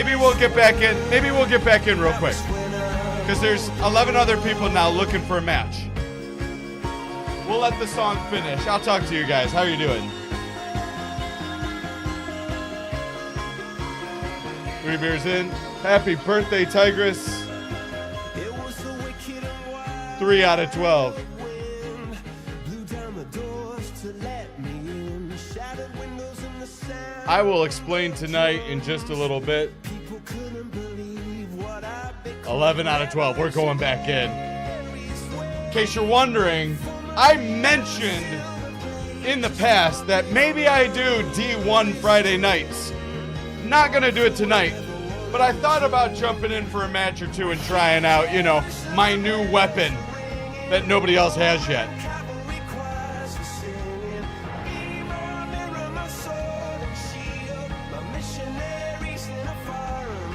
Maybe we'll get back in. Maybe we'll get back in real quick. Because there's 11 other people now looking for a match. We'll let the song finish. I'll talk to you guys. How are you doing? 3 beers in. Happy birthday, Tigress. 3 out of 12. I will explain tonight in just a little bit. 11 out of 12. We're going back in. In case you're wondering, I mentioned in the past that maybe I do D1 Friday nights. Not going to do it tonight, but I thought about jumping in for a match or two and trying out, you know, my new weapon that nobody else has yet.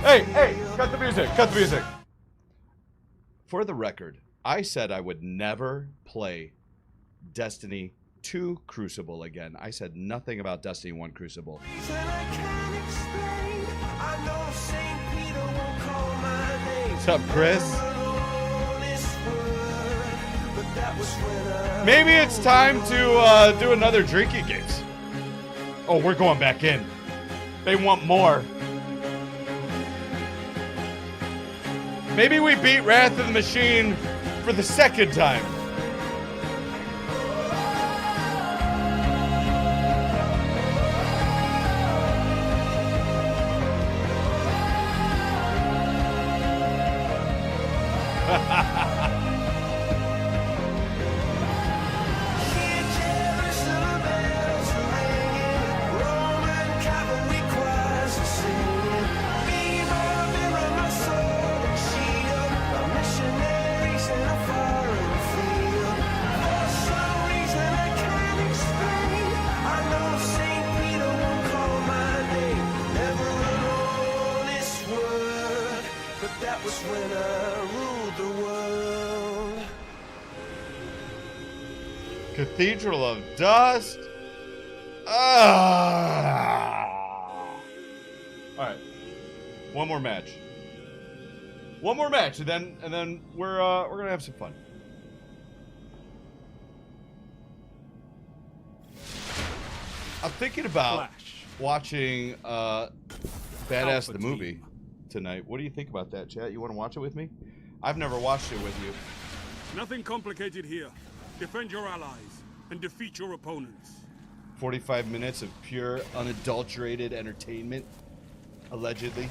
Hey, cut the music, cut the music. For the record, I said I would never play Destiny 2 Crucible again. I said nothing about Destiny 1 Crucible. What's up, Chris? Maybe it's time to do another drinking games. Oh, we're going back in. They want more. Maybe we beat Wrath of the Machine for the second time. Cathedral of Dust. All right, one more match. One more match, and then we're gonna have some fun. I'm thinking about watching Badass the movie tonight. What do you think about that, chat? You want to watch it with me? I've never watched it with you. Nothing complicated here. Defend your allies and defeat your opponents. 45 minutes of pure, unadulterated entertainment, allegedly.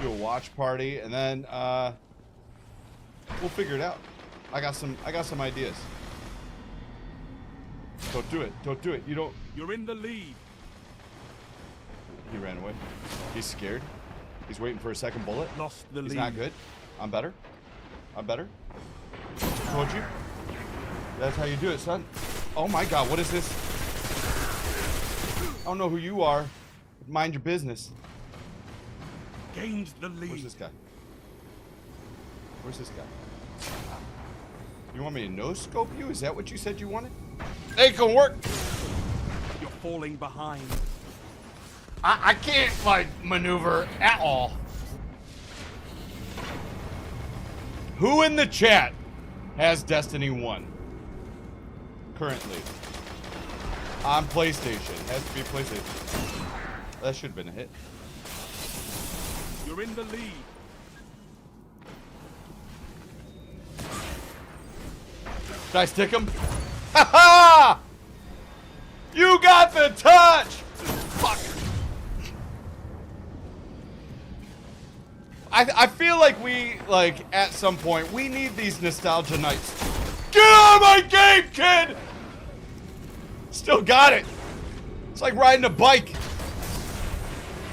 Do a watch party, and then we'll figure it out. I got some ideas. Don't do it. Don't do it. You don't. You're in the lead. He ran away. He's scared. He's waiting for a second bullet. Lost the lead. He's not good. I'm better. I'm better. Told you. That's how you do it, son. Oh my God, what is this? I don't know who you are. Mind your business. Gained the lead. Where's this guy? Where's this guy? You want me to no-scope you? Is that what you said you wanted? Ain't gonna work. You're falling behind. I can't, like, maneuver at all. Who in the chat has Destiny 1? Currently. On PlayStation. Has to be PlayStation. That should have been a hit. You're in the lead. Did I stick him? Ha ha! You got the touch! Fuck. I feel like we, at some point, we need these nostalgia nights. Get out of my game, kid! Still got it. It's like riding a bike.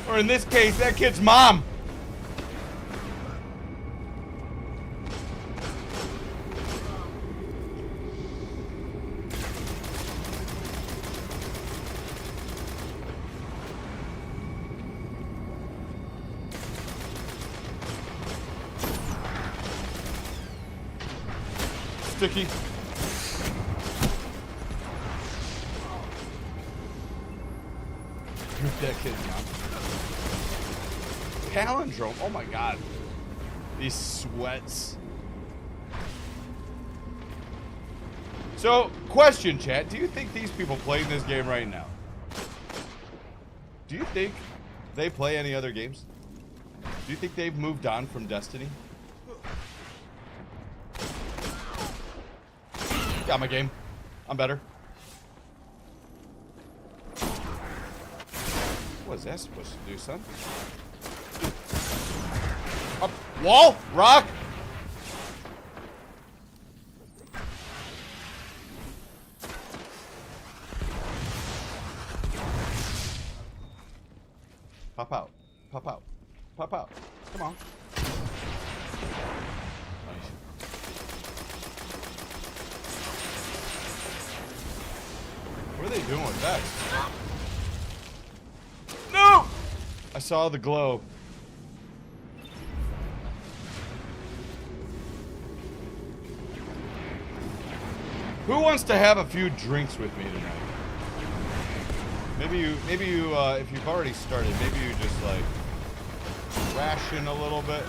Or in this case, that kid's mom. Sticky. that kid's mom. Palindrome. Oh my god. These sweats. So, question, chat. Do you think these people playing this game right now, do you think they play any other games? Do you think they've moved on from Destiny? Got my game. I'm better. What is that supposed to do, son? Up. Wall? Rock? Pop out. Pop out. Pop out. Come on. Nice. What are they doing with that? No! I saw the glow. Who wants to have a few drinks with me tonight? Maybe you, if you've already started, maybe you just like ration a little bit.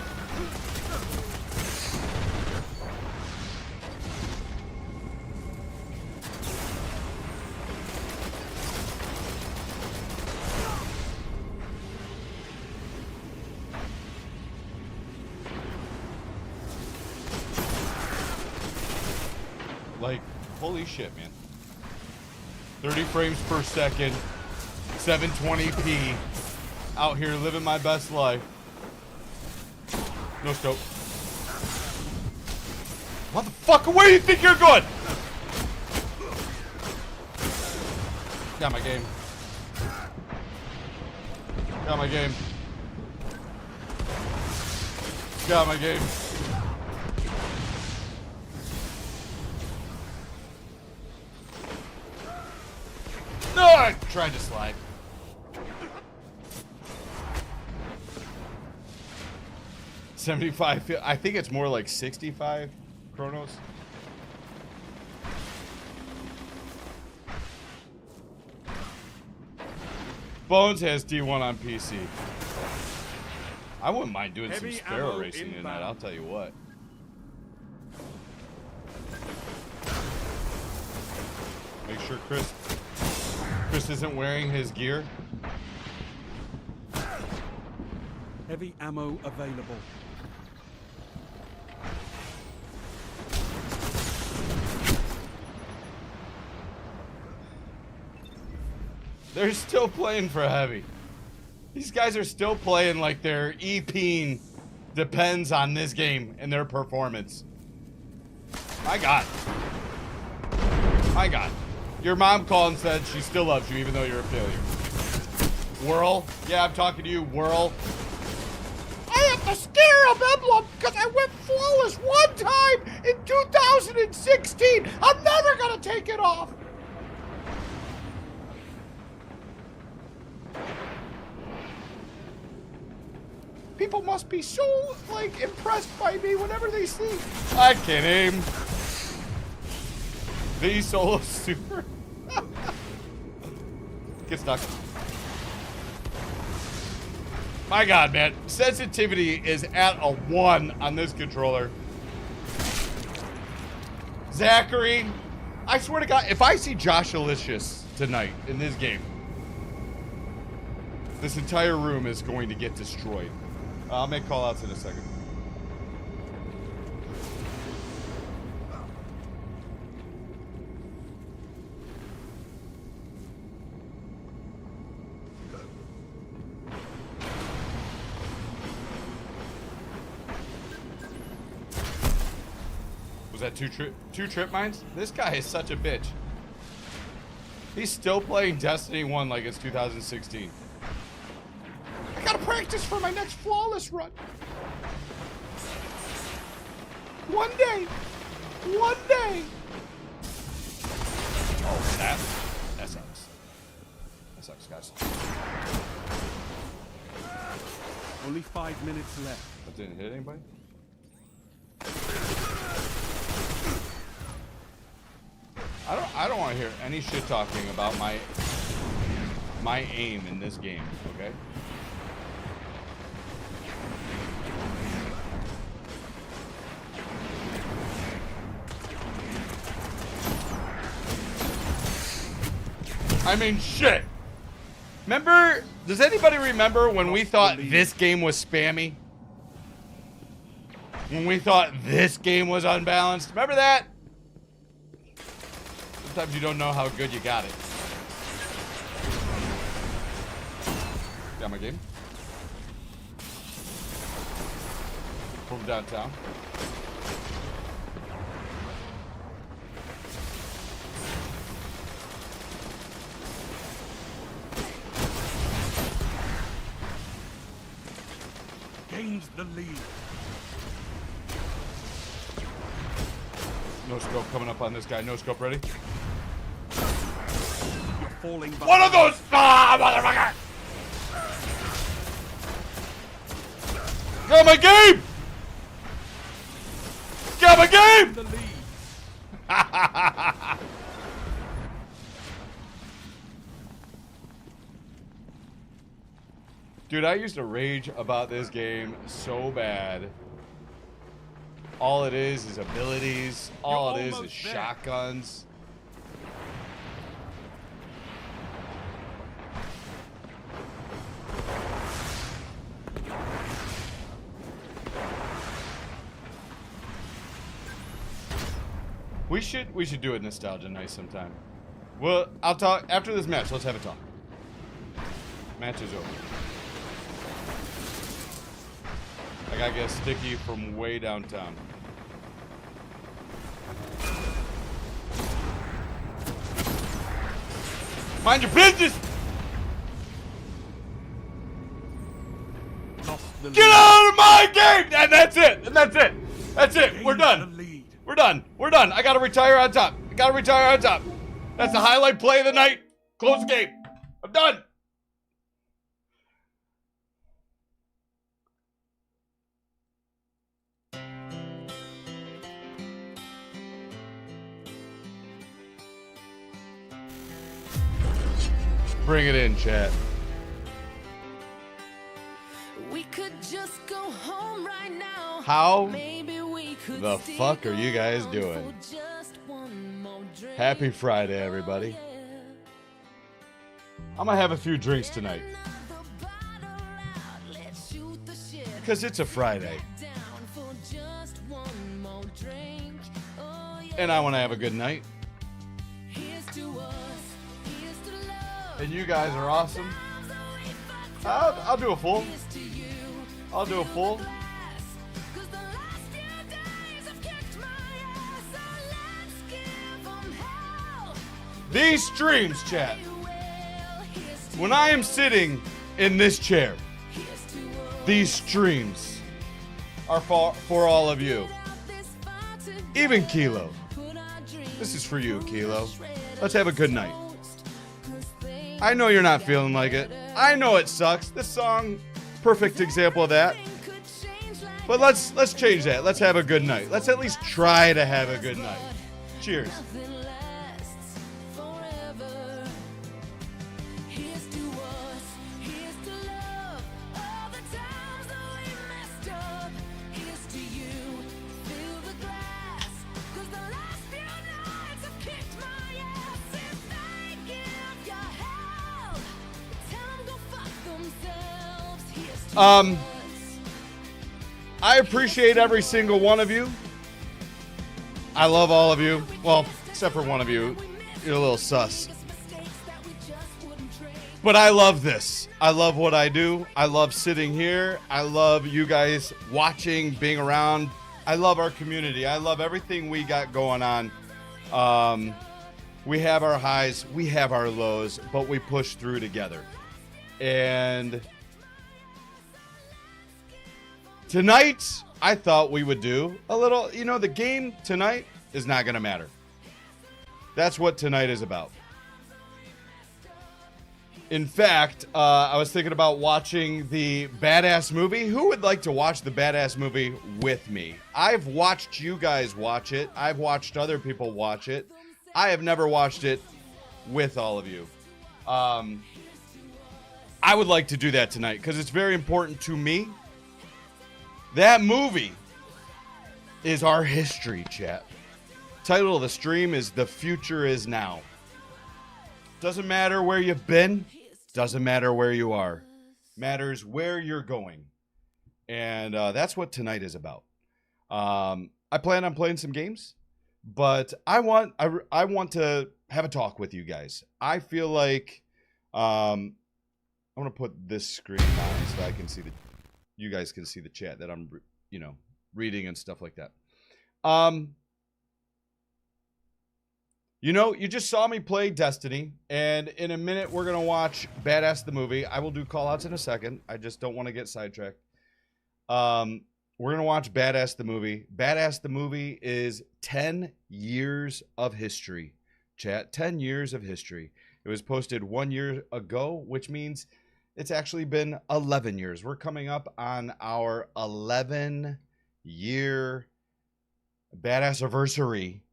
Like, holy shit, man. 30 frames per second, 720p, out here living my best life. No scope. Motherfucker, where do you think you're going? Got my game. Got my game. Got my game. No, I tried to slide. $75. I think it's more like 65 Chronos. Bones has D1 on PC. I wouldn't mind doing some sparrow racing in that, I'll tell you what. Make sure Chris isn't wearing his gear. Heavy ammo available. They're still playing for heavy. These guys are still playing like their EP depends on this game and their performance. My God. My God. Your mom called and said she still loves you even though you're a failure. Whirl? Yeah, I'm talking to you, Whirl. I have the Scarab emblem because I went flawless one time in 2016. I'm never going to take it off. People must be so, like, impressed by me whenever they see. I can't aim. The solo super. Get stuck. My God, man. Sensitivity is at a 1 on this controller. Zachary, I swear to God, if I see Josh Alicious tonight in this game, this entire room is going to get destroyed. I'll make call-outs in a second. Was that two trip mines? This guy is such a bitch. He's still playing Destiny 1 like it's 2016. I gotta practice for my next flawless run. One day. One day. Oh, that sucks. That sucks, guys. Only 5 minutes left. That didn't hit anybody? I don't want to hear any shit talking about my my aim in this game, okay? I mean, shit. Remember, does anybody remember when we thought this game was spammy? When we thought this game was unbalanced? Remember that? Sometimes you don't know how good you got it. Got my game. From downtown. Gains the lead. No scope coming up on this guy. No scope ready. You're falling back. One of those! Ah, motherfucker! Got my game! Got my game! The lead. Dude, I used to rage about this game so bad. All it is abilities. All it is shotguns. We should do a nostalgia night sometime. Well, I'll talk after this match. Let's have a talk. Match is over. I gotta get sticky from way downtown. Mind your business! Get out of my game! And that's it! And that's it! That's it! We're done! We're done! We're done! I gotta retire on top! I gotta retire on top! That's the highlight play of the night! Close the game! I'm done! Bring it in, chat. We could just go home right now. How Maybe we could the stay fuck are you guys on doing? for just one more drink. Happy Friday, everybody. I'm gonna have a few drinks tonight. Another bottle out, let's shoot the shit. Because it's a Friday. Down for just one more drink. Oh, yeah. And I want to have a good night. Here's to us, here's to love. And you guys are awesome. I'll do a full. Here's to you. I'll do a full. Cause the last few days have kicked my ass, so let's give 'em hell. These streams, chat. Well, here's to When I am sitting in this chair, here's to us. these streams are for all of you. Even Kilo. This is for you, Kilo. Let's have a good night. I know you're not feeling like it. I know it sucks. This song, perfect example of that. But let's change that. Let's have a good night. Let's at least try to have a good night. Cheers. Nothing lasts forever. Here's to us, here's to love. All the times that we messed up. Here's to you, fill the glass. Cause the last few nights have kicked my ass. If they give you hell, tell 'em go fuck themselves. Here's to us. I appreciate every single one of you. I love all of you. Well, except for one of you. You're a little sus. But I love this. I love what I do. I love sitting here. I love you guys watching, being around. I love our community. I love everything we got going on. We have our highs, we have our lows, but we push through together. And tonight, I thought we would do a little, the game tonight is not going to matter. That's what tonight is about. In fact, I was thinking about watching the Badass movie. Who would like to watch the Badass movie with me? I've watched you guys watch it. I've watched other people watch it. I have never watched it with all of you. I would like to do that tonight because it's very important to me. That movie is our history, chat. Title of the stream is The Future Is Now. Doesn't matter where you've been. Doesn't matter where you are. Matters where you're going. And that's what tonight is about. I plan on playing some games, but I want to have a talk with you guys. I feel like I'm gonna put this screen on so I can see you guys can see the chat that I'm reading and stuff like that. You just saw me play Destiny, and in a minute we're gonna watch Badass the movie. I will do call-outs in a second. I just don't want to get sidetracked. We're going to watch Badass the movie. Badass the movie is 10 years of history. Chat, 10 years of history. It was posted 1 year ago, which means it's actually been 11 years. We're coming up on our 11-year Badass anniversary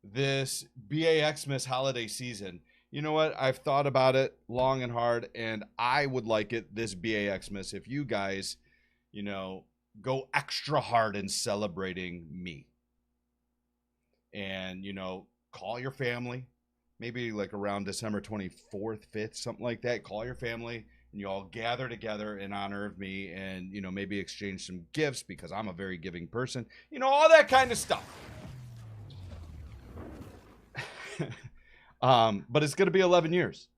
this BAXmas holiday season. You know what? I've thought about it long and hard, and I would like it this BAXmas if you guys, go extra hard in celebrating me. And, call your family. Maybe like around December 24th, 5th, something like that. Call your family and you all gather together in honor of me and, maybe exchange some gifts because I'm a very giving person. All that kind of stuff. But it's going to be 11 years.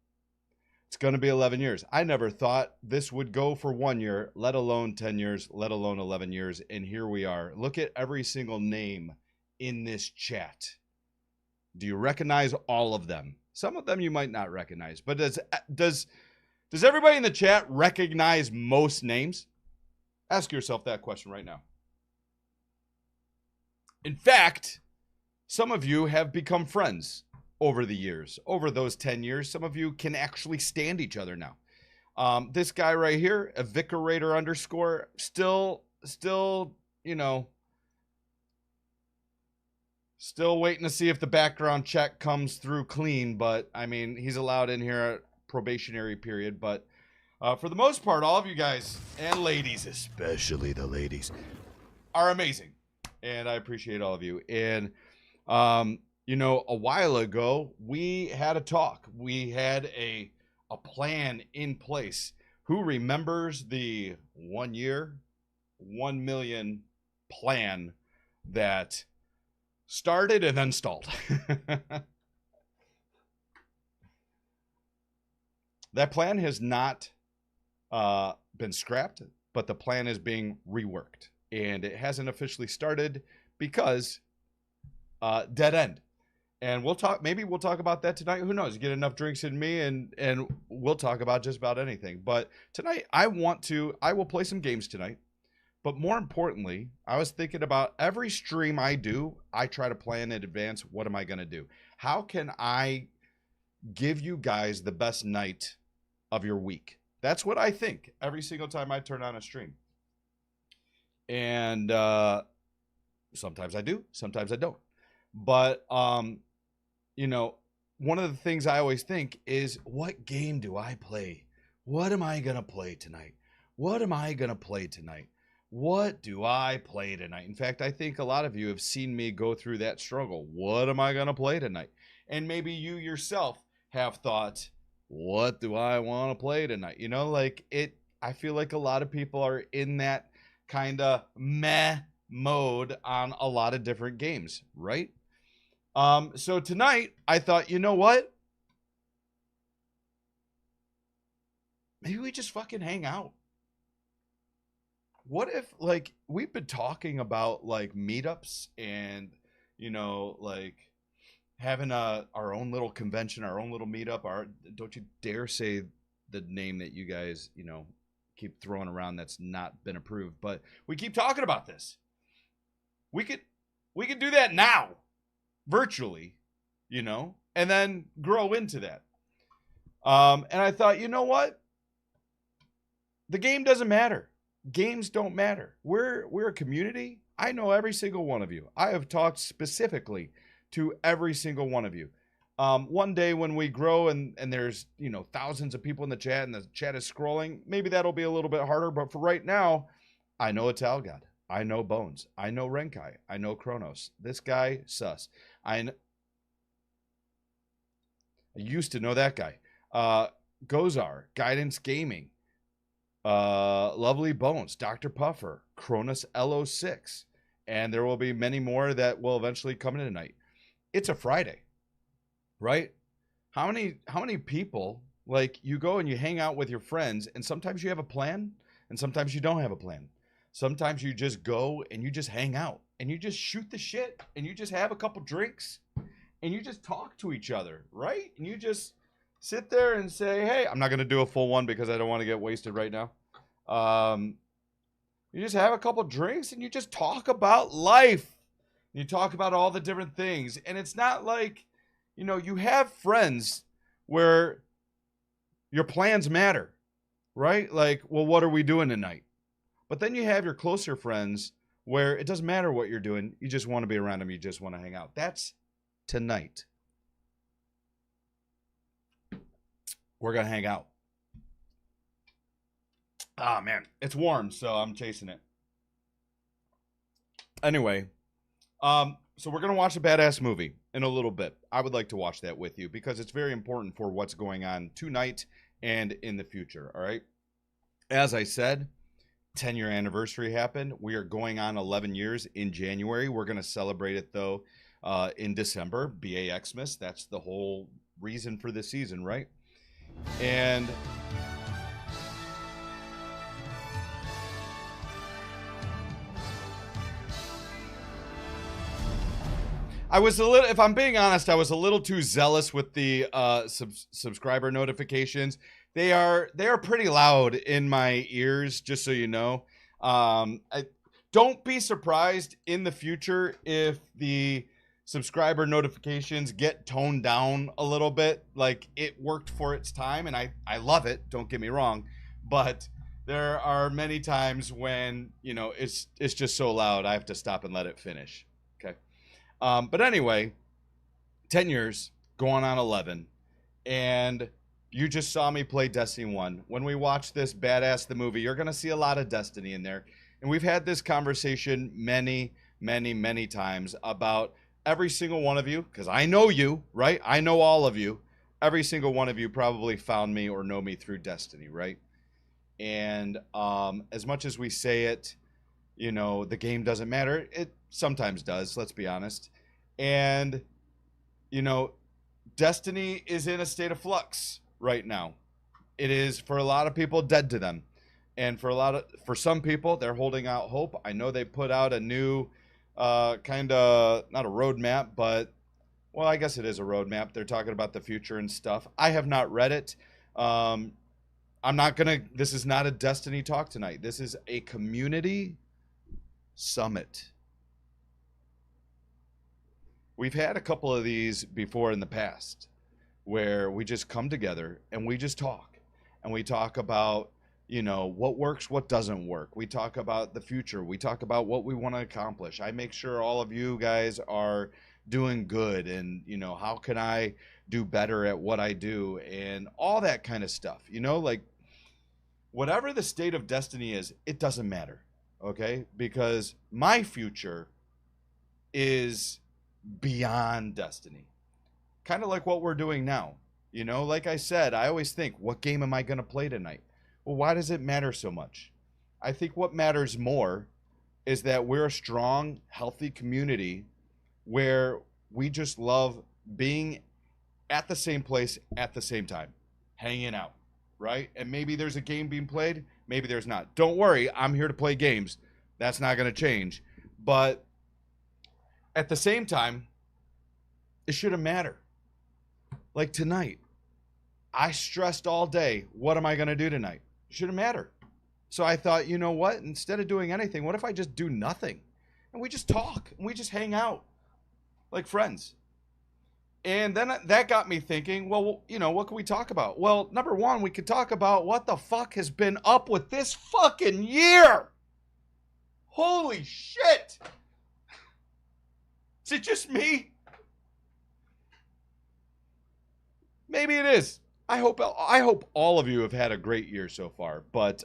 It's going to be 11 years. I never thought this would go for 1 year, let alone 10 years, let alone 11 years. And here we are. Look at every single name in this chat. Do you recognize all of them? Some of them you might not recognize. But does everybody in the chat recognize most names? Ask yourself that question right now. In fact, some of you have become friends over the years, over those 10 years. Some of you can actually stand each other now. This guy right here, Evicerator _ still waiting to see if the background check comes through clean, but I mean, he's allowed in here at probationary period. But for the most part, all of you guys and ladies, especially the ladies, are amazing. And I appreciate all of you. And, a while ago, we had a talk. We had a plan in place. Who remembers the 1 year, 1 million plan that started and then stalled? That plan has not been scrapped, but the plan is being reworked. And it hasn't officially started because dead end. And maybe we'll talk about that tonight. Who knows? Get enough drinks in me and we'll talk about just about anything. But tonight I will play some games tonight. But more importantly, I was thinking about every stream I do, I try to plan in advance. What am I going to do? How can I give you guys the best night of your week? That's what I think every single time I turn on a stream. And sometimes I do, sometimes I don't. But, one of the things I always think is, what game do I play? What am I going to play tonight? What am I going to play tonight? What do I play tonight? In fact, I think a lot of you have seen me go through that struggle. What am I going to play tonight? And maybe you yourself have thought, what do I want to play tonight? I feel like a lot of people are in that kind of meh mode on a lot of different games, right? So tonight I thought, you know what? Maybe we just fucking hang out. What if, we've been talking about, meetups and, having our own little convention, our own little meetup. Don't you dare say the name that you guys, keep throwing around that's not been approved. But we keep talking about this. We could do that now, virtually, and then grow into that. And I thought, you know what? The game doesn't matter. Games don't matter. We're a community. I know every single one of you. I have talked specifically to every single one of you. One day when we grow and there's, thousands of people in the chat and the chat is scrolling, maybe that'll be a little bit harder. But for right now, I know Italgod. I know Bones. I know Renkai. I know Kronos. This guy, sus. I used to know that guy. Gozar, Guidance Gaming, Lovely Bones, Dr. Puffer, Cronus LO6, and there will be many more that will eventually come in tonight. It's a Friday, right? How many people, like, you go and you hang out with your friends, and sometimes you have a plan, and sometimes you don't have a plan. Sometimes you just go and you just hang out, and you just shoot the shit, and you just have a couple drinks, and you just talk to each other, right? And you just sit there and say, hey, I'm not going to do a full one because I don't want to get wasted right now. You just have a couple drinks and you just talk about life. You talk about all the different things. And it's not like, you have friends where your plans matter, right? Like, well, what are we doing tonight? But then you have your closer friends where it doesn't matter what you're doing. You just want to be around them. You just want to hang out. That's tonight. We're going to hang out. Ah, man. It's warm, so I'm chasing it. Anyway, so we're going to watch a badass movie in a little bit. I would like to watch that with you because it's very important for what's going on tonight and in the future, all right? As I said, 10-year anniversary happened. We are going on 11 years in January. We're going to celebrate it, though, in December. BAXmas. That's the whole reason for this season, right? And I was a little, if I'm being honest, I was a little too zealous with the subscriber notifications. They are pretty loud in my ears, just so you know. Don't be surprised in the future if the subscriber notifications get toned down a little bit. Like, it worked for its time, and I love it, don't get me wrong, but there are many times when, it's just so loud I have to stop and let it finish. Okay. But anyway, 10 years, going on 11, and you just saw me play Destiny 1. When we watch this Badass the movie, you're going to see a lot of Destiny in there. And we've had this conversation many, many, many times about every single one of you, because I know you, right? I know all of you. Every single one of you probably found me or know me through Destiny, right? And as much as we say it, the game doesn't matter. It sometimes does, let's be honest. And, Destiny is in a state of flux right now. It is, for a lot of people, dead to them. And for some people, they're holding out hope. I know they put out a new kind of, not a roadmap, but, well, I guess it is a roadmap. They're talking about the future and stuff. I have not read it. This is not a Destiny talk tonight. This is a community summit. We've had a couple of these before in the past where we just come together and we just talk. And we talk about, what works, what doesn't work. We talk about the future. We talk about what we want to accomplish. I make sure all of you guys are doing good and, how can I do better at what I do and all that kind of stuff. Like, whatever the state of Destiny is, it doesn't matter, okay? Because my future is beyond Destiny. Kind of like what we're doing now. Like I said, I always think, what game am I going to play tonight? Well, why does it matter so much? I think what matters more is that we're a strong, healthy community where we just love being at the same place at the same time, hanging out, right? And maybe there's a game being played, maybe there's not. Don't worry, I'm here to play games. That's not going to change. But at the same time, it shouldn't matter. Like tonight, I stressed all day, what am I going to do tonight? Shouldn't matter. So I thought, you know what? Instead of doing anything, what if I just do nothing? And we just talk, and we just hang out like friends. And then that got me thinking, well, what can we talk about? Well, number one, we could talk about what the fuck has been up with this fucking year. Holy shit. Is it just me? Maybe it is. I hope all of you have had a great year so far, but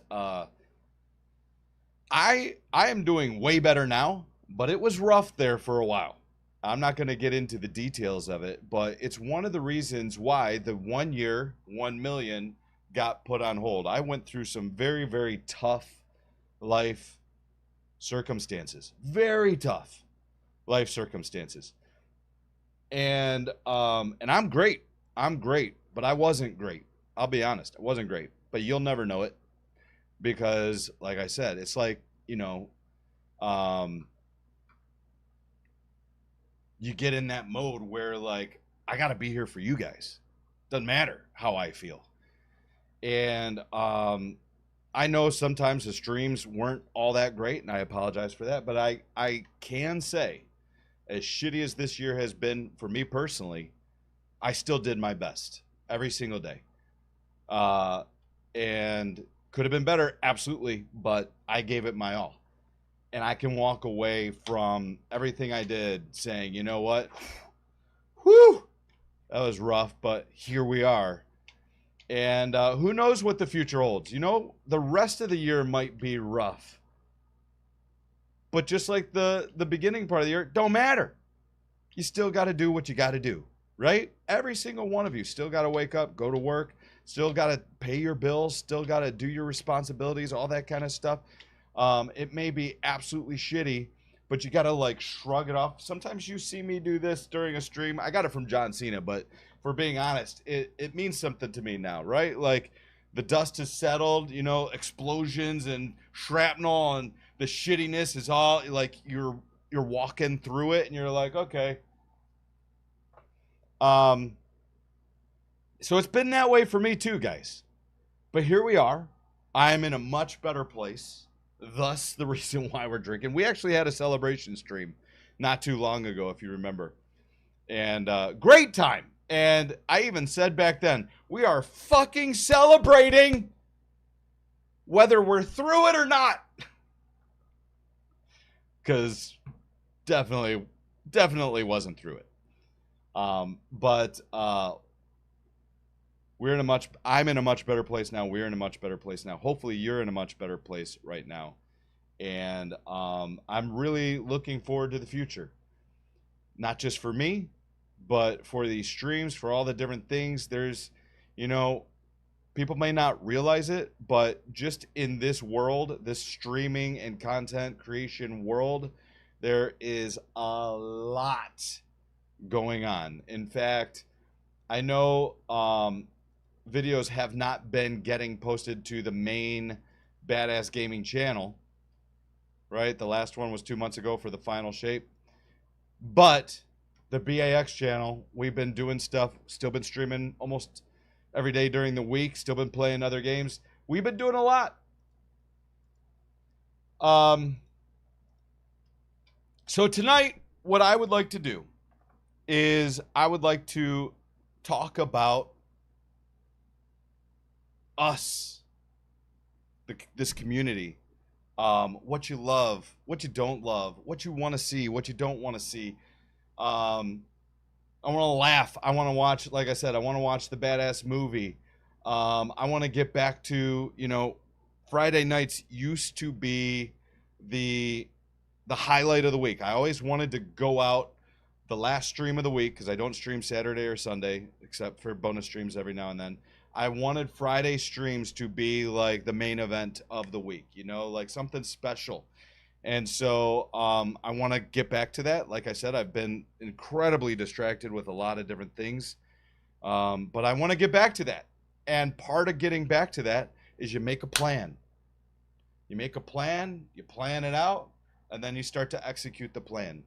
I am doing way better now, but it was rough there for a while. I'm not going to get into the details of it, but it's one of the reasons why the 1 year, 1 million got put on hold. I went through some very, very tough life circumstances. Very tough life circumstances. And I'm great. I'm great, but I wasn't great. I'll be honest. I wasn't great, but you'll never know it because like I said, it's like, you get in that mode where like I got to be here for you guys. Doesn't matter how I feel. And I know sometimes the streams weren't all that great, and I apologize for that, but I can say, as shitty as this year has been for me personally, I still did my best every single day. And could have been better, absolutely, but I gave it my all. And I can walk away from everything I did saying, you know what? Whew, that was rough, but here we are. And who knows what the future holds? The rest of the year might be rough. But just like the beginning part of the year, don't matter. You still got to do what you got to do, right? Every single one of you still got to wake up, go to work, still got to pay your bills, still got to do your responsibilities, all that kind of stuff. It may be absolutely shitty, but you got to like shrug it off. Sometimes you see me do this during a stream. I got it from John Cena, but for being honest, it means something to me now, right? Like the dust has settled, explosions and shrapnel and the shittiness is all like you're walking through it and you're like, okay. So it's been that way for me too, guys. But here we are. I'm in a much better place. Thus the reason why we're drinking. We actually had a celebration stream not too long ago, if you remember. And great time. And I even said back then, we are fucking celebrating whether we're through it or not. Because definitely wasn't through it. But I'm in a much better place now. We're in a much better place now. Hopefully you're in a much better place right now. And I'm really looking forward to the future. Not just for me, but for these streams, for all the different things. There's, people may not realize it, but just in this world, this streaming and content creation world, there is a lot going on. In fact, I know videos have not been getting posted to the main Badass Gaming channel, right? The last one was 2 months ago for the final shape. But the BAX channel, we've been doing stuff, still been streaming almost every day during the week, still been playing other games. We've been doing a lot. So tonight, what I would like to do is I would like to talk about us, this community, what you love, what you don't love, what you want to see, what you don't want to see. I want to laugh. I want to watch, like I said, I want to watch the Badass movie. I want to get back to, Friday nights used to be the highlight of the week. I always wanted to go out the last stream of the week because I don't stream Saturday or Sunday except for bonus streams every now and then. I wanted Friday streams to be like the main event of the week, like something special. And so I want to get back to that. Like I said, I've been incredibly distracted with a lot of different things. But I want to get back to that. And part of getting back to that is you make a plan. You make a plan, you plan it out, and then you start to execute the plan.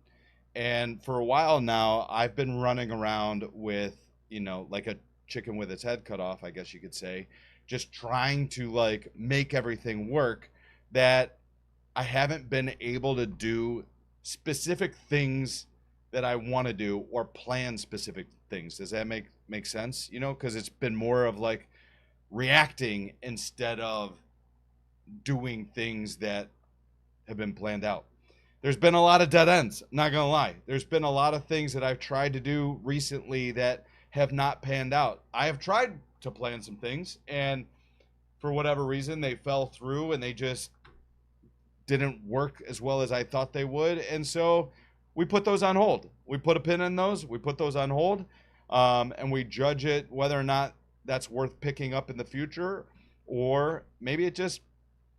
And for a while now, I've been running around with, like a chicken with its head cut off, I guess you could say, just trying to like make everything work, that I haven't been able to do specific things that I want to do or plan specific things. Does that make sense? Because it's been more of like reacting instead of doing things that have been planned out. There's been a lot of dead ends, not gonna lie. There's been a lot of things that I've tried to do recently that have not panned out. I have tried to plan some things, and for whatever reason, they fell through and they just didn't work as well as I thought they would. And so we put those on hold. We put a pin in those. We put those on hold, and we judge it whether or not that's worth picking up in the future, or maybe it just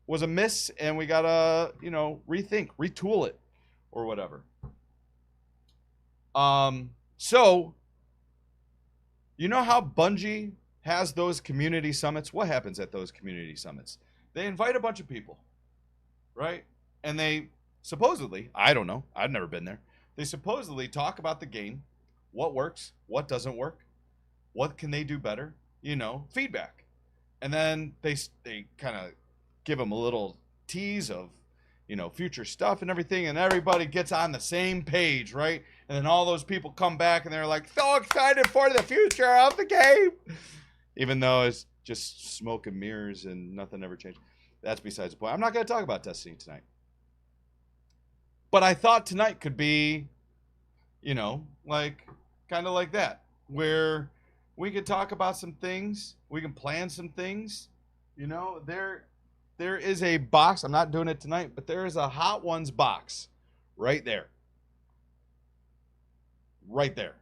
was a miss and we gotta, rethink, retool it, or whatever. So, you know how Bungie has those community summits? What happens at those community summits? They invite a bunch of people, right? And they supposedly, I don't know, I've never been there. They supposedly talk about the game, what works, what doesn't work, what can they do better, feedback. And then they kind of give them a little tease of, future stuff and everything, and everybody gets on the same page, right? And then all those people come back and they're like, so excited for the future of the game, even though it's just smoke and mirrors and nothing ever changed. That's besides the point. I'm not going to talk about Destiny tonight. But I thought tonight could be, kind of like that, where we could talk about some things, we can plan some things. There is a box. I'm not doing it tonight, but there is a Hot Ones box right there. Right there.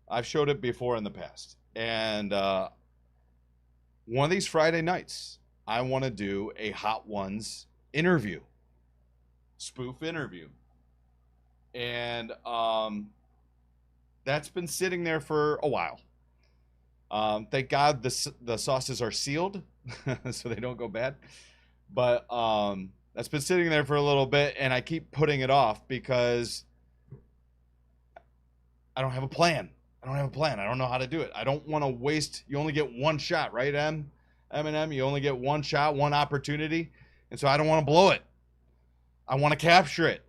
I've showed it before in the past. And one of these Friday nights, I want to do a Hot Ones interview. Spoof interview. And that's been sitting there for a while. Thank God the sauces are sealed so they don't go bad. But that's been sitting there for a little bit, and I keep putting it off because I don't have a plan. I don't know how to do it. I don't want to waste. You only get one shot, right, Eminem? You only get one shot, one opportunity. And so I don't want to blow it. I want to capture it.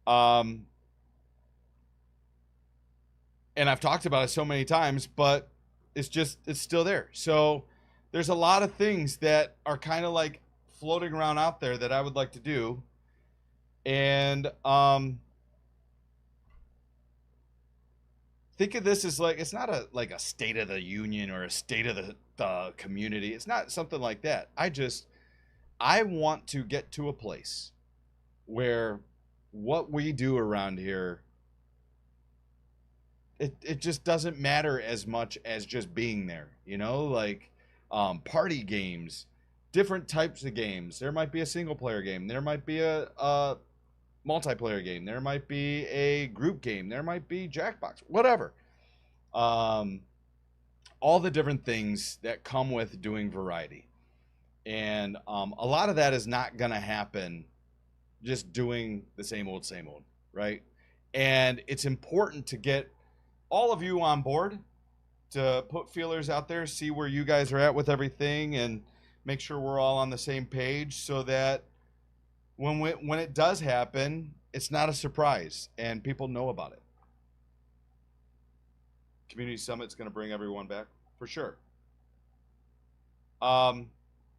And I've talked about it so many times, but it's still there. So there's a lot of things that are kind of like floating around out there that I would like to do. And think of this as like, it's not a state of the union or a state of the community. It's not something like that. I want to get to a place where what we do around here, it just doesn't matter as much as just being there, party games, different types of games. There might be a single player game. There might be a multiplayer game. There might be a group game. There might be Jackbox, whatever. All the different things that come with doing variety. And a lot of that is not going to happen just doing the same old, right? And it's important to get all of you on board, to put feelers out there, see where you guys are at with everything, and make sure we're all on the same page so that when it does happen, it's not a surprise and people know about it. Community Summit's going to bring everyone back for sure.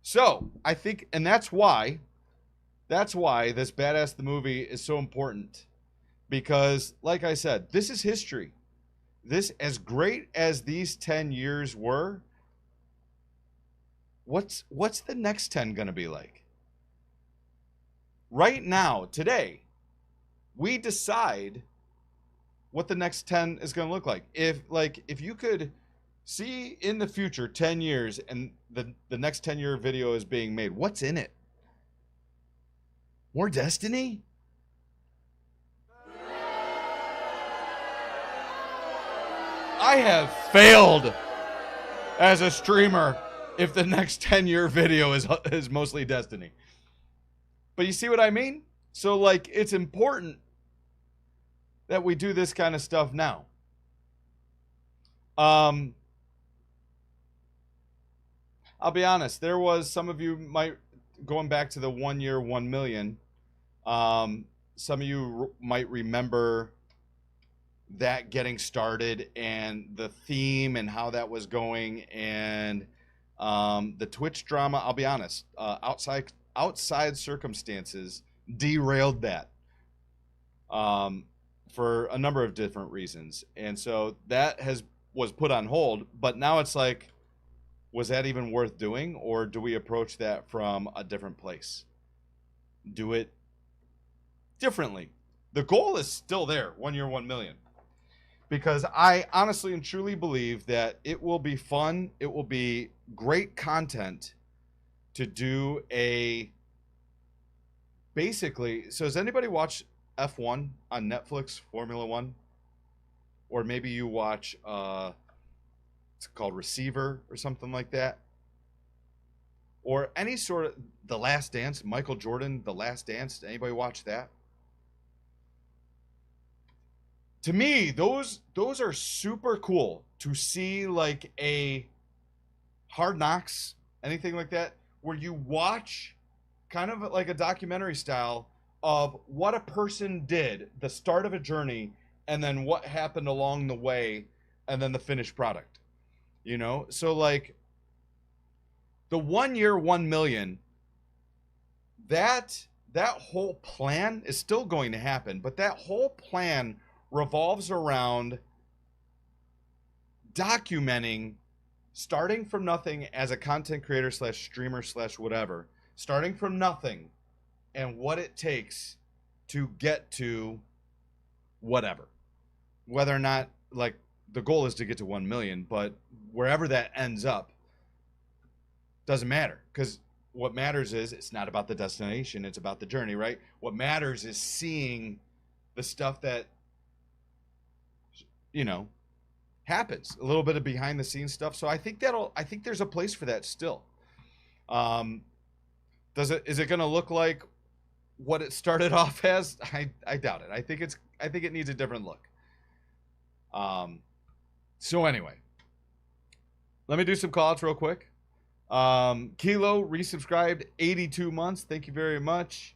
So I think, and that's why this Badass the Movie is so important, because like I said, this is history. This, as great as these 10 years were, what's the next 10 going to be like? Right now, today, we decide what the next 10 is going to look like. If you could see in the future 10 years and the next 10-year video is being made, what's in it? More Destiny? I have failed as a streamer if the next 10-year video is mostly Destiny. But you see what I mean? So it's important that we do this kind of stuff now. I'll be honest, there was, some of you might, going back to the 1 year 1 million, some of you might remember that getting started and the theme and how that was going, and the Twitch drama. I'll be honest, outside circumstances derailed that for a number of different reasons. And so that was put on hold, but now it's like, was that even worth doing, or do we approach that from a different place? Do it differently. The goal is still there, 1 year, 1 million. Because I honestly and truly believe that it will be fun. It will be great content to do basically, so has anybody watched F1 on Netflix, Formula One? Or maybe you watch, it's called Receiver or something like that. Or any sort of, The Last Dance, Michael Jordan, The Last Dance. Anybody watch that? To me, those are super cool to see, like a Hard Knocks, anything like that, where you watch kind of like a documentary style of what a person did, the start of a journey, and then what happened along the way, and then the finished product. You know? So like the 1 year, 1 million, that whole plan is still going to happen, but that whole plan revolves around documenting starting from nothing as a content creator / streamer / whatever, starting from nothing and what it takes to get to whatever. Whether or not, like, the goal is to get to 1 million, but wherever that ends up doesn't matter, because what matters is it's not about the destination, it's about the journey, right? What matters is seeing the stuff that, you know, happens, a little bit of behind the scenes stuff. So I think there's a place for that still. Is it going to look like what it started off as? I doubt it. I think it needs a different look. So anyway, let me do some call outs real quick. Kilo resubscribed 82 months. Thank you very much.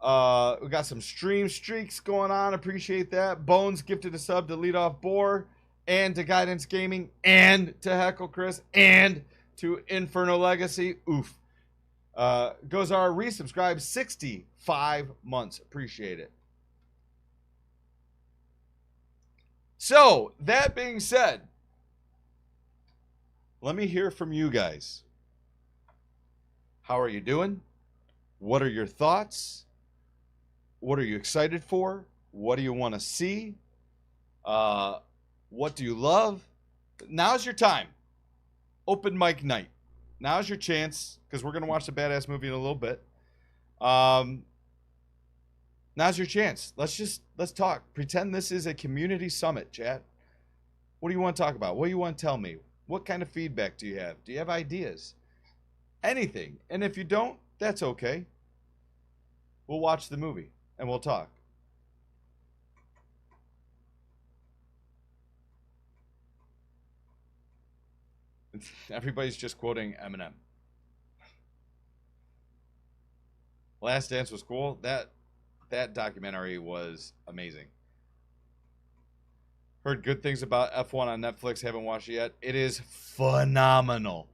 We got some stream streaks going on. Appreciate that. Bones gifted a sub to Lead Off Boar and to Guidance Gaming and to Heckle Chris and to Inferno Legacy. Oof. Gozar resubscribed 65 months. Appreciate it. So, that being said, let me hear from you guys. How are you doing? What are your thoughts? What are you excited for? What do you want to see? What do you love? Now's your time. Open mic night. Now's your chance, because we're going to watch the badass movie in a little bit. Now's your chance. Let's talk. Pretend this is a community summit, chat. What do you want to talk about? What do you want to tell me? What kind of feedback do you have? Do you have ideas? Anything. And if you don't, that's okay. We'll watch the movie and we'll talk. Everybody's just quoting Eminem. Last Dance was cool. That documentary was amazing. Heard good things about F1 on Netflix. Haven't watched it yet. It is phenomenal.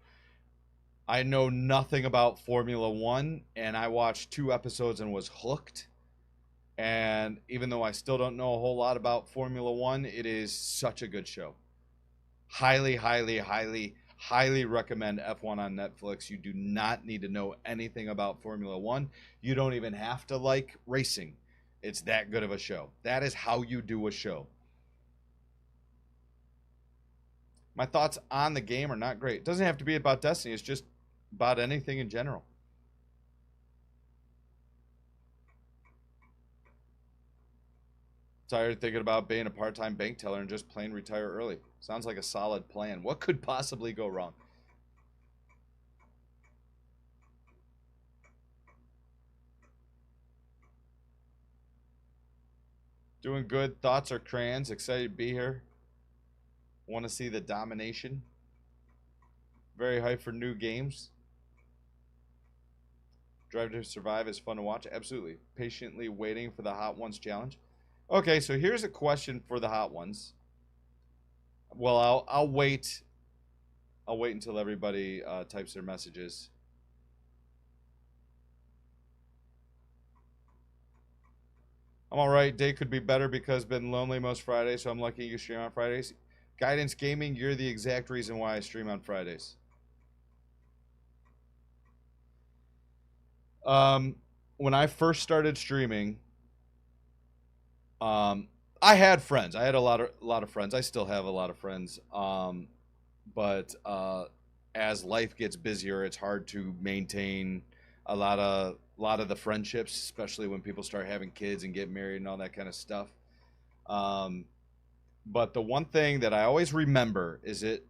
I know nothing about Formula One, and I watched 2 episodes and was hooked. And even though I still don't know a whole lot about Formula One, it is such a good show. Highly, highly, highly, highly recommend F1 on Netflix. You do not need to know anything about Formula One. You don't even have to like racing. It's that good of a show. That is how you do a show. My thoughts on the game are not great. It doesn't have to be about Destiny. It's just about anything in general. Tired thinking about being a part-time bank teller and just plain retire early. Sounds like a solid plan. What could possibly go wrong? Doing good. Thoughts are crayons. Excited to be here. Want to see the domination. Very hyped for new games. Drive to Survive is fun to watch. Absolutely. Patiently waiting for the Hot Ones challenge. Okay, so here's a question for the Hot Ones. Well, I'll wait. I'll wait until everybody types their messages. I'm all right. Day could be better because been lonely most Fridays, so I'm lucky you stream on Fridays. Guidance Gaming, you're the exact reason why I stream on Fridays. When I first started streaming, I had friends. I had a lot of friends. I still have a lot of friends. But as life gets busier, it's hard to maintain a lot of the friendships, especially when people start having kids and get married and all that kind of stuff. But the one thing that I always remember is the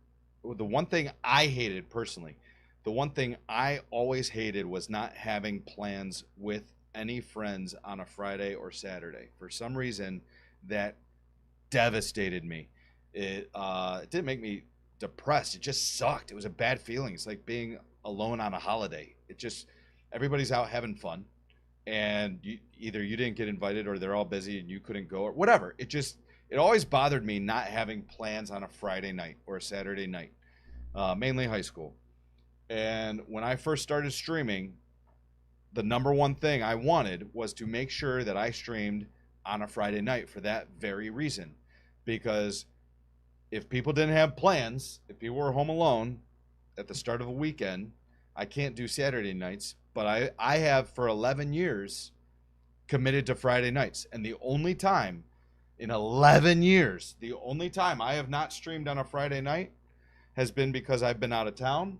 one thing I hated personally. The one thing I always hated was not having plans with any friends on a Friday or Saturday. For some reason, that devastated me. It didn't make me depressed. It just sucked. It was a bad feeling. It's like being alone on a holiday. Everybody's out having fun, and either you didn't get invited or they're all busy and you couldn't go or whatever. It always bothered me not having plans on a Friday night or a Saturday night, mainly high school. And when I first started streaming, the number one thing I wanted was to make sure that I streamed on a Friday night for that very reason. Because if people didn't have plans, if people were home alone at the start of a weekend, I can't do Saturday nights, but I have for 11 years committed to Friday nights. And the only time in 11 years, the only time I have not streamed on a Friday night has been because I've been out of town,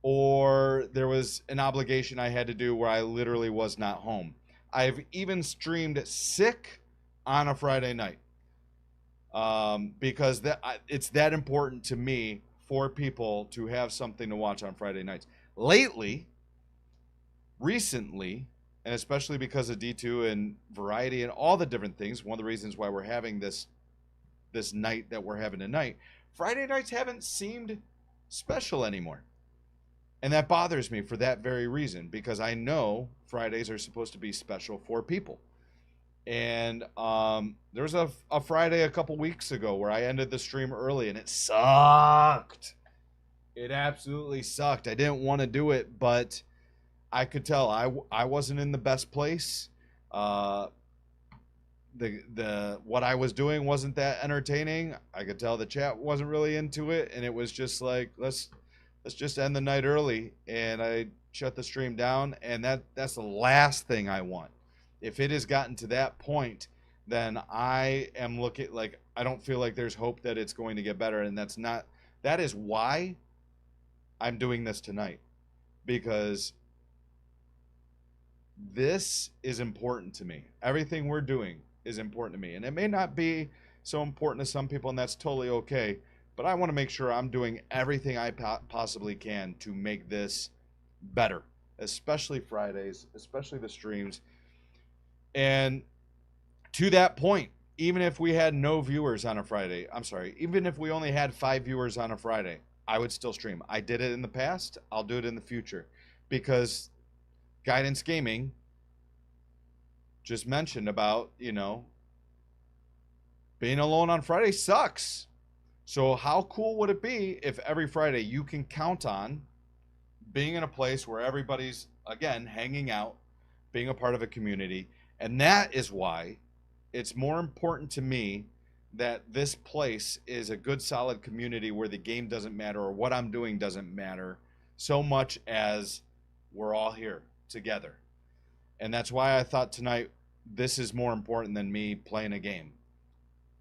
or there was an obligation I had to do where I literally was not home. I've even streamed sick on a Friday night because it's that important to me for people to have something to watch on Friday nights. Recently, and especially because of D2 and variety and all the different things, one of the reasons why we're having this night that we're having tonight, Friday nights haven't seemed special anymore. And that bothers me for that very reason, because I know Fridays are supposed to be special for people. And there was a Friday a couple weeks ago where I ended the stream early, and it sucked. It absolutely sucked. I didn't want to do it, but I could tell I wasn't in the best place. What I was doing wasn't that entertaining. I could tell the chat wasn't really into it, and it was just like, let's just end the night early. And I shut the stream down, and that's the last thing I want. If it has gotten to that point, then I am looking like I don't feel like there's hope that it's going to get better, and that is why I'm doing this tonight, because this is important to me. Everything we're doing is important to me, and it may not be so important to some people, and that's totally okay, but I want to make sure I'm doing everything I possibly can to make this better, especially Fridays, especially the streams. And to that point, even if we had no viewers on a Friday, even if we only had 5 viewers on a Friday, I would still stream. I did it in the past. I'll do it in the future, because Guidance Gaming just mentioned about, being alone on Friday sucks. So how cool would it be if every Friday you can count on being in a place where everybody's, again, hanging out, being a part of a community. And that is why it's more important to me that this place is a good, solid community where the game doesn't matter or what I'm doing doesn't matter so much as we're all here together. And that's why I thought tonight this is more important than me playing a game.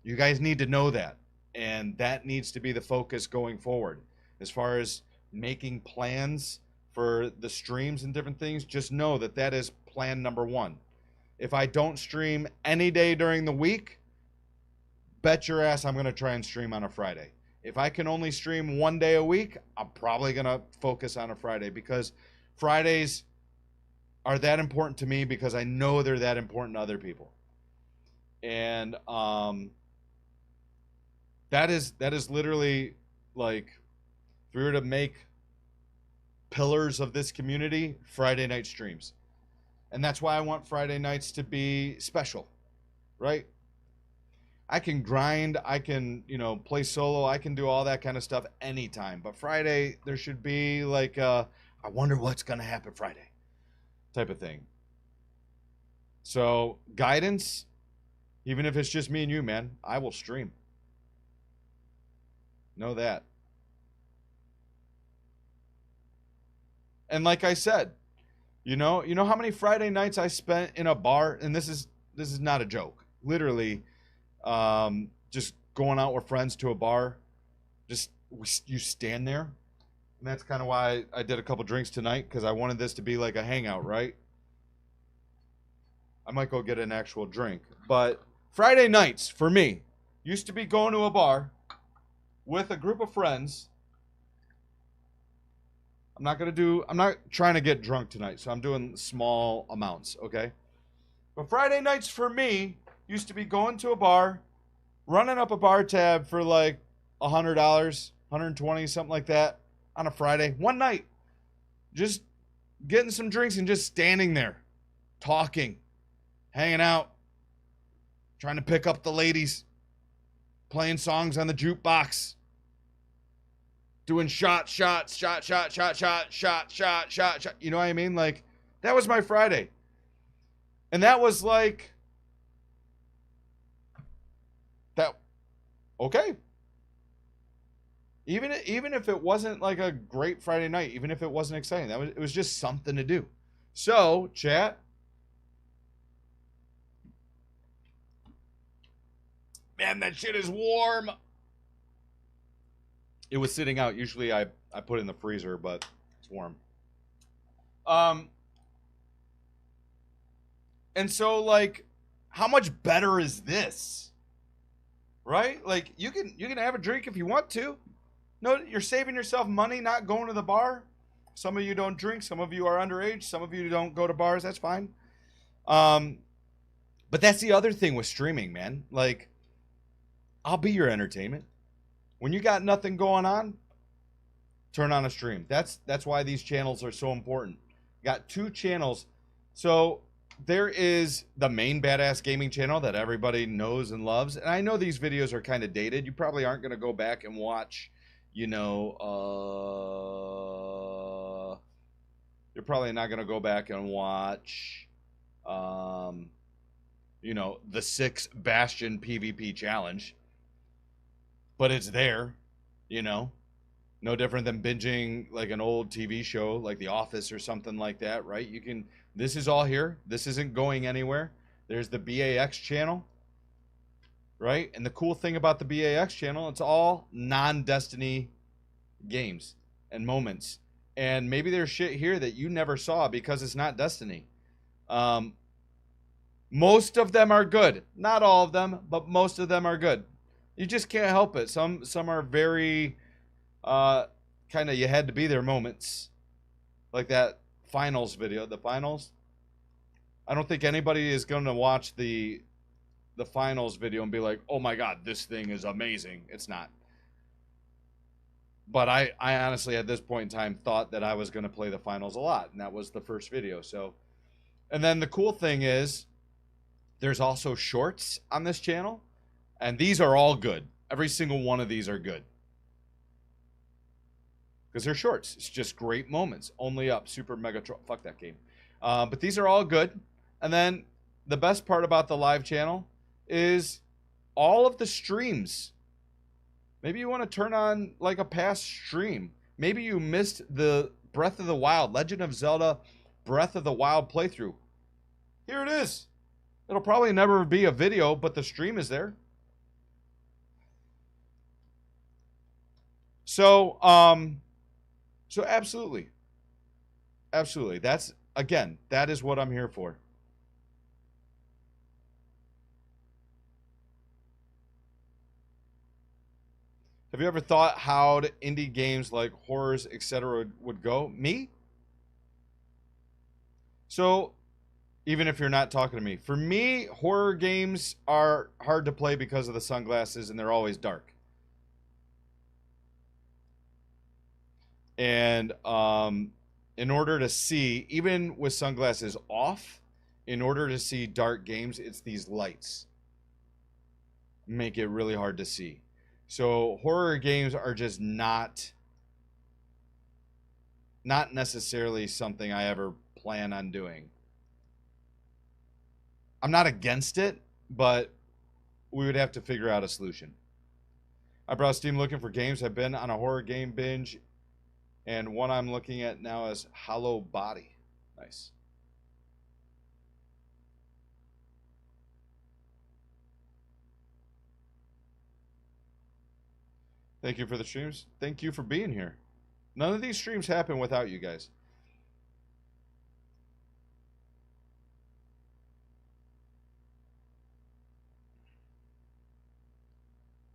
You guys need to know that. And that needs to be the focus going forward. As far as making plans for the streams and different things, just know that that is plan number one. If I don't stream any day during the week, bet your ass I'm going to try and stream on a Friday. If I can only stream one day a week, I'm probably going to focus on a Friday, because Fridays are that important to me, because I know they're that important to other people. And that is literally, like, if we were to make pillars of this community, Friday night streams. And that's why I want Friday nights to be special, right? I can grind, I can, play solo, I can do all that kind of stuff anytime. But Friday, there should be like I wonder what's going to happen Friday type of thing. So, guidance, even if it's just me and you, man, I will stream. Know that. And like I said, you know how many Friday nights I spent in a bar, and this is not a joke. Literally, just going out with friends to a bar, just you stand there, and that's kind of why I did a couple drinks tonight, because I wanted this to be like a hangout, right? I might go get an actual drink, but Friday nights for me used to be going to a bar with a group of friends. I'm not trying to get drunk tonight, so I'm doing small amounts, okay? But Friday nights for me used to be going to a bar, running up a bar tab for like $100, $120, something like that on a Friday. One night. Just getting some drinks and just standing there, talking, hanging out, trying to pick up the ladies, playing songs on the jukebox. Doing shot. You know what I mean? Like, that was my Friday. And that was like, that, okay. Even if it wasn't like a great Friday night, even if it wasn't exciting, it was just something to do. So, chat. Man, that shit is warm. It was sitting out. Usually I put it in the freezer, but it's warm. And so, like, how much better is this? Right? Like, you can have a drink if you want to. No, you're saving yourself money not going to the bar. Some of you don't drink. Some of you are underage. Some of you don't go to bars. That's fine. But that's the other thing with streaming, man. Like, I'll be your entertainment. When you got nothing going on, turn on a stream. That's why these channels are so important. Got 2 channels. So there is the main Badass Gaming channel that everybody knows and loves. And I know these videos are kind of dated. You probably aren't going to go back and watch, you're probably not going to go back and watch, the 6 Bastion PvP challenge. But it's there, no different than binging like an old TV show like The Office or something like that, right? This is all here. This isn't going anywhere. There's the BAX channel, right? And the cool thing about the BAX channel, it's all non-Destiny games and moments. And maybe there's shit here that you never saw because it's not Destiny. Most of them are good. Not all of them, but most of them are good. You just can't help it. Some are very kind of you had to be there moments. Like that finals video. The finals. I don't think anybody is going to watch the finals video and be like, "Oh my god, this thing is amazing." It's not. But I honestly at this point in time thought that I was going to play the finals a lot, and that was the first video. So, and then the cool thing is there's also shorts on this channel. And these are all good. Every single one of these are good. Because they're shorts. It's just great moments. Only up. Super Mega fuck that game. But these are all good. And then the best part about the live channel is all of the streams. Maybe you want to turn on like a past stream. Maybe you missed the Breath of the Wild, Legend of Zelda Breath of the Wild playthrough. Here it is. It'll probably never be a video, but the stream is there. So absolutely. Absolutely. That is what I'm here for. Have you ever thought how indie games like horrors, etc. would go? Me? So, even if you're not talking to me, for me, horror games are hard to play because of the sunglasses and they're always dark. And in order to see, even with sunglasses off, in order to see dark games, it's these lights. Make it really hard to see. So horror games are just not necessarily something I ever plan on doing. I'm not against it, but we would have to figure out a solution. I browse Steam looking for games. I've been on a horror game binge, and one I'm looking at now is Hollow Body. Nice. Thank you for the streams. Thank you for being here. None of these streams happen without you guys.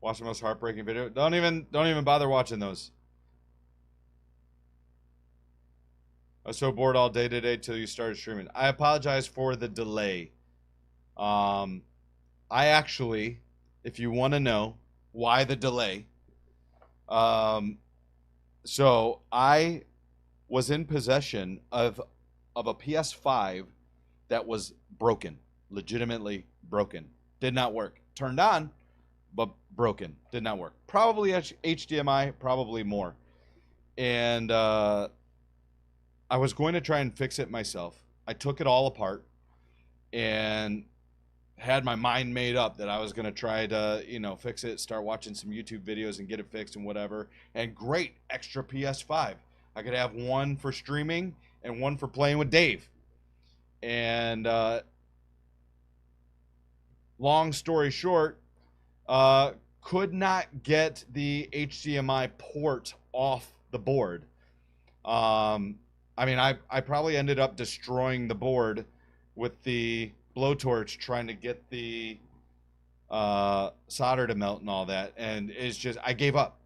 Watch the most heartbreaking video. Don't even bother watching those. I was so bored all day today till you started streaming. I apologize for the delay. I actually, if you want to know why the delay, so I was in possession of a PS5 that was broken, legitimately broken. Did not work. Turned on, but broken. Did not work. Probably HDMI, probably more. And I was going to try and fix it myself. I took it all apart and had my mind made up that I was going to try to, fix it, start watching some YouTube videos and get it fixed and whatever. And great, extra PS5. I could have one for streaming and one for playing with Dave. And long story short, could not get the HDMI port off the board. I probably ended up destroying the board with the blowtorch trying to get the solder to melt and all that. And it's just, I gave up.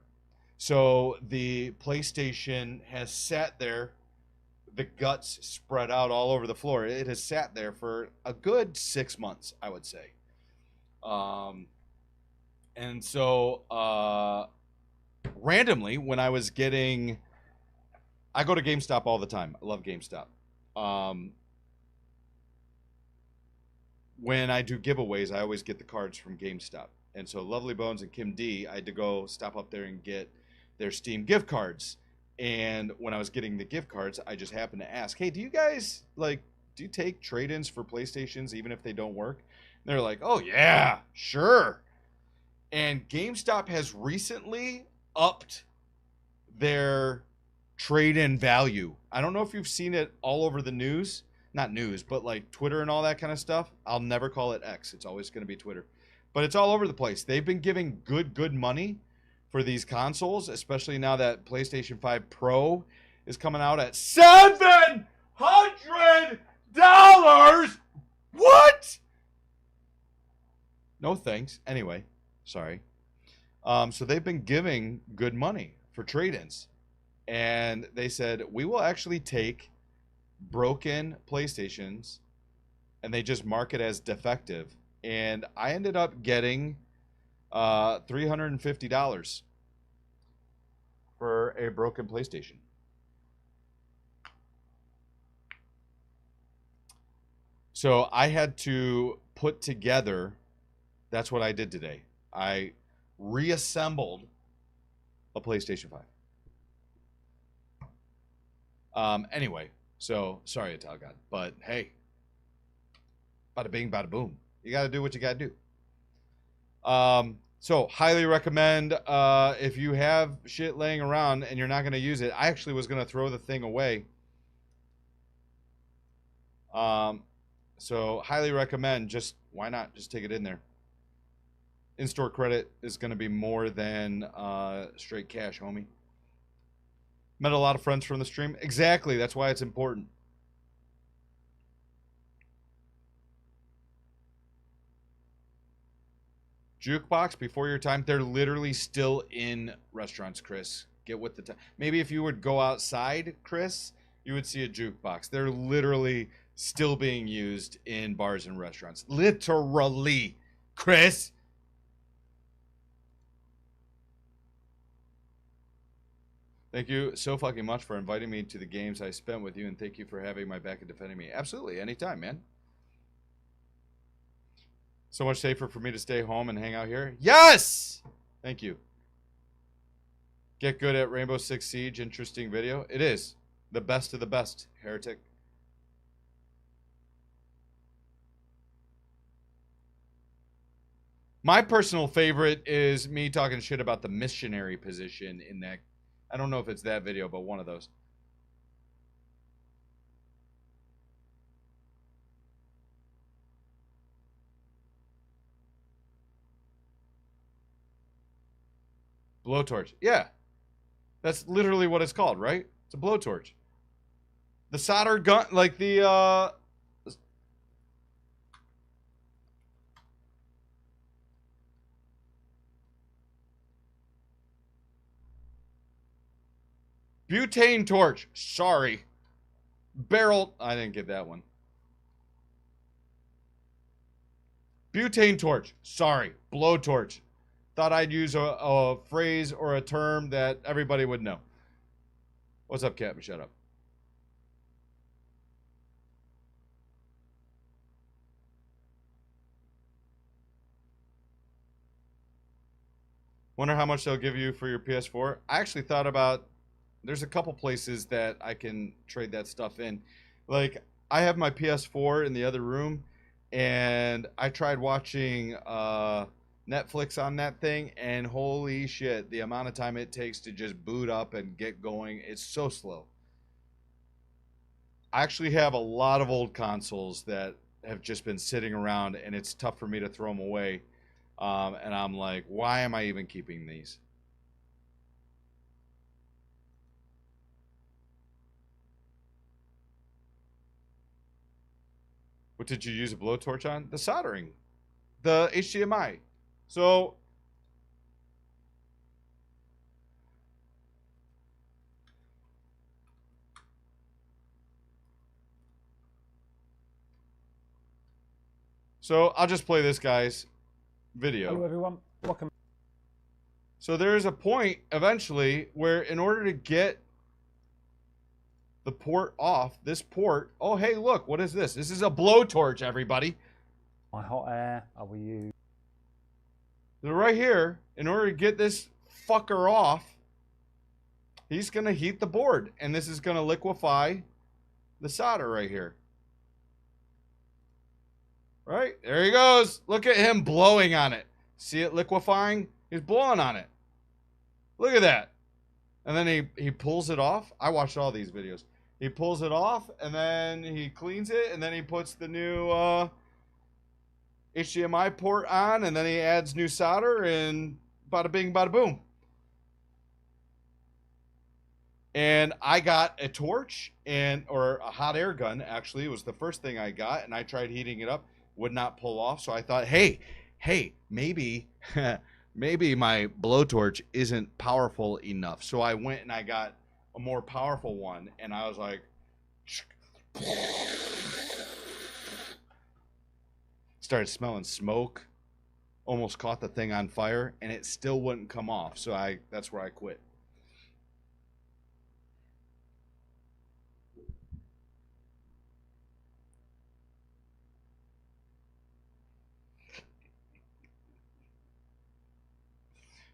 So the PlayStation has sat there, the guts spread out all over the floor. It has sat there for a good 6 months, I would say. And so randomly, when I was getting, I go to GameStop all the time. I love GameStop. When I do giveaways, I always get the cards from GameStop. And so Lovely Bones and Kim D, I had to go stop up there and get their Steam gift cards. And when I was getting the gift cards, I just happened to ask, hey, do you guys, do you take trade-ins for PlayStations even if they don't work? And they're like, oh, yeah, sure. And GameStop has recently upped their trade-in value. I don't know if you've seen it all over the news. Not news, but like Twitter and all that kind of stuff. I'll never call it X. It's always going to be Twitter. But it's all over the place. They've been giving good money for these consoles, especially now that PlayStation 5 Pro is coming out at $700. What? No thanks. Anyway, sorry. So they've been giving good money for trade-ins. And they said, we will actually take broken PlayStations and they just mark it as defective. And I ended up getting $350 for a broken PlayStation. So I had to put together, that's what I did today. I reassembled a PlayStation 5. Anyway, so sorry, Ital God, but hey, bada bing, bada boom. You got to do what you got to do. So highly recommend if you have shit laying around and you're not going to use it. I actually was going to throw the thing away. So highly recommend, just why not just take it in there. In-store credit is going to be more than straight cash, homie. Met a lot of friends from the stream. Exactly. That's why it's important. Jukebox before your time. They're literally still in restaurants, Chris. Get with the time. Maybe if you would go outside, Chris, you would see a jukebox. They're literally still being used in bars and restaurants. Literally, Chris. Thank you so fucking much for inviting me to the games I spent with you, and thank you for having my back and defending me. Absolutely, anytime, man. So much safer for me to stay home and hang out here. Yes! Thank you. Get good at Rainbow Six Siege. Interesting video. It is. The best of the best, Heretic. My personal favorite is me talking shit about the missionary position in that. I don't know if it's that video, but one of those. Blowtorch. Yeah. That's literally what it's called, right? It's a blowtorch. The solder gun, like the, butane torch. Sorry. Barrel. I didn't get that one. Butane torch. Sorry. Blowtorch. Thought I'd use a phrase or a term that everybody would know. What's up, Captain? Shut up. Wonder how much they'll give you for your PS4. I actually thought about, there's a couple places that I can trade that stuff in. Like, I have my PS4 in the other room, and I tried watching Netflix on that thing, and holy shit, the amount of time it takes to just boot up and get going, it's so slow. I actually have a lot of old consoles that have just been sitting around, and it's tough for me to throw them away. And I'm like, why am I even keeping these? What did you use a blowtorch on? The soldering. The HDMI. So I'll just play this guy's video. Hello everyone, welcome. So there's a point eventually where in order to get the port off, this port, oh hey look, what is this? This is a blowtorch, everybody. My hot air, I will use. So right here, in order to get this fucker off, he's gonna heat the board, and this is gonna liquefy the solder right here. Right? There he goes. Look at him blowing on it. See it liquefying? He's blowing on it. Look at that. And then he pulls it off. I watched all these videos. He pulls it off, and then he cleans it, and then he puts the new HDMI port on, and then he adds new solder, and bada bing, bada boom. And I got a torch, or a hot air gun, actually. It was the first thing I got, and I tried heating it up. Would not pull off, so I thought, hey, maybe maybe my blowtorch isn't powerful enough. So I went and I got a more powerful one, and I was like, started smelling smoke, almost caught the thing on fire, and it still wouldn't come off. So that's where I quit.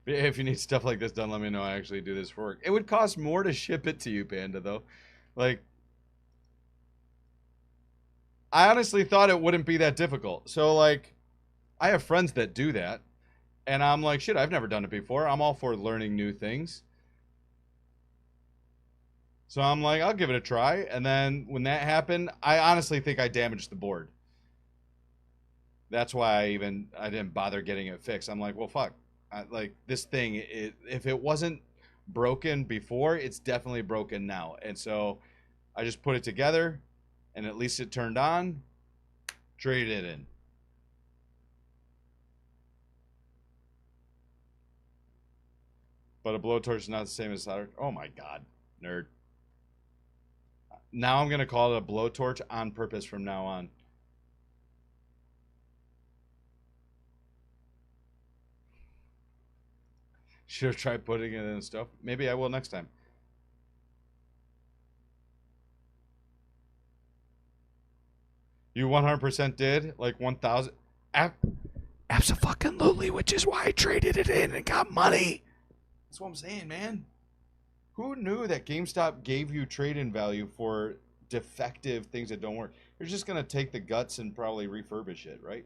If you need stuff like this done, let me know. I actually do this for work. It would cost more to ship it to you, Panda, though. Like, I honestly thought it wouldn't be that difficult. So, like, I have friends that do that. And I'm like, shit, I've never done it before. I'm all for learning new things. So I'm like, I'll give it a try. And then when that happened, I honestly think I damaged the board. That's why I didn't bother getting it fixed. I'm like, well, fuck. Like, this thing, if it wasn't broken before, it's definitely broken now. And so I just put it together, and at least it turned on, traded it in. But a blowtorch is not the same as solder. Oh my god, nerd. Now I'm going to call it a blowtorch on purpose from now on. Should have tried putting it in stuff. Maybe I will next time. You 100% did? Like 1,000? Abso-fucking-lutely, which is why I traded it in and got money. That's what I'm saying, man. Who knew that GameStop gave you trade-in value for defective things that don't work? You're just going to take the guts and probably refurbish it, right?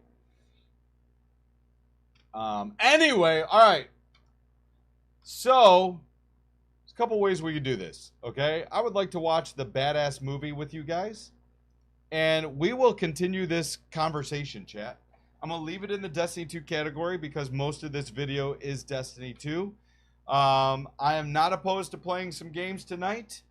Anyway, all right. So, there's a couple ways we could do this, okay? I would like to watch the badass movie with you guys, and we will continue this conversation, chat. I'm going to leave it in the Destiny 2 category because most of this video is Destiny 2. I am not opposed to playing some games tonight.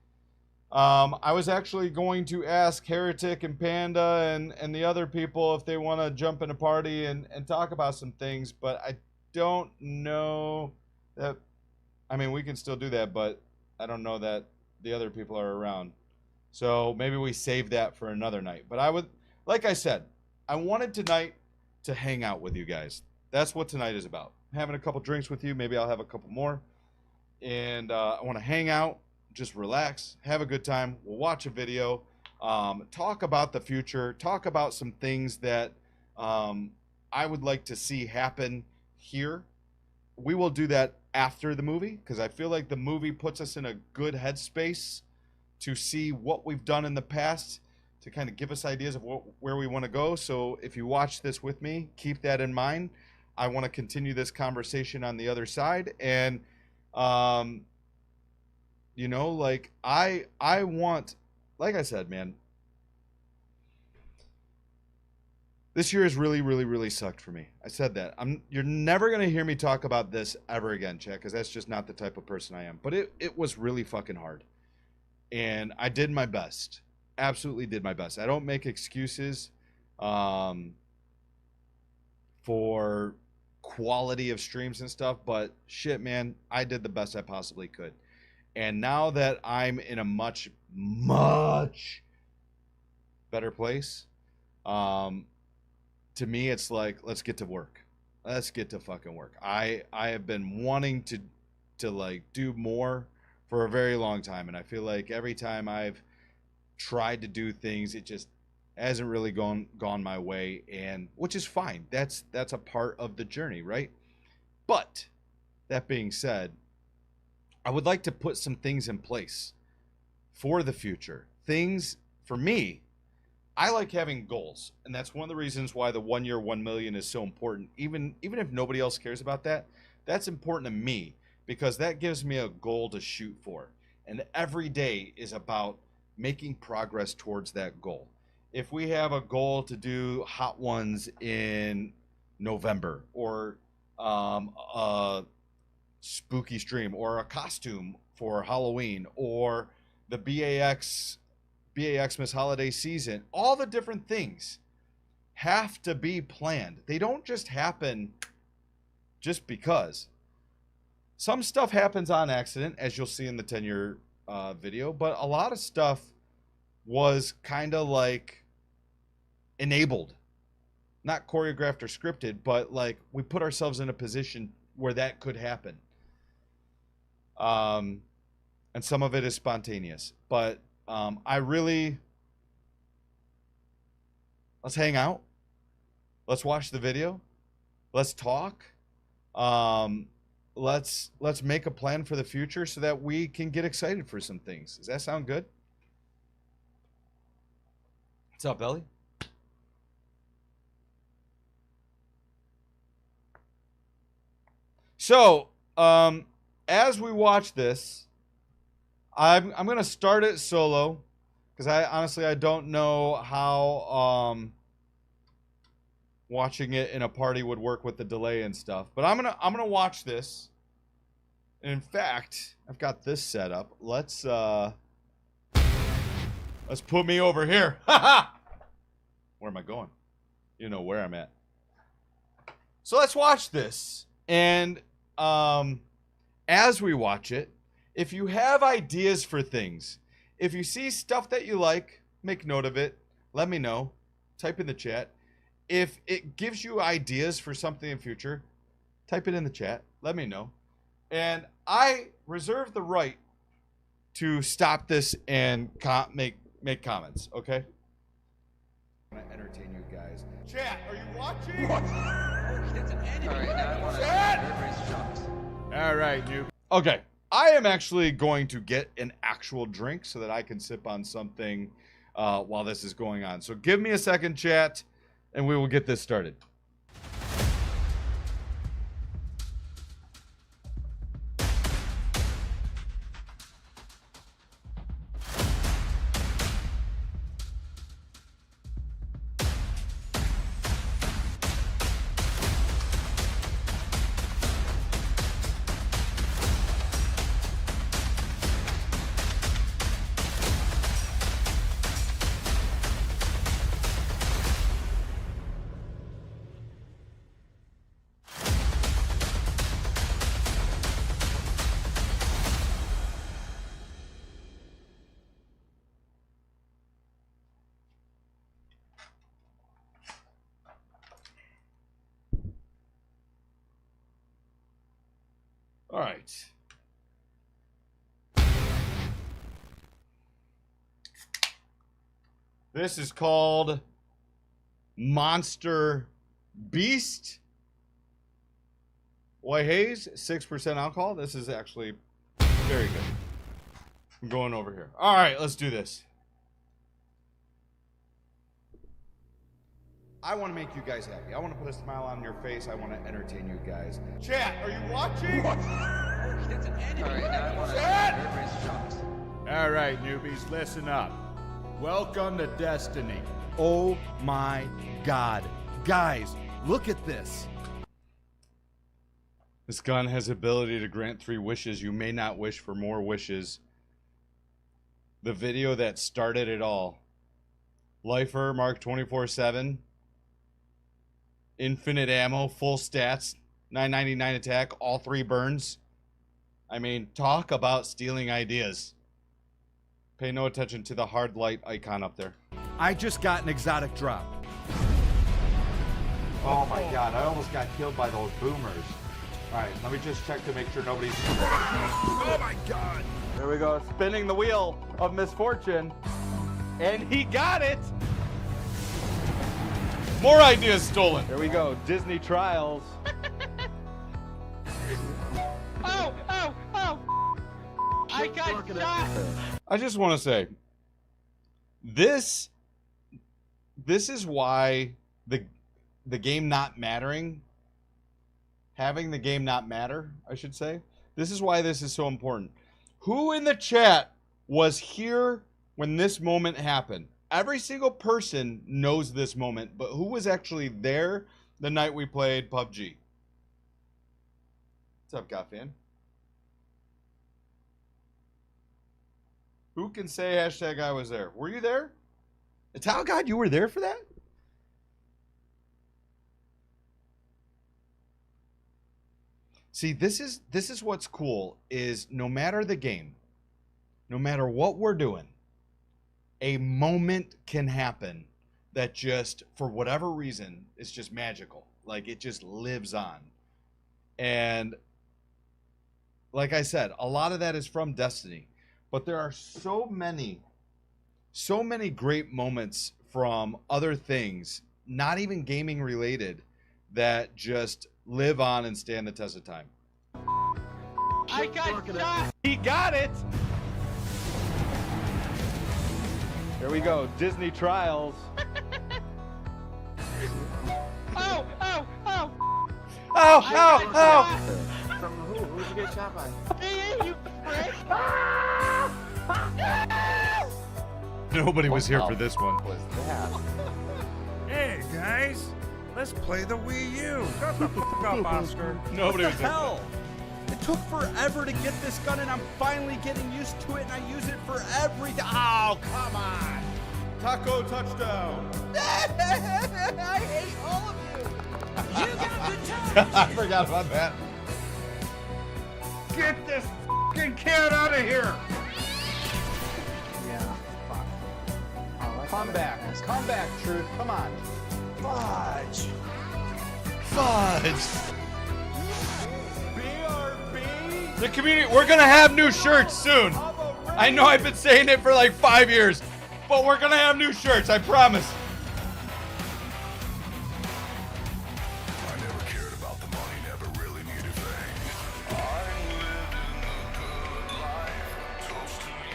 I was actually going to ask Heretic and Panda and the other people if they want to jump in a party and talk about some things, but I don't know that. I mean, we can still do that, but I don't know that the other people are around. So maybe we save that for another night. But I would, like I said, I wanted tonight to hang out with you guys. That's what tonight is about. Having a couple drinks with you. Maybe I'll have a couple more. And I want to hang out, just relax, have a good time. We'll watch a video, talk about the future, talk about some things that I would like to see happen here. We will do that after the movie because I feel like the movie puts us in a good headspace to see what we've done in the past, to kind of give us ideas of where we want to go. So if you watch this with me, keep that in mind. I want to continue this conversation on the other side. And, you know, like I want, like I said, man, this year has really, really, really sucked for me. I said that. You're never going to hear me talk about this ever again, chat, because that's just not the type of person I am. But it was really fucking hard. And I did my best. Absolutely did my best. I don't make excuses for quality of streams and stuff, but shit, man, I did the best I possibly could. And now that I'm in a much, much better place, to me, it's like, let's get to work. Let's get to fucking work. I have been wanting to like do more for a very long time, and I feel like every time I've tried to do things, it just hasn't really gone my way, and which is fine. That's a part of the journey, right? But that being said, I would like to put some things in place for the future. Things, for me, I like having goals, and that's one of the reasons why the 1 year 1 million is so important. Even if nobody else cares about that, that's important to me because that gives me a goal to shoot for, and every day is about making progress towards that goal. If we have a goal to do Hot Ones in November, or a spooky stream, or a costume for Halloween, or the BAX Miss Holiday season, all the different things have to be planned. They don't just happen just because. Some stuff happens on accident, as you'll see in the 10-year video, but a lot of stuff was kind of like enabled, not choreographed or scripted, but like we put ourselves in a position where that could happen. And some of it is spontaneous, but let's hang out. Let's watch the video. Let's talk. Let's make a plan for the future so that we can get excited for some things. Does that sound good? What's up, Ellie? So, as we watch this, I'm going to start it solo because I don't know how watching it in a party would work with the delay and stuff. But I'm going to watch this. And in fact, I've got this set up. Let's put me over here. Where am I going? You know where I'm at. So let's watch this. And as we watch it, if you have ideas for things, if you see stuff that you like, make note of it. Let me know. Type in the chat. If it gives you ideas for something in the future, type it in the chat. Let me know. And I reserve the right to stop this and make comments, okay? I'm going to entertain you guys. Chat, are you watching? All right, you. Okay, I am actually going to get an actual drink so that I can sip on something while this is going on. So give me a second, chat, and we will get this started. All right. This is called Monster Beast. White haze, 6% alcohol. This is actually very good. I'm going over here. All right, let's do this. I want to make you guys happy. I want to put a smile on your face. I want to entertain you guys. Chat, are you watching? That's an enemy. All right, now I want to Chat! All right, newbies, listen up. Welcome to Destiny. Oh my God. Guys, look at this. This gun has ability to grant 3 wishes. You may not wish for more wishes. The video that started it all. Lifer, Mark 24/7. Infinite ammo, full stats, 999 attack, all 3 burns. I mean, talk about stealing ideas. Pay no attention to the hard light icon up there. I just got an exotic drop. Oh my god, I almost got killed by those boomers. Alright, let me just check to make sure nobody's... Oh my God. There we go, spinning the wheel of misfortune. And he got it! More ideas stolen. There we go, Disney Trials. Oh! I got shot! I just want to say, this is why the game not mattering, having the game not matter, I should say, this is why this is so important. Who in the chat was here when this moment happened? Every single person knows this moment, but who was actually there the night we played PUBG? What's up, Godfan? Who can say hashtag I was there? Were you there? Ital God, you were there for that? See, this is what's cool, is no matter the game, no matter what we're doing, a moment can happen that just, for whatever reason, is just magical. Like, it just lives on. And like I said, a lot of that is from Destiny. But there are so many great moments from other things, not even gaming related, that just live on and stand the test of time. I got shot! He got it! There we go, Disney Trials. Oh! Ow! From who? Who'd you get shot by? Hey, you prick! Nobody was here for this one. Was that? Hey, guys. Let's play the Wii U. Shut the f*** up, Oscar. Nobody What was the here. hell? It took forever to get this gun, and I'm finally getting used to it, and I use it for everything. Oh, come on. Taco touchdown. I hate all of you. You got the touch. I forgot about that. Get this f***ing kid out of here. Yeah. Fuck. Come back. Come back, Truth. Come on. Fudge. BRB. The community, we're gonna have new shirts soon. I know I've been saying it for like 5 years, but we're gonna have new shirts, I promise. I never cared about the money, never really needed fame.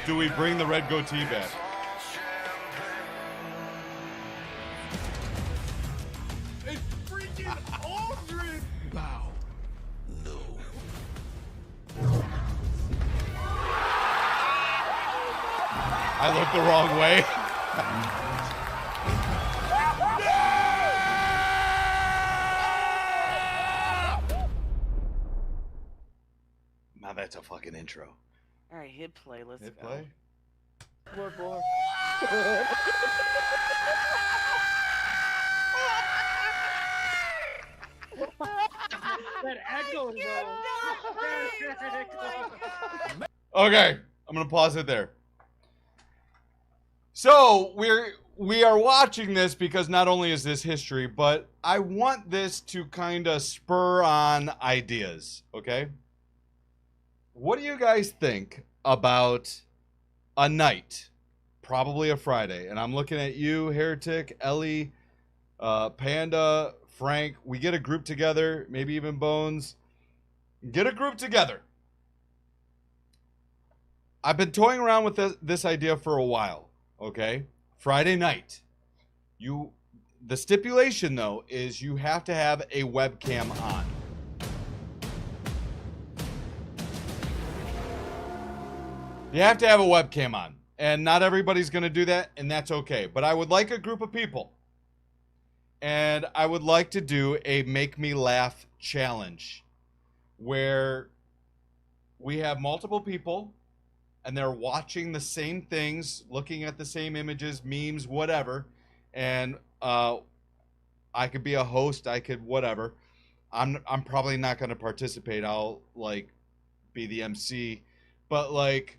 Do we bring the red goatee back? It's freaking Aldrin! Bow. No. I looked the wrong way. Now that's a fucking intro. Alright, hit play, let's Hit go. play. That echo Okay, I'm gonna pause it there. So we are watching this because not only is this history, but I want this to kind of spur on ideas. Okay. what do you guys think about a night, probably a Friday? And I'm looking at you, Heretic, Ellie, Panda, Frank. We get a group together, maybe even Bones. Get a group together. I've been toying around with this idea for a while, okay? Friday night. The stipulation, though, is you have to have a webcam on. You have to have a webcam on. And not everybody's going to do that, and that's okay. But I would like a group of people. And I would like to do a Make Me Laugh challenge where we have multiple people and they're watching the same things, looking at the same images, memes, whatever. And I could be a host, I could whatever. I'm probably not going to participate. I'll like be the MC, but like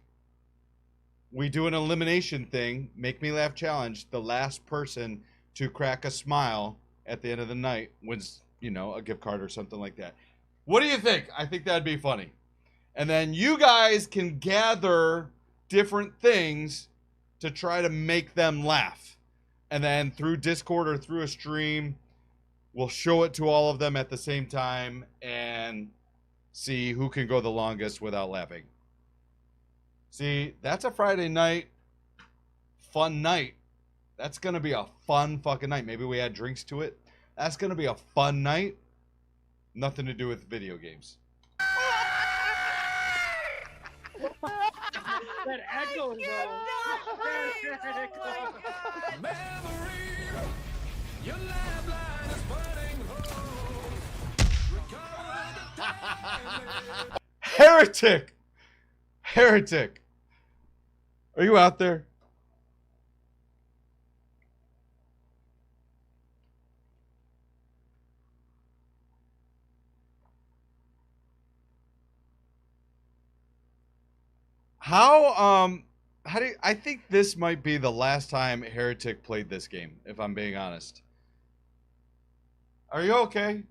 we do an elimination thing, Make Me Laugh challenge. The last person to crack a smile at the end of the night wins, you know, a gift card or something like that. What do you think? I think that'd be funny. And then you guys can gather different things to try to make them laugh. And then through Discord or through a stream, we'll show it to all of them at the same time and see who can go the longest without laughing. See, that's a Friday night, fun night. That's going to be a fun fucking night. Maybe we add drinks to it. That's going to be a fun night. Nothing to do with video games. That echoes, though. Heretic! Heretic! Are you out there? How do you, I think this might be the last time Heretic played this game, if I'm being honest. Are you okay?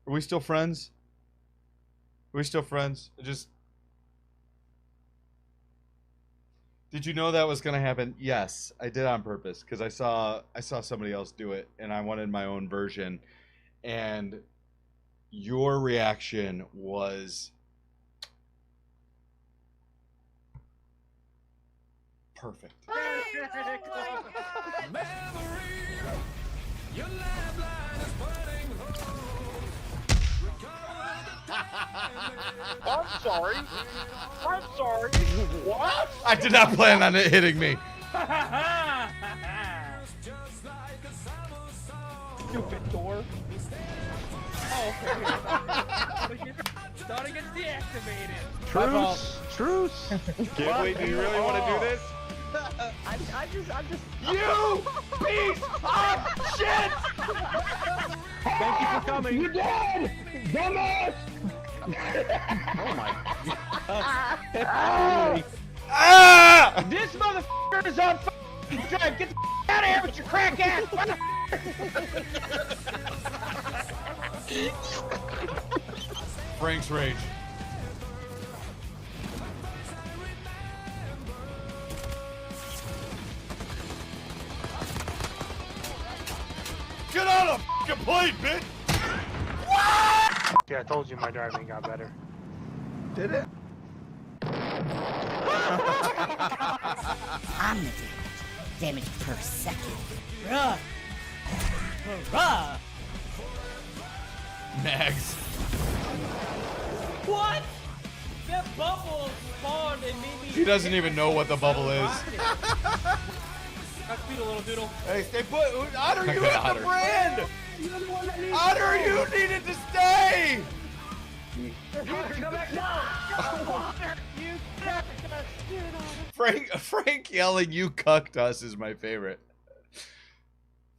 Are we still friends? Are we still friends? Did you know that was gonna happen? Yes, I did on purpose because I saw somebody else do it and I wanted my own version, and your reaction was perfect. I'm sorry. I'm sorry. What? I did not plan on it hitting me. Stupid door. Oh, okay. Thought it gets deactivated. Truce. Gimli, do you really want to do this? I'm just. You piece of shit! Thank you for coming. You dead! Dumbass! Oh my god. Ah! This motherfucker is on f***ing drive. Get the out of here with your crack ass. Frank's rage. Get out of the plane, bitch! Yeah, I told you my driving got better. Did it? I'm the damage per second. Bruh. Bruh. Nags. What? That bubble spawned and made me. He doesn't even know what the bubble is. Got speed a little doodle. Hey, stay put. Otter, you Okay, have Otter. the brand! Otter, you needed to stay! Come back now! You Frank yelling, "You cucked us," is my favorite.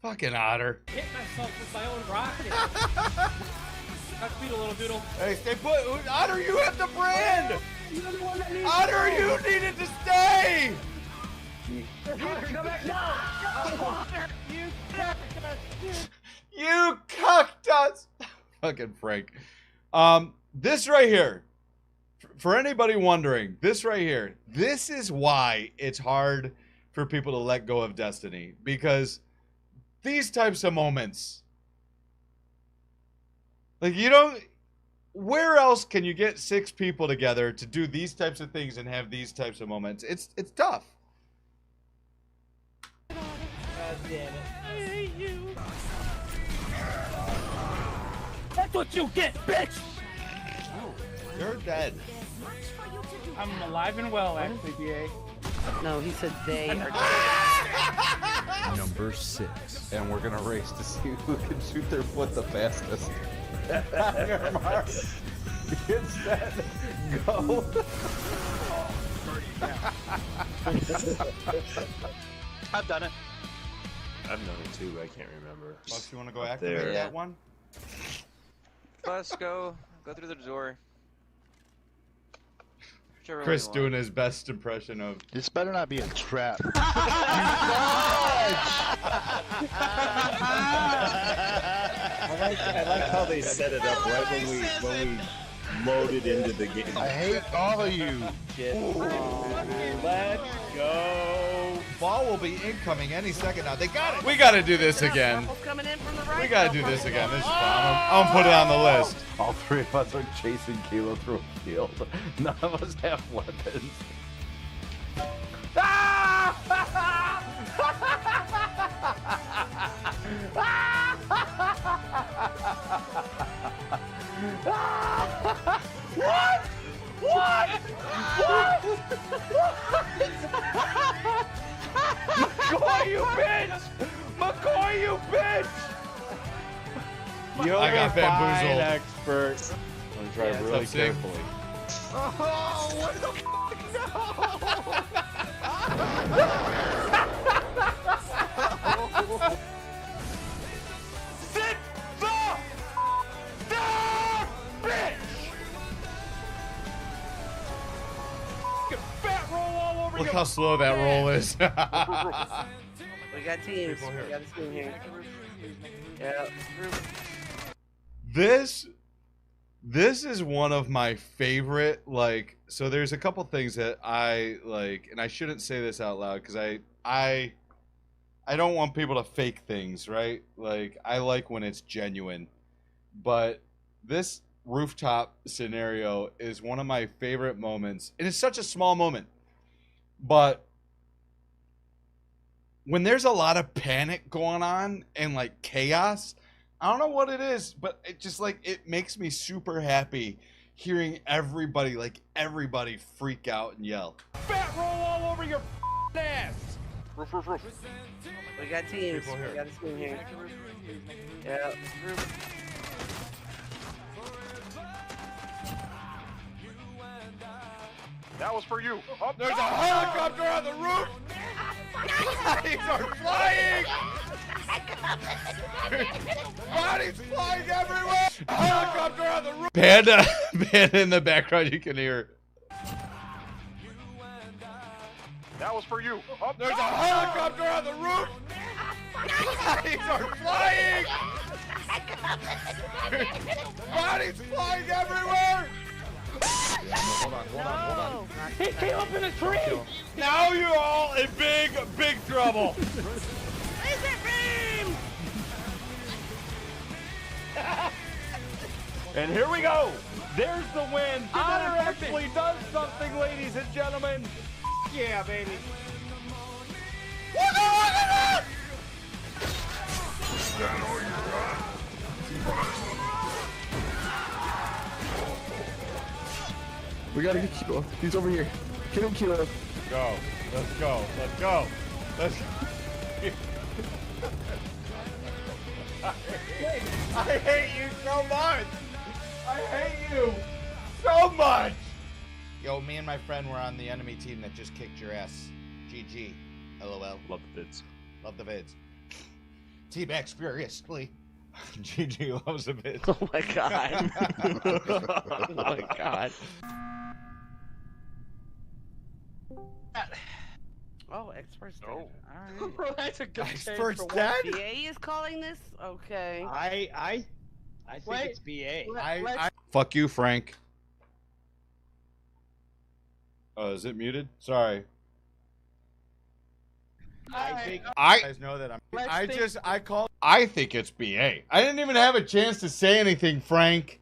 Fucking Otter. hit myself with my own rocket. Got speed a little doodle. Hey, stay put. Otter, you have the brand! Otter, you needed to stay! Come back now! You cucked us! Fucking Frank. This right here. for anybody wondering, this right here, this is why it's hard for people to let go of Destiny, because these types of moments, like, you don't, where else can you get 6 people together to do these types of things and have these types of moments? It's tough. God damn it. I hate you. That's what you get, bitch! You're dead. I'm alive and well, actually, BA. No, he said they are. Number 6. And we're gonna race to see who can shoot their foot the fastest. On your mark. Get set. Go. I've done it. I've done it too, but I can't remember. Bucks, you want to go activate there. that one? Let's go through the door. Whichever Chris one you doing his best impression of. This better not be a trap. I like how they set it up right when we loaded into the game. I hate all of you. Let's go. Ball will be incoming any second now. They got it. We got to do this again. Coming in from the right. We got to do this again. This is fun. I'm gonna put it on the list. All 3 of us are chasing Kilo through a field. None of us have weapons. What? What? What? McCoy, you bitch! McCoy, you bitch! I got bamboozled. Expert. I'm gonna drive really tough scene. carefully. Oh, what the f*** no! Sit the down, bitch! Fat roll all over Look you. how slow that roll is. We got teams. We got a team here. Yeah. This is one of my favorite, like, so there's a couple things that I like, and I shouldn't say this out loud because I don't want people to fake things, right? Like, I like when it's genuine. But this rooftop scenario is one of my favorite moments. And it's such a small moment. But when there's a lot of panic going on and like chaos, I don't know what it is, but it just like it makes me super happy hearing everybody freak out and yell. Fat roll all over your ass. Roof, roof, roof. We got teams. We got a team here. Yeah. That was for you. Up There's a helicopter on the roof! Bodies are flying! Bodies flying everywhere! A helicopter on the roof! Panda in the background, you can hear. That was for you. Up There's a helicopter on the roof! Bodies are flying! Bodies flying everywhere! Hold on. He came up in a tree. Now you're all in big trouble. Laser beam! And here we go. There's the win. Honor actually does something, ladies and gentlemen. Yeah, baby. Look at Stand all you got. We gotta get Kilo. He's over here. Get him, Kilo. Go. Let's go. I hate you so much. I hate you so much. Yo, me and my friend were on the enemy team that just kicked your ass. GG. LOL. Love the vids. Love the vids. T-Max furiously. GG loves the vids. Oh my god. Oh my god. Oh, expert's dead. Alright. That's a good Expert's dead? BA is calling this? Okay. I think it's BA. Fuck you, Frank. Oh, is it muted? Sorry. I guys know that I think it's BA. I didn't even have a chance to say anything, Frank.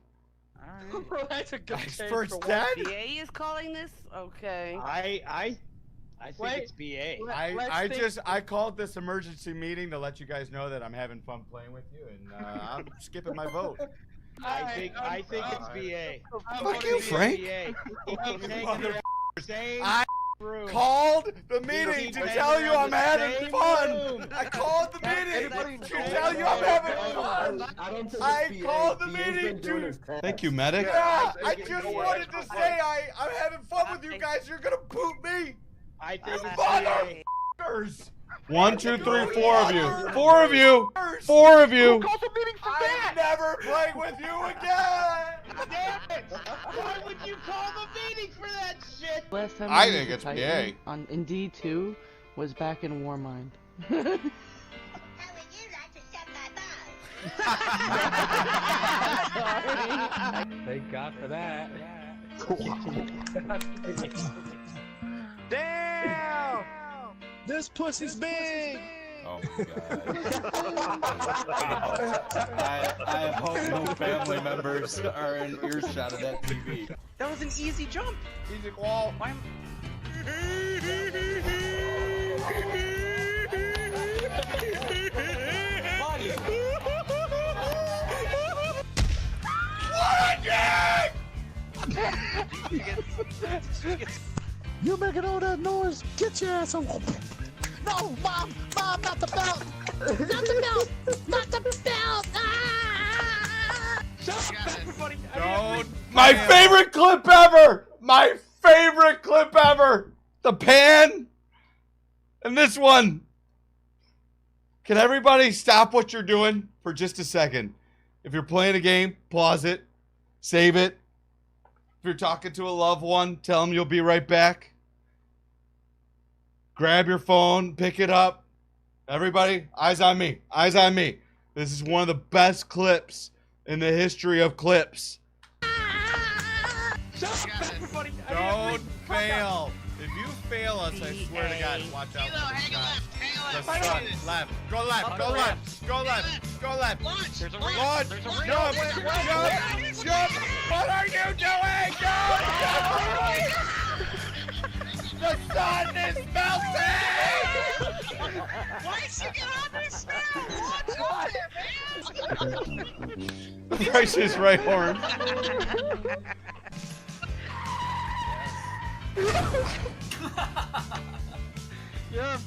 Alright. That's a good Guys, change first for one. dead? BA is calling this? Okay. I think Wait. it's BA. I called this emergency meeting to let you guys know that I'm having fun playing with you, and I'm skipping my vote. I think it's BA. Fuck you, Frank. BA. He keeps hanging around the same I room. Called the meeting to tell you I'm having fun. room. I called the meeting to tell you I'm having fun. I called the meeting to. Thank you, medic. Yeah, I just wanted to say I'm having fun with you guys. You're gonna boot me. I think it's BA. Motherfuckers. 1, 2, 3, 4 of you. 4 of you. 4 of you. Call the meeting for I'm that. never playing with you again. Damn it! Why would you call the meeting for that shit? Last time I used think the it's Titan BA. on in D2 was back in Warmind. Thank God for that. Damn! This pussy's big! Oh my god. I hope no family members are in earshot of that TV. That was an easy jump. Easy wall. Why am You making all that noise? Get your ass on. No, Mom! Mom, not the belt! Not the belt! Not the belt! Ah! Shut up, everybody! My favorite clip ever! My favorite clip ever! The pan! And this one. Can everybody stop what you're doing for just a second? If you're playing a game, pause it. Save it. If you're talking to a loved one, tell them you'll be right back. Grab your phone, pick it up. Everybody, eyes on me. Eyes on me. This is one of the best clips in the history of clips. Shut up, everybody! Don't fail. If you fail us, I swear to God, watch out. The sun. Left. Go left. Go left. Go left. Go left. There's a Launch. There's a Jump. Jump. What are you doing? Jump. The sun is melting. Why did you get on this now? What's on it, man? Price is right horn. You're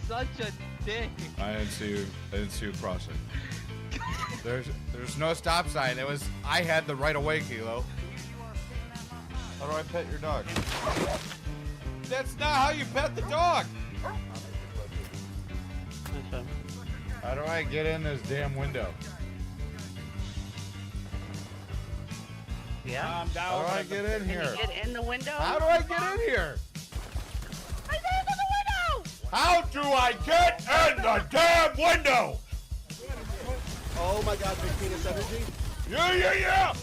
such a dick. I didn't see you crossing. There's no stop sign. I had the right of way, Kilo. How do I pet your dog? That's not how you pet the dog. How do I get in this damn window? Yeah. How do I get in Can here? you get in the window? How do I get in here? I got into the window! How do I get in the damn window? Oh my god, big penis energy. Yeah!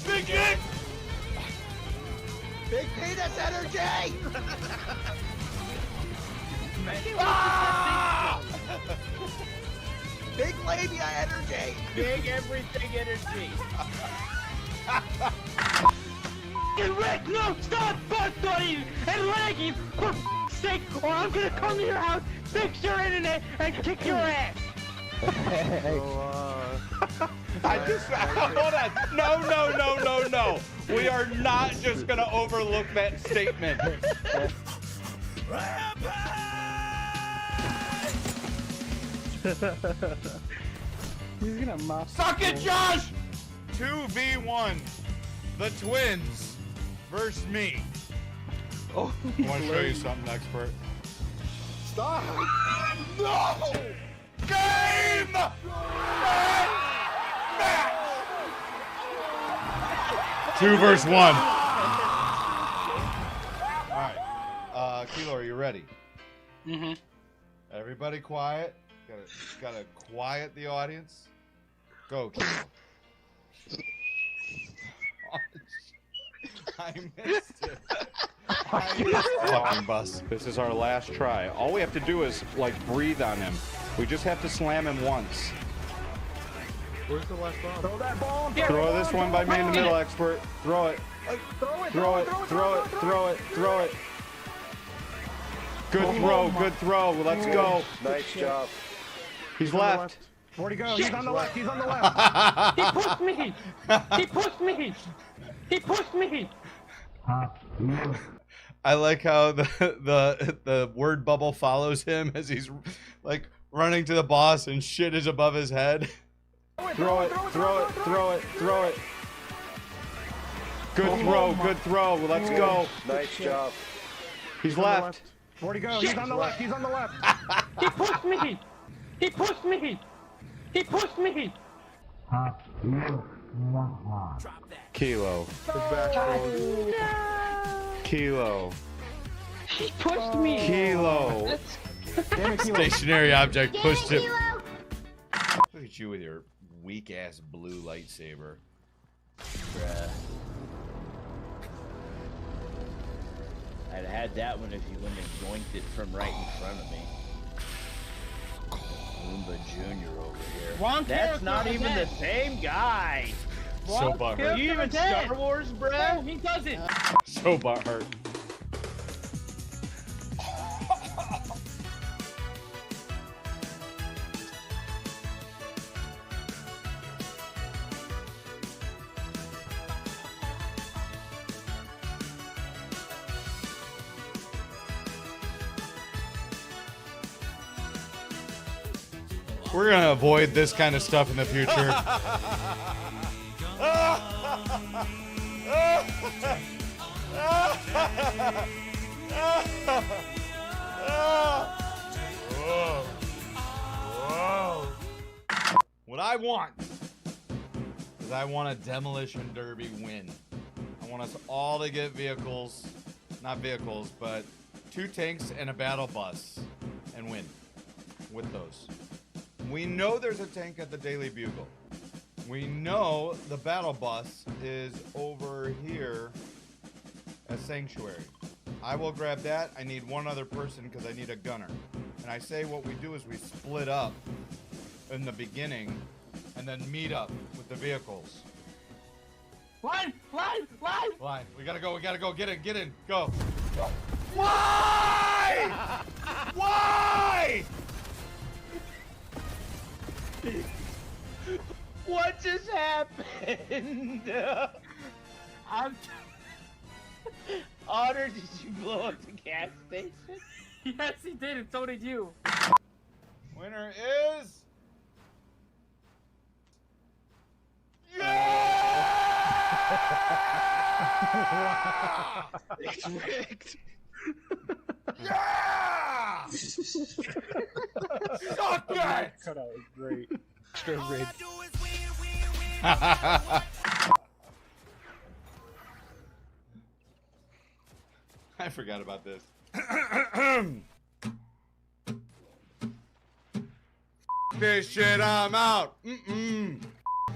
Big dick! Big penis energy! Ah! Big labia energy! Big everything energy! Rick, no, stop butt-buddying and lagging for f***'s sake, or I'm gonna come to your house, fix your internet, and kick your ass! I just hold on. No. We are not just gonna overlook that statement. He's gonna mop. Suck it, Josh! 2v1. The twins versus me. Oh, I want to show you something, expert. stop! No! Game! Match! 2 versus 1. Alright. Kilo, are you ready? Mm-hmm. Everybody quiet. Gotta quiet the audience. Go, Kilo. I missed it. I missed fucking bus. This is our last try. All we have to do is, like, breathe on him. We just have to slam him once. Where's the last bomb? Throw that bomb. Throw this one by me in the middle, expert. Throw it. Throw it. Throw it. Good throw. Good throw. Let's go. Nice job. He's left. Where'd he go? He's on the left. He's on the left. He pushed me! He pushed me! He pushed me! I like how the word bubble follows him as he's like running to the boss and shit is above his head. Throw it. Good throw. Good throw. Let's go. Nice job. He's left. Where'd he go? He's on the left. He's on the left. He pushed me! He pushed me! He pushed me! Kilo. Kilo. He pushed me! Kilo. Stationary object pushed him. Look at you with your weak ass blue lightsaber. Bruh. I'd had that one if you wouldn't have yoinked it from right in front of me. Goomba Jr. over here. Wrong That's not character even the again. same guy. So butthurt. Are you even Star Wars, No, bruh? he doesn't. So butthurt. We're gonna avoid this kind of stuff in the future. Whoa. Whoa. What I want is I want a demolition derby win. I want us all to get vehicles, not vehicles, but 2 tanks and a battle bus and win with those. We know there's a tank at the Daily Bugle. We know the battle bus is over here at Sanctuary. I will grab that. I need one other person because I need a gunner. And I say what we do is we split up in the beginning and then meet up with the vehicles. Line! Line. We gotta go. Get in. Go. Why? Why? What just happened? Otter, did you blow up the gas station? Yes, he did, and so did you. Winner is... Yeah! It's rigged. Yeah! Suck it! Cut out was great. Extra rigged. I forgot about this. This shit, I'm out.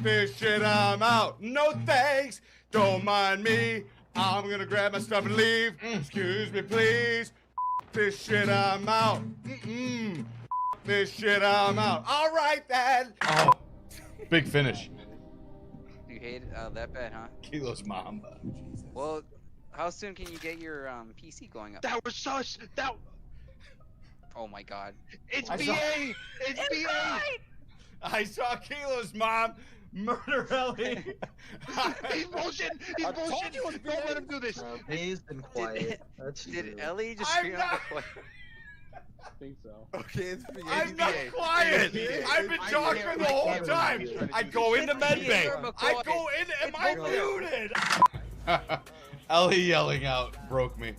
This shit, I'm out. No thanks. Don't mind me. I'm gonna grab my stuff and leave. Excuse me, please. This shit, I'm out. This shit, I'm out. All right, then. Oh, big finish. You hate it that bad, huh? Kilo's mom. Well, how soon can you get your PC going up? That was sus. That. Oh my god. It's I BA. saw- It's BA. I saw Kilo's mom murder Ellie. He's bullshit. He's bullshit. Don't let him do this. He's been quiet. That's Did Ellie just I'm scream not- out the I think so. Okay, it's BA. I'm not quiet. I've been talking the whole time. I go into medbay. I go in. Am I muted? Ellie yelling out broke me.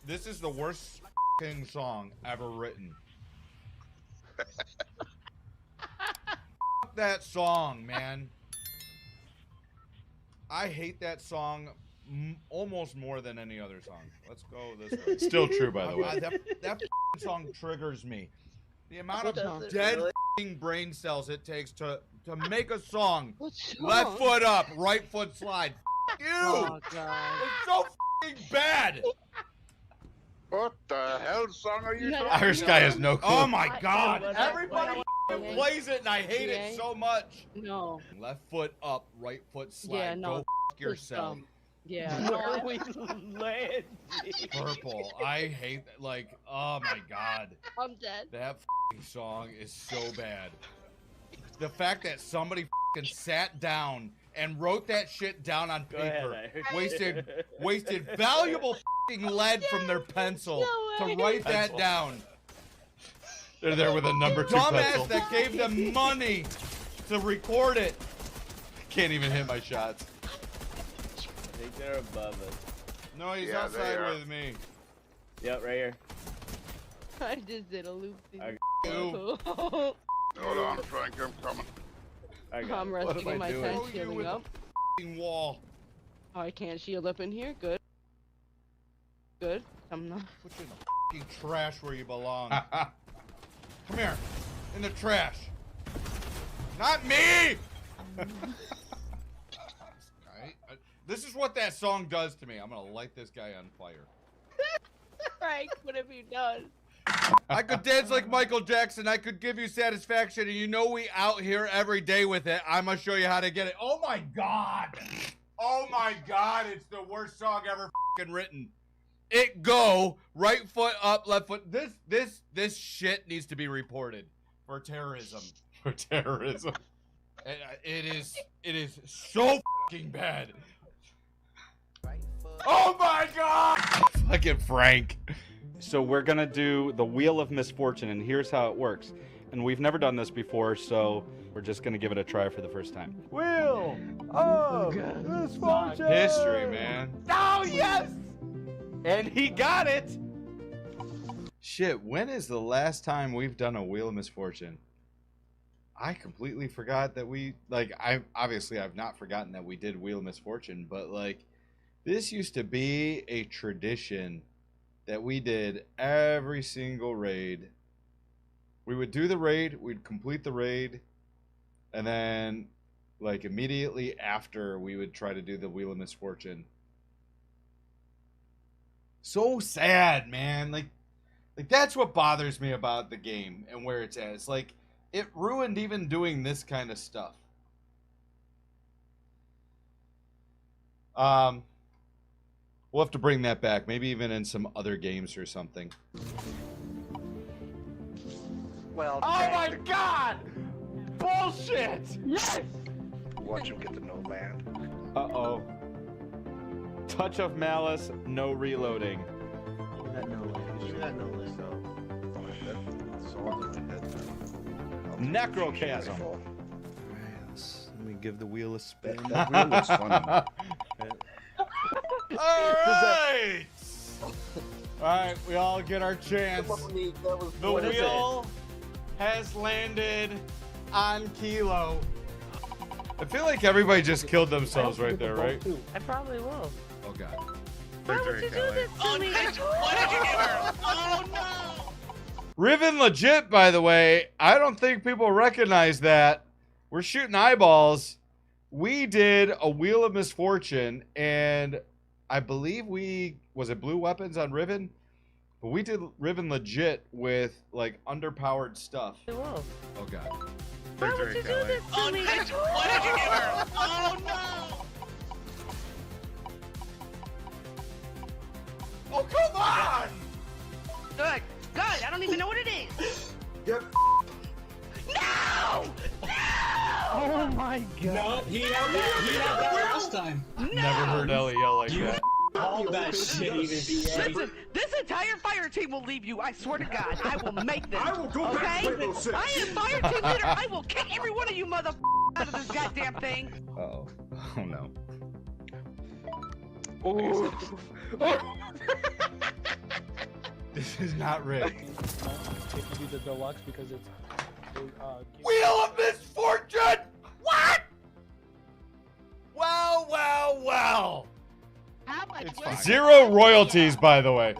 This is the worst f***ing song ever written. Fuck that song, man. I hate that song almost more than any other song. Let's go this way. Still true, by the way. That f***ing song triggers me. The amount of dead f***ing brain cells it takes to make a song. What song? Left foot up, right foot slide. F*** you. Oh god. It's so f***ing bad. What the hell song are you talking Irish guy has no clue. Oh my I- god. what- Everybody what- plays it and I hate it so much. No. Left foot up, right foot slide. Yeah, no. Go f*** It's yourself. dumb. Yeah. Where are we landing? Purple. I hate that. Like, oh my god. I'm dead. That f***ing song is so bad. The fact that somebody f***ing sat down and wrote that shit down on paper, wasted valuable f***ing lead from their pencil to write that down. They're there with a number 2 Dumbass pencil. That gave them money to record it. Can't even hit my shots. I think they're above us. No, he's Yeah, they outside are. with me. Yep, right here. I just did a loop. You. Hold on, Frank, I'm coming. I got I'm it. resting in my doing? tent, Oh, you shielding with the up. f***ing wall. Oh, I can't shield up in here. Good. Good. I'm not. Put your f***ing trash where you belong. Come here. In the trash. Not me! This is what that song does to me. I'm gonna light this guy on fire. Frank, what have you done? I could dance like Michael Jackson. I could give you satisfaction, and you know we out here every day with it. I'm gonna show you how to get it. Oh my god! Oh my god! It's the worst song ever f***ing written. It go right foot up, left foot. This shit needs to be reported for terrorism. For terrorism. It is so f***ing bad. Oh my god! Fucking Frank. So we're gonna do the Wheel of Misfortune, and here's how it works. And we've never done this before, so we're just gonna give it a try for the first time. Wheel of Misfortune! History, man. Oh, yes! And he got it! Shit, when is the last time we've done a Wheel of Misfortune? I completely forgot that we, like, I've not forgotten that we did Wheel of Misfortune, but, like, this used to be a tradition that we did every single raid. We would do the raid, we'd complete the raid, and then, like, immediately after, we would try to do the Wheel of Misfortune. So sad, man. Like that's what bothers me about the game and where it's at. It's like, it ruined even doing this kind of stuff. We'll have to bring that back. Maybe even in some other games or something. Well, Oh my god! Bullshit! yes! Watch him get the no land. Uh-oh. Touch of Malice, no reloading. You got no land. You got no land. Necrochasm. Let me give the wheel a spin. That wheel looks funny. Alright! Alright, we all get our chance. The wheel has landed on Kilo. I feel like everybody just killed themselves right there, right? I probably will. Oh god. Why would you do this to me? What did you give her? Oh no! Riven legit, by the way. I don't think people recognize that. We're shooting eyeballs. We did a Wheel of Misfortune, and I believe was it Blue Weapons on Riven? But we did Riven legit with, like, underpowered stuff. I will. Oh god. Why would you do this to me? What did you give her? Oh no! Oh, come on! Good. Good. I don't even know what it is. Get No! No! Oh my god. No, he had that last time. Never heard Ellie yell like that. All that shit even Listen, this entire fire team will leave you. I swear to God, I will make them. I will go back to Rainbow Six. I am fire team leader. I will kick every one of you mother out of this goddamn thing. Uh-oh. Oh no. This is not rigged. If you do the deluxe because it's Wheel of Misfortune! What? Well, well, well. How much? It's fine. Zero royalties, by the way.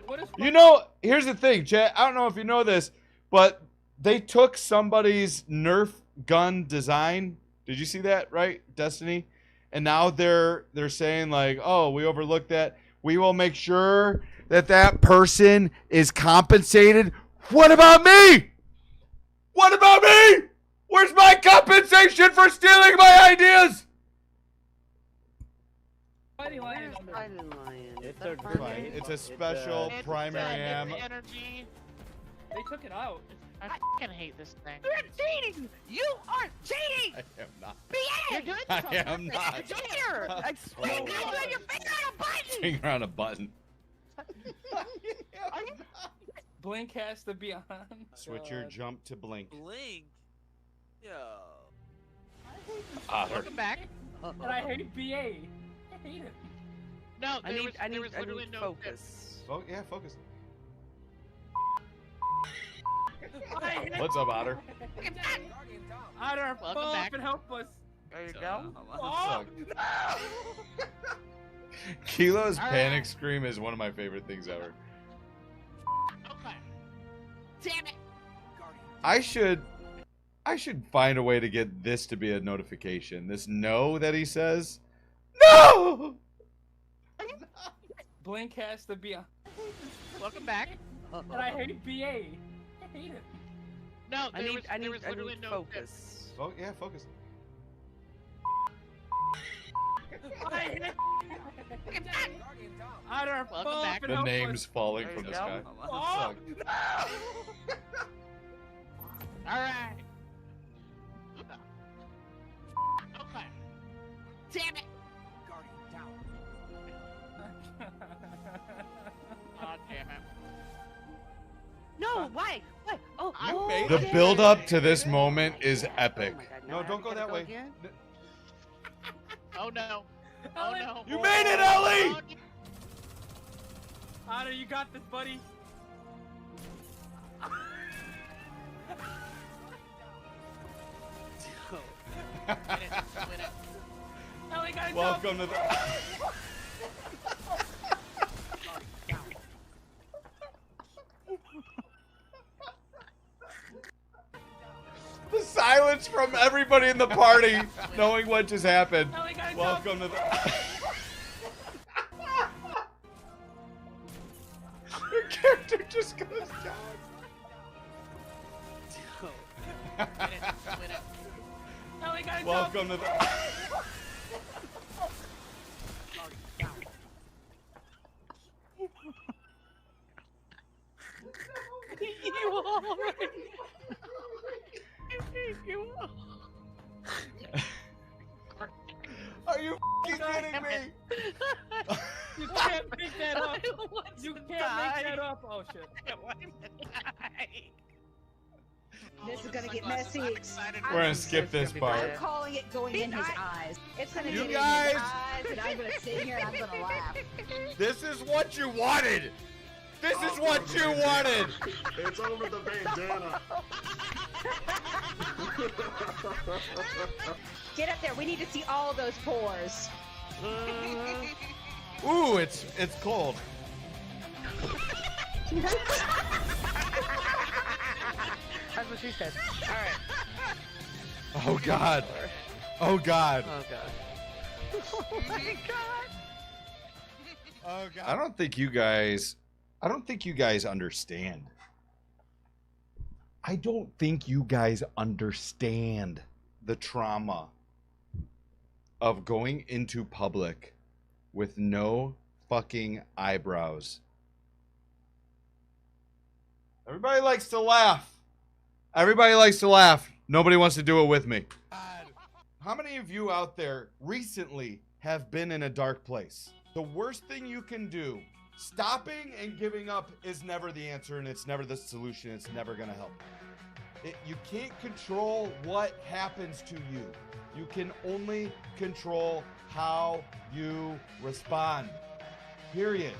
what is You know, here's the thing, chat. I don't know if you know this, but they took somebody's Nerf gun design. Did you see that, right, Destiny? And now they're saying like, oh, we overlooked that. We will make sure that that person is compensated. What about me? What about me? Where's my compensation for stealing my ideas? Fighting lion. Fighting lion. It's Is that a a good farm? fight. It's a special primary am. Energy. They took it out. I fucking hate this thing. You're cheating! You are cheating! I am not. You're doing I am not. You're cheater! I swear you put your finger on a button! Finger on a button. Blink has to be on. Switch your jump to blink. Blink. Yo. Otter. Welcome back. And I hate BA. I hate it. No, I need literally no focus. Oh, yeah, focus. I hate What's up, Otter? Otter, Welcome fall back. up and help us. There you go. Oh, Kilo's All panic right. scream is one of my favorite things ever. Okay. Damn it. I should find a way to get this to be a notification. This no that he says. No! Blink has to be on. Welcome back. And I hate BA. I hate it. No, I there was need literally no focus. Oh, yeah, focus. I hate it. Otter, Welcome fall back. up and The help name's us. falling There from you the go. sky. Oh, All right. Okay. Damn it. Oh, damn it. No, why? What? Oh, You made The okay. build up to this moment is epic. Oh my God, No, now don't go I that gotta way. again? Oh no. Oh no. You made it, Ellie! Oh, Otter, you got this, buddy. Win it. Win it. Ellie got a Welcome to the. The silence from everybody in the party, knowing what just happened. Ellie got a Welcome to the. Your character just goes down. Win it. Win it. Ellie got a Welcome to the. You all right. You all. Are you kidding me? You can't make that up. You can't make that up. Oh shit. This is gonna get messy. We're gonna skip this I'm part. calling it going in his eyes. It's gonna You get guys- in his eyes, and I'm gonna sit here and I'm gonna laugh. This is what you wanted. This is what you wanted. It's over the bandana. Get up there. We need to see all those pores. Ooh, it's cold. That's what she said. All right. Oh God. Oh God. Oh god. Oh my god. Oh God. I don't think you guys understand. I don't think you guys understand the trauma of going into public with no fucking eyebrows. Everybody likes to laugh. Everybody likes to laugh. Nobody wants to do it with me. How many of you out there recently have been in a dark place? The worst thing you can do, stopping and giving up, is never the answer, and it's never the solution. It's never going to help. You can't control what happens to you. You can only control how you respond. Period.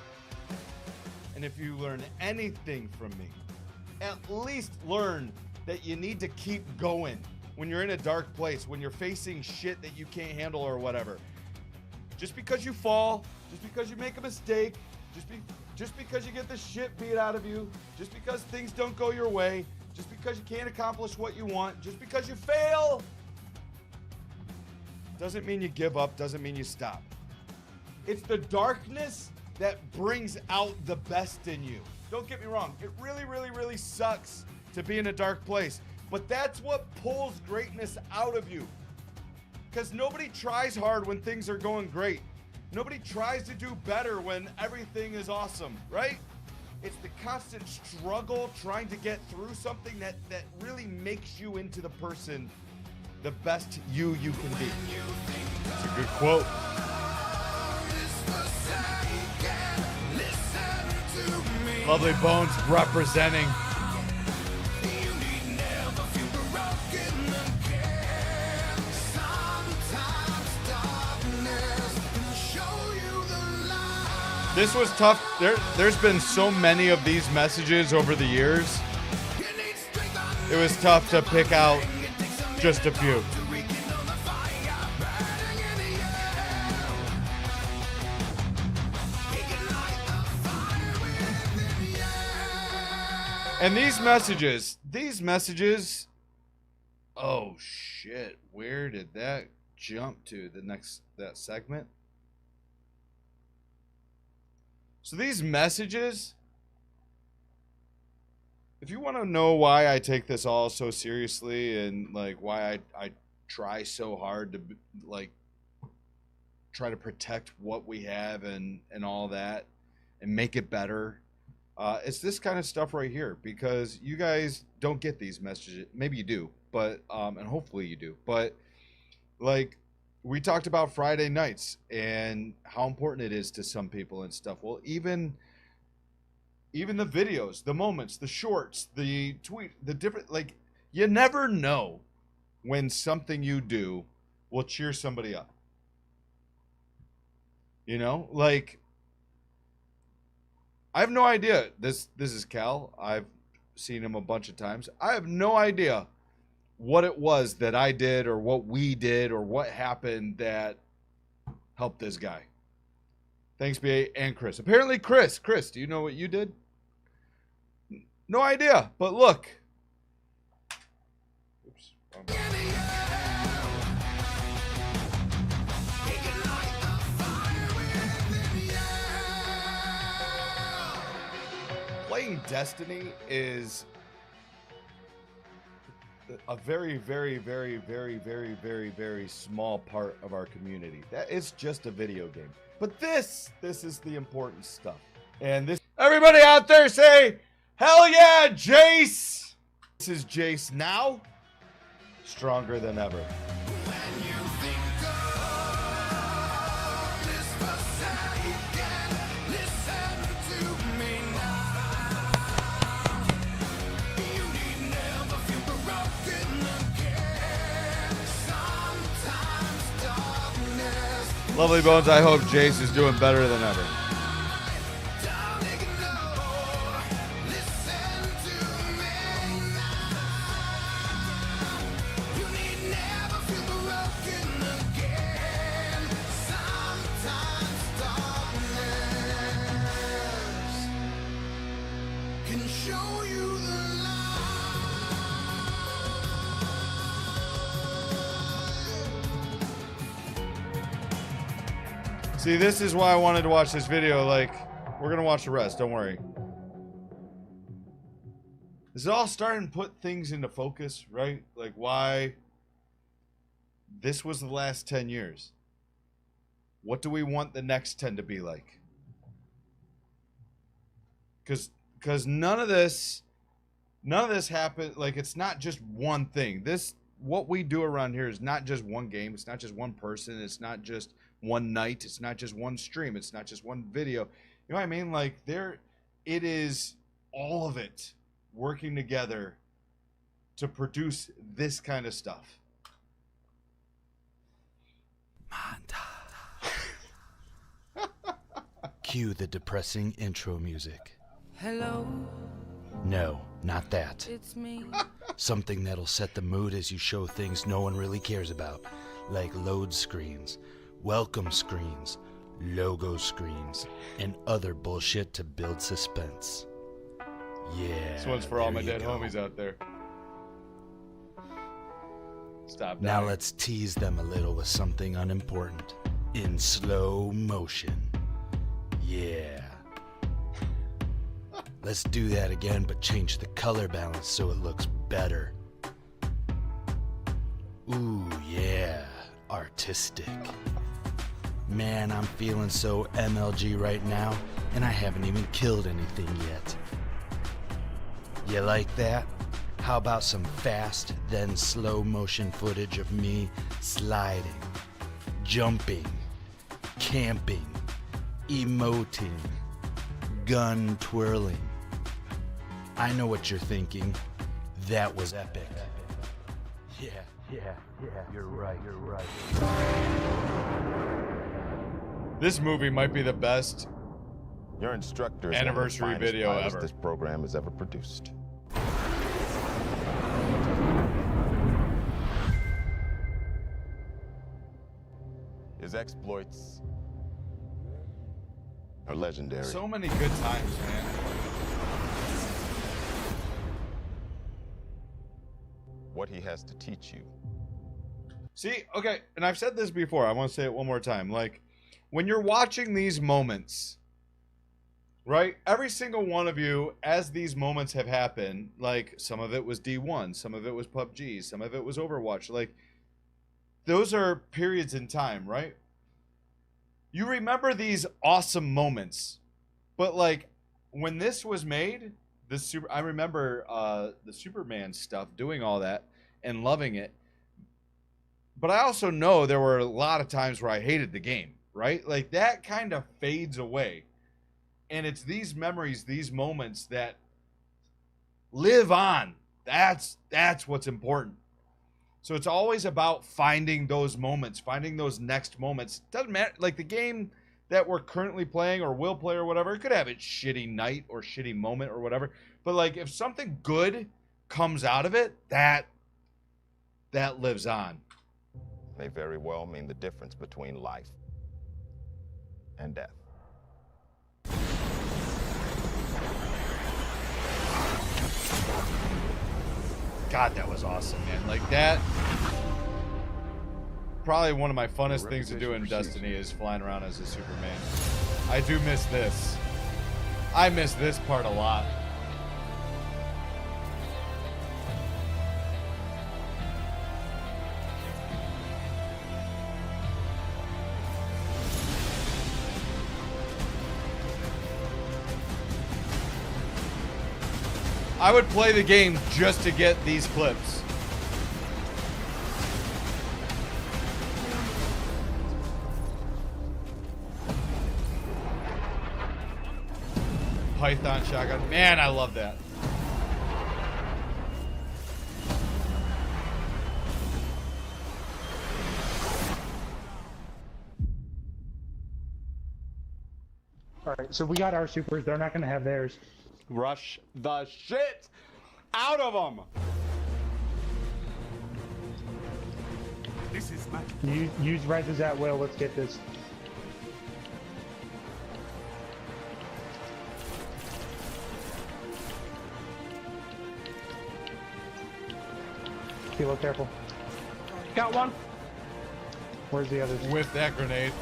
And if you learn anything from me, at least learn that you need to keep going when you're in a dark place, when you're facing shit that you can't handle or whatever. Just because you fall, just because you make a mistake, just because you get the shit beat out of you, just because things don't go your way, just because you can't accomplish what you want, just because you fail, doesn't mean you give up, doesn't mean you stop. It's the darkness that brings out the best in you. Don't get me wrong. It really, really, really sucks to be in a dark place. But that's what pulls greatness out of you. Because nobody tries hard when things are going great. Nobody tries to do better when everything is awesome, right? It's the constant struggle trying to get through something that really makes you into the person, the best you can be. It's a good quote. Lovely Bones representing. This was tough. There's been so many of these messages over the years. It was tough to pick out just a few. And these messages, oh shit, where did that jump to? That segment? So these messages, if you want to know why I take this all so seriously and like why I try so hard to like try to protect what we have and all that and make it better, it's this kind of stuff right here, because you guys don't get these messages. Maybe you do, but and hopefully you do. But like, we talked about Friday nights and how important it is to some people and stuff. Well, even the videos, the moments, the shorts, the tweet, the different, like, you never know when something you do will cheer somebody up. You know, like, I have no idea. This is Cal. I've seen him a bunch of times. I have no idea what it was that I did or what we did or what happened that helped this guy. Thanks, BA and Chris. Apparently, Chris, do you know what you did? No idea, but look. Oops. Playing Destiny is a very, very, very, very, very, very, very small part of our community. That is just a video game. But this is the important stuff. And this, everybody out there say, hell yeah, Jace! This is Jace now, stronger than ever. Lovely Bones, I hope Jace is doing better than ever. See, this is why I wanted to watch this video. Like, we're going to watch the rest. Don't worry. This is all starting to put things into focus, right? Like, why this was the last 10 years. What do we want the next 10 to be like? Because none of this happened. Like, it's not just one thing. What we do around here is not just one game. It's not just one person. It's not just one night. It's not just one stream. It's not just one video. You know what I mean? Like, it is all of it working together to produce this kind of stuff. Cue the depressing intro music. Hello, No, not that. it's me. Something that'll set the mood as you show things no one really cares about, like load screens, welcome screens, logo screens, and other bullshit to build suspense. Yeah. This one's for all there my you dead go. homies out there. Stop. Now dying. let's tease them a little with something unimportant. In slow motion. Yeah. Let's do that again, but change the color balance so it looks better. Ooh, yeah. Artistic. Man, I'm feeling so MLG right now, and I haven't even killed anything yet. You like that? How about some fast, then slow motion footage of me sliding, jumping, camping, emoting, gun twirling? I know what you're thinking. That was epic. Yeah, you're right. This movie might be the best Your instructor is anniversary one of the finest video pilots ever. this program has ever produced. His exploits are legendary. So many good times, man. What he has to teach you. See, okay, and I've said this before. I want to say it one more time. Like, when you're watching these moments, right? Every single one of you, as these moments have happened, like, some of it was D1, some of it was PUBG, some of it was Overwatch. Like, those are periods in time, right? You remember these awesome moments, but, like, when this was made, I remember the Superman stuff, doing all that and loving it. But I also know there were a lot of times where I hated the game, right? Like, that kind of fades away. And it's these memories, these moments that live on. That's what's important. So it's always about finding those moments, finding those next moments. Doesn't matter. Like, the game that we're currently playing or will play or whatever, it could have its shitty night or shitty moment or whatever. But, like, if something good comes out of it, that lives on. May very well mean the difference between life and death. God, that was awesome, man. Like, that, probably one of my funnest things to do in Destiny is flying around as a Superman. I do miss this. I miss this part a lot. I would play the game just to get these clips. Python shotgun. Man, I love that. All right, so we got our supers. They're not going to have theirs. Rush the shit out of them. This is magic. Use reses at will. Let's get this. Be a little careful. Got one. Where's the others? With that grenade.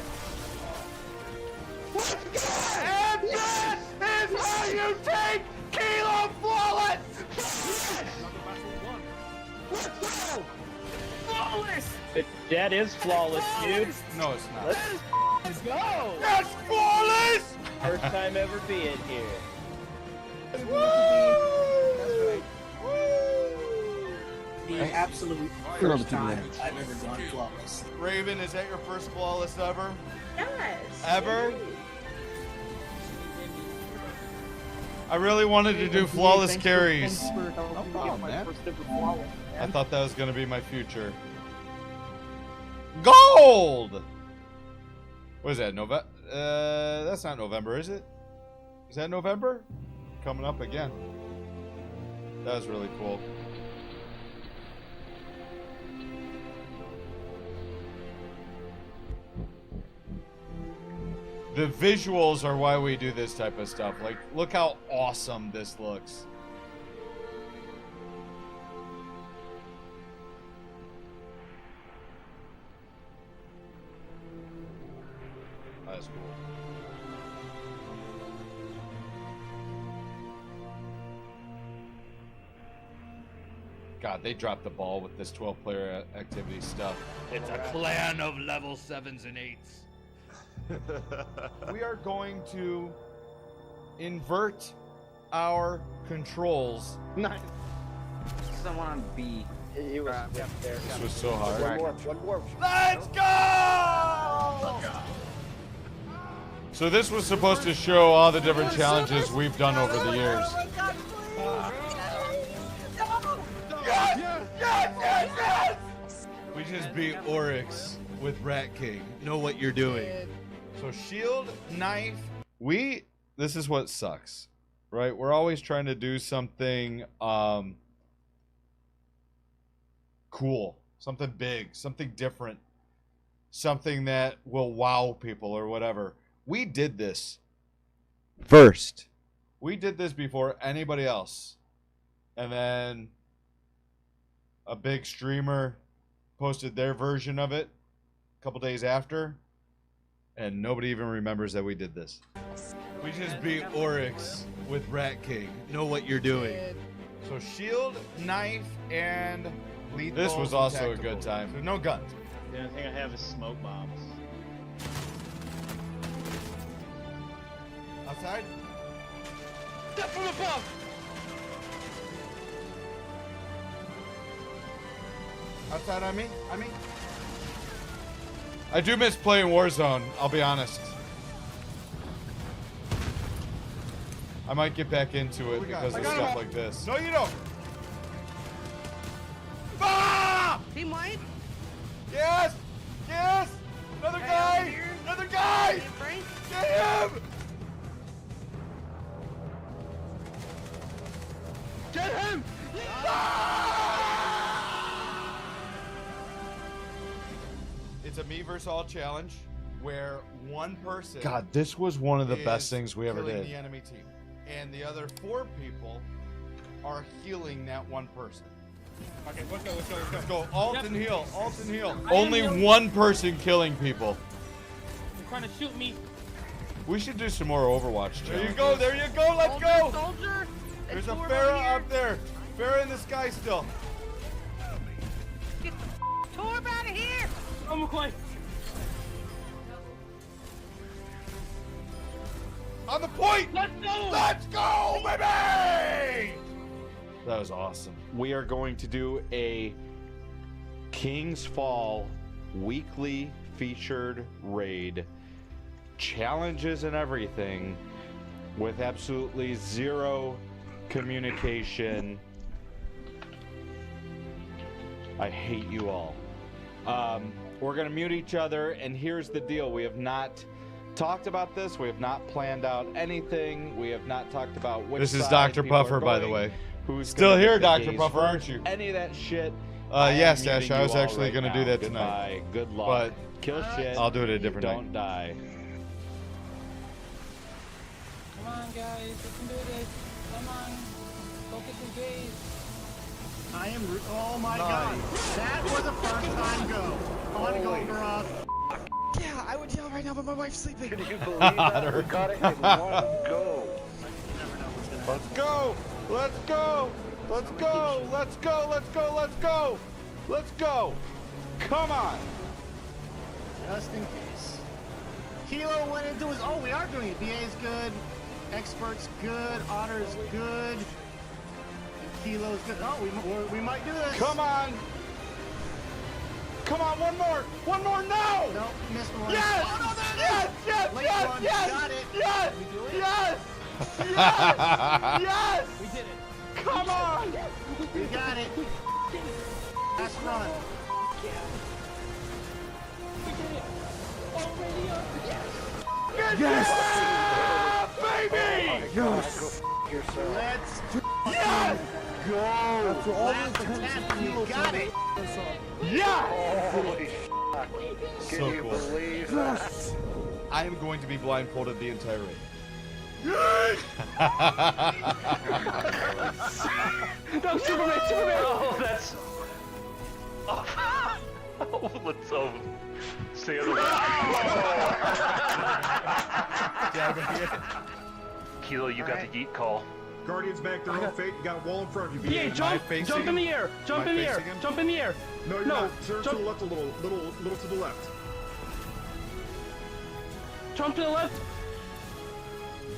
And this is how you take Kilo Flawless! Flawless! That is flawless, dude. No, it's not. Let's go! That's flawless! First time ever being here. The absolute first time I've ever gone flawless. Raven, is that your first flawless ever? Yes. Ever? I really wanted to do flawless carries. No problem, man. I thought that was going to be my future. Gold! What is that, November? That's not November, is it? Is that November? Coming up again. That was really cool. The visuals are why we do this type of stuff. Like, look how awesome this looks. That's cool. God, they dropped the ball with this 12-player activity stuff. It's a clan of level 7s and 8s. We are going to invert our controls. Nice. Someone on B. He was up there. This was so hard. One more. Let's go! So this was supposed to show all the different challenges we've done over the years. Yes! We just beat Oryx with Rat King. Know what you're doing. So shield, knife. This is what sucks, right? We're always trying to do something cool, something big, something different, something that will wow people or whatever. We did this first. We did this before anybody else. And then a big streamer posted their version of it a couple days after, and nobody even remembers that we did this. We just beat Oryx with Rat King. Know what you're doing. So shield, knife, and lethal. This was also a good time. There's no guns. The only thing I have is smoke bombs. Outside? Step from above! Outside on me? I do miss playing Warzone, I'll be honest. I might get back into it because of stuff like this. No, you don't! Ah! Team wipe? Yes! Yes! Another guy! Another guy! Get him! Get him! It's a me versus all challenge where one person. God, this was one of the best things we ever did. The enemy team, and the other 4 people are healing that one person. Okay, let's go. Let's go. Alt and heal. Alt and heal. I am Only healing. one person killing people. You're trying to shoot me. We should do some more Overwatch. There you challenges. go, There you go. Let's go. Soldier! There's a Pharah up there. Pharah in the sky still. Get the Torb out of here! Oh, McCoy. On the point. Let's go! Let's go, baby! That was awesome. We are going to do a King's Fall weekly featured raid. Challenges and everything with absolutely zero communication. I hate you all. We're going to mute each other, and here's the deal. We have not talked about this. We have not planned out anything. We have not talked about which This is side Dr. people are Puffer, by the going, way. Who's Still gonna here, get the Dr. gaze Puffer, aren't first, you? Any of that shit. I am Yes, muting Ash, I you was all actually right going to now. do that Goodbye. tonight. Good luck. But kill shit. I'll do it a different Don't night. die. Come on, guys. We can do this. Come on. Focus and gaze. I am. Oh my god. That was a first time go. I want to go, girl. Yeah, I would yell right now, but my wife's sleeping. Can you believe that? We got it in one go. Let's go! Let's go! Let's go! Let's go! Let's go! Let's go! Let's go! Come on! Just in case. Kilo went into his. Oh, we are doing it. BA's good. Expert's good. Otter's good. Kilo's good. Oh, we might do this. Come on! Come on, one more! One more, no! No, missed one. Yes! Oh, no, there it Yes! is! Yes! Late Yes! one. Yes! Got it. Yes! We do it? Yes! Yes! Yes! We did it. Come on! We got it. Last run. We did it. Already up. Yes. Yes! Baby! Yes! Yourself. Let's Yes! go. After all Last the attempt, we got it. Yes! Holy shit. Can So you cool. believe that? I am going to be blindfolded the entire race. No, Superman, Superman! Oh, that's. Oh, let's stay on the Kilo, you got the yeet call. Guardians back their own fate. You got a wall in front of you. Yeah, jump in the air, jump in the air, jump in the air. No, you're not. Turn to the left a little to the left. Jump to the left.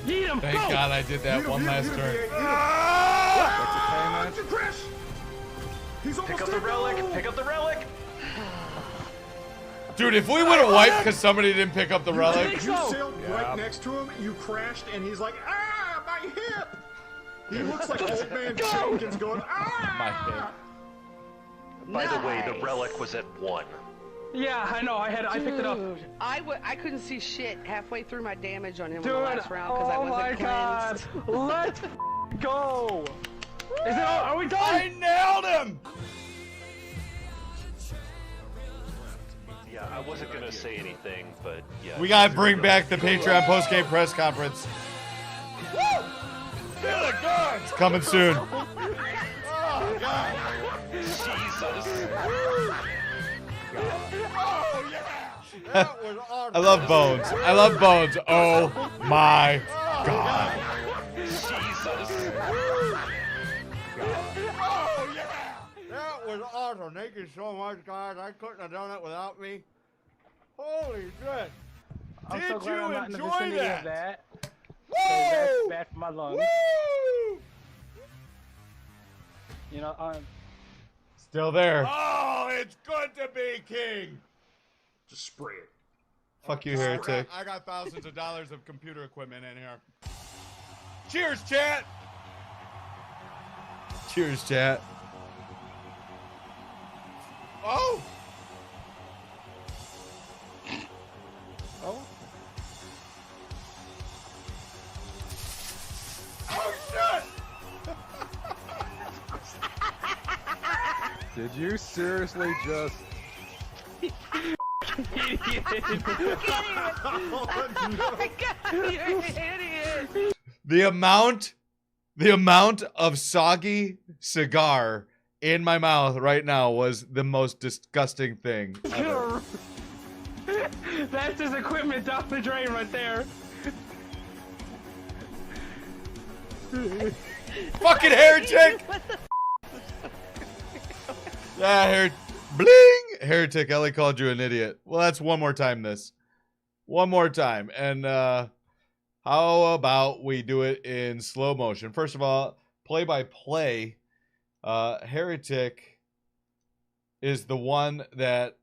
Yeet him, Thank go! God I did that one last turn. That's a crash. He's almost Pick up the relic. Pick up the relic. Dude, if we would have wiped because somebody didn't pick up the relic. You sailed right next to him. You crashed, and he's like, "Ah, my hip!" He looks like old man Jenkins going, "Ah, my hip." By the way, the relic was at 1. Yeah, I know. I picked it up. I couldn't see shit halfway through my damage on him Dude, in the last round because I wasn't cleansed. Let's go. Is it all? Are we done? I nailed him. Yeah, I wasn't gonna say anything, but yeah. We gotta bring back the Patreon post-game press conference. Woo! Feel it good. It's coming soon. Oh God! Jesus! Oh yeah! That was awesome. I love Bones. I love Bones. Oh my God. Jesus! Oh yeah! That was awesome. Thank you so much, guys. I couldn't have done it without me. Holy shit! I'm Did so glad you I'm not in the enjoy vicinity that? of that. Woo! That's bad for my lungs. Woo! You know, Still there. Oh, it's good to be king. Just spray it. Fuck you, heretic. I got thousands of dollars of computer equipment in here. Cheers, chat. Cheers, chat. Oh. Oh. Oh shit! Did you seriously just? The amount of soggy cigar in my mouth right now was the most disgusting thing ever. that's his equipment down the drain right there. Fucking heretic! Yeah, bling! Heretic, Ellie called you an idiot. Well, that's one more time this. One more time. And how about we do it in slow motion? First of all, play-by-play, Heretic is the one that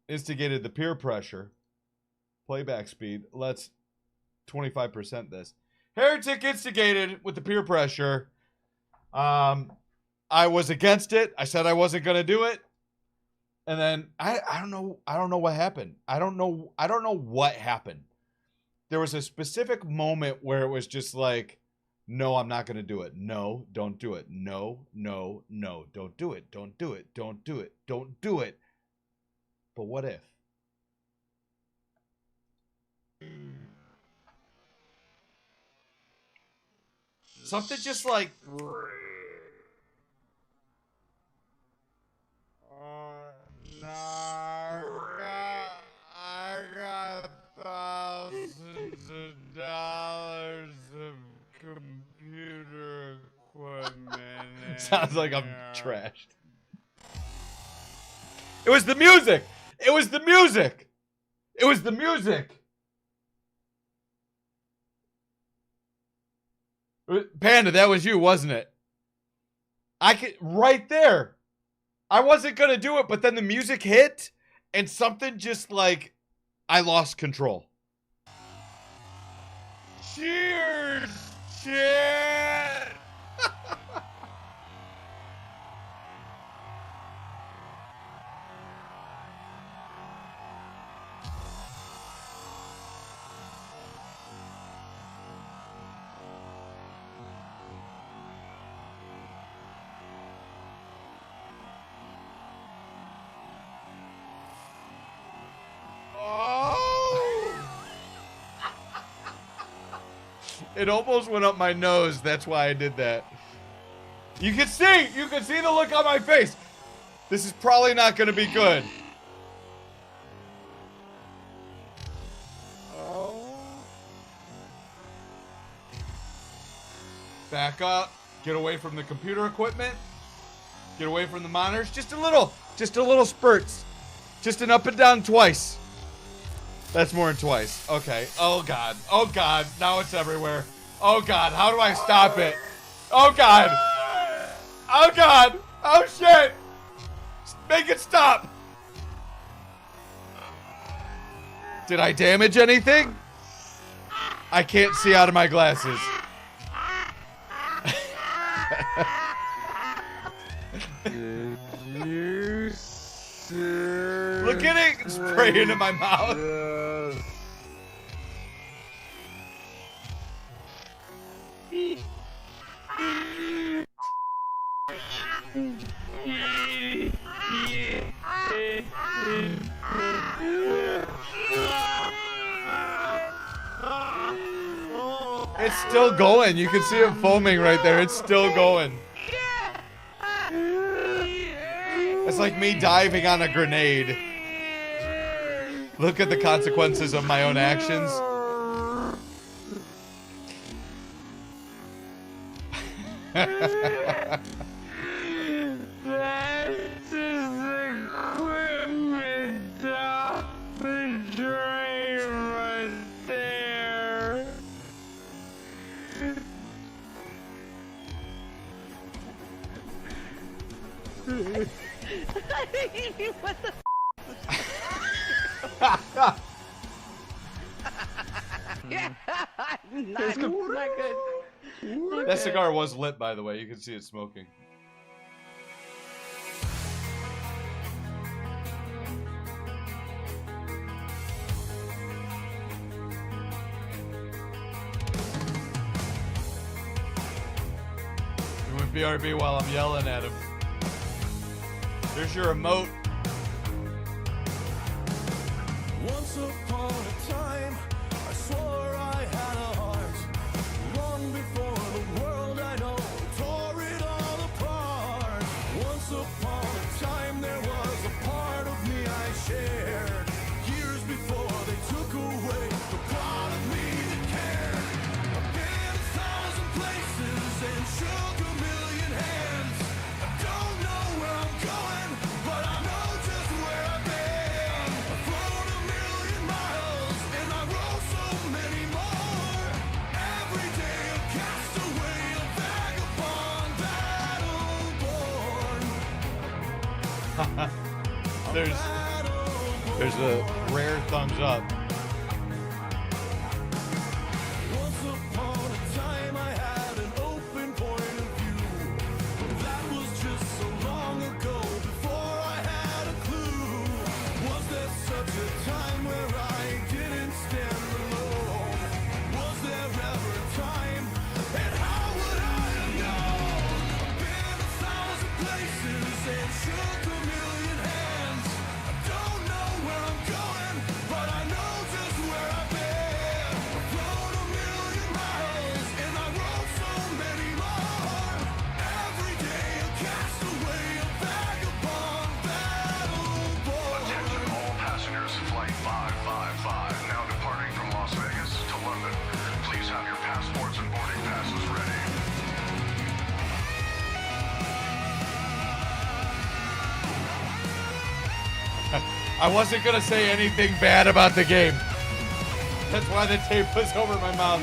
instigated the peer pressure. Playback speed. Let's 25% this. Heretic instigated with the peer pressure. I was against it. I said I wasn't gonna do it. And then I don't know what happened. I don't know what happened. There was a specific moment where it was just like, no, I'm not gonna do it. No, don't do it. No, no, no, don't do it. Don't do it. Don't do it. Don't do it. But what if? Something just like I got thousands of dollars of computer equipment. sounds like I'm trashed. It was the music. It was the music. It was the music. Panda, that was you, wasn't it? I could right there. I wasn't gonna do it, but then the music hit, and something just like I lost control. Cheers, shit. It almost went up my nose. That's why I did that. You can see the look on my face. This is probably not going to be good. Back up. Get away from the computer equipment. Get away from the monitors. Just a little spurts. Just an up and down twice. That's more than twice. Okay. Oh, God. Oh, God. Now it's everywhere. Oh, God. How do I stop it? Oh, God. Oh, God. Oh, shit. Make it stop. Did I damage anything? I can't see out of my glasses. Look at it spray into my mouth. It's still going. You can see it foaming right there. It's still going. It's like me diving on a grenade. Look at the consequences of my own actions. What the Not good. That cigar was lit, by the way. You can see it smoking. He went BRB while I'm yelling at him. There's your emote. Once upon a time, I swore I had a heart. Long before the world I know tore it all apart. Once upon a time, there was a part of me I shared. Years before they took away the part of me that cared. I've been 1,000 places and shook a million hands. I don't know where I'm going, but I know just where I've been. I've flown a million miles and I wrote so many more. Every day a castaway, a vagabond, battle-born. There's a rare thumbs up. Once upon a time I had an open point of view. That was just so long ago, before I had a clue. Was there such a time where I didn't stand alone? Was there ever a time, and how would I have known? I've been 1,000 places and shook a million hands. I don't know where I'm going, but I know just where I've been. I've flown a million miles and I wrote so many more. Every day a castaway, a vagabond, battle-born. Attention all passengers, flight 555, now departing from Las Vegas to London. Please have your passports and boarding passes ready. I wasn't gonna say anything bad about the game. That's why the tape was over my mouth.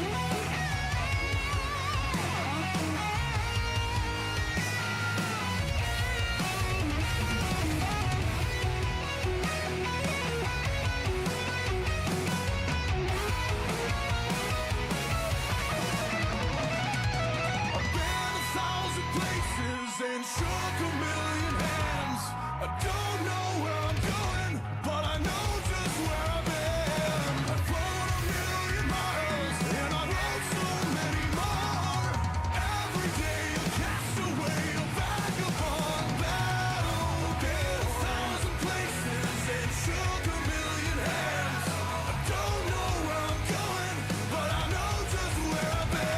I've been 1,000 places and shook a million hands. I don't know where I'm going, but I know just where I've been. I've flown a million miles and I wrote so many more. Every day a castaway, a vagabond, battle. Been 1,000 places and shook a million hands. I don't know where I'm going, but I know just where I've been.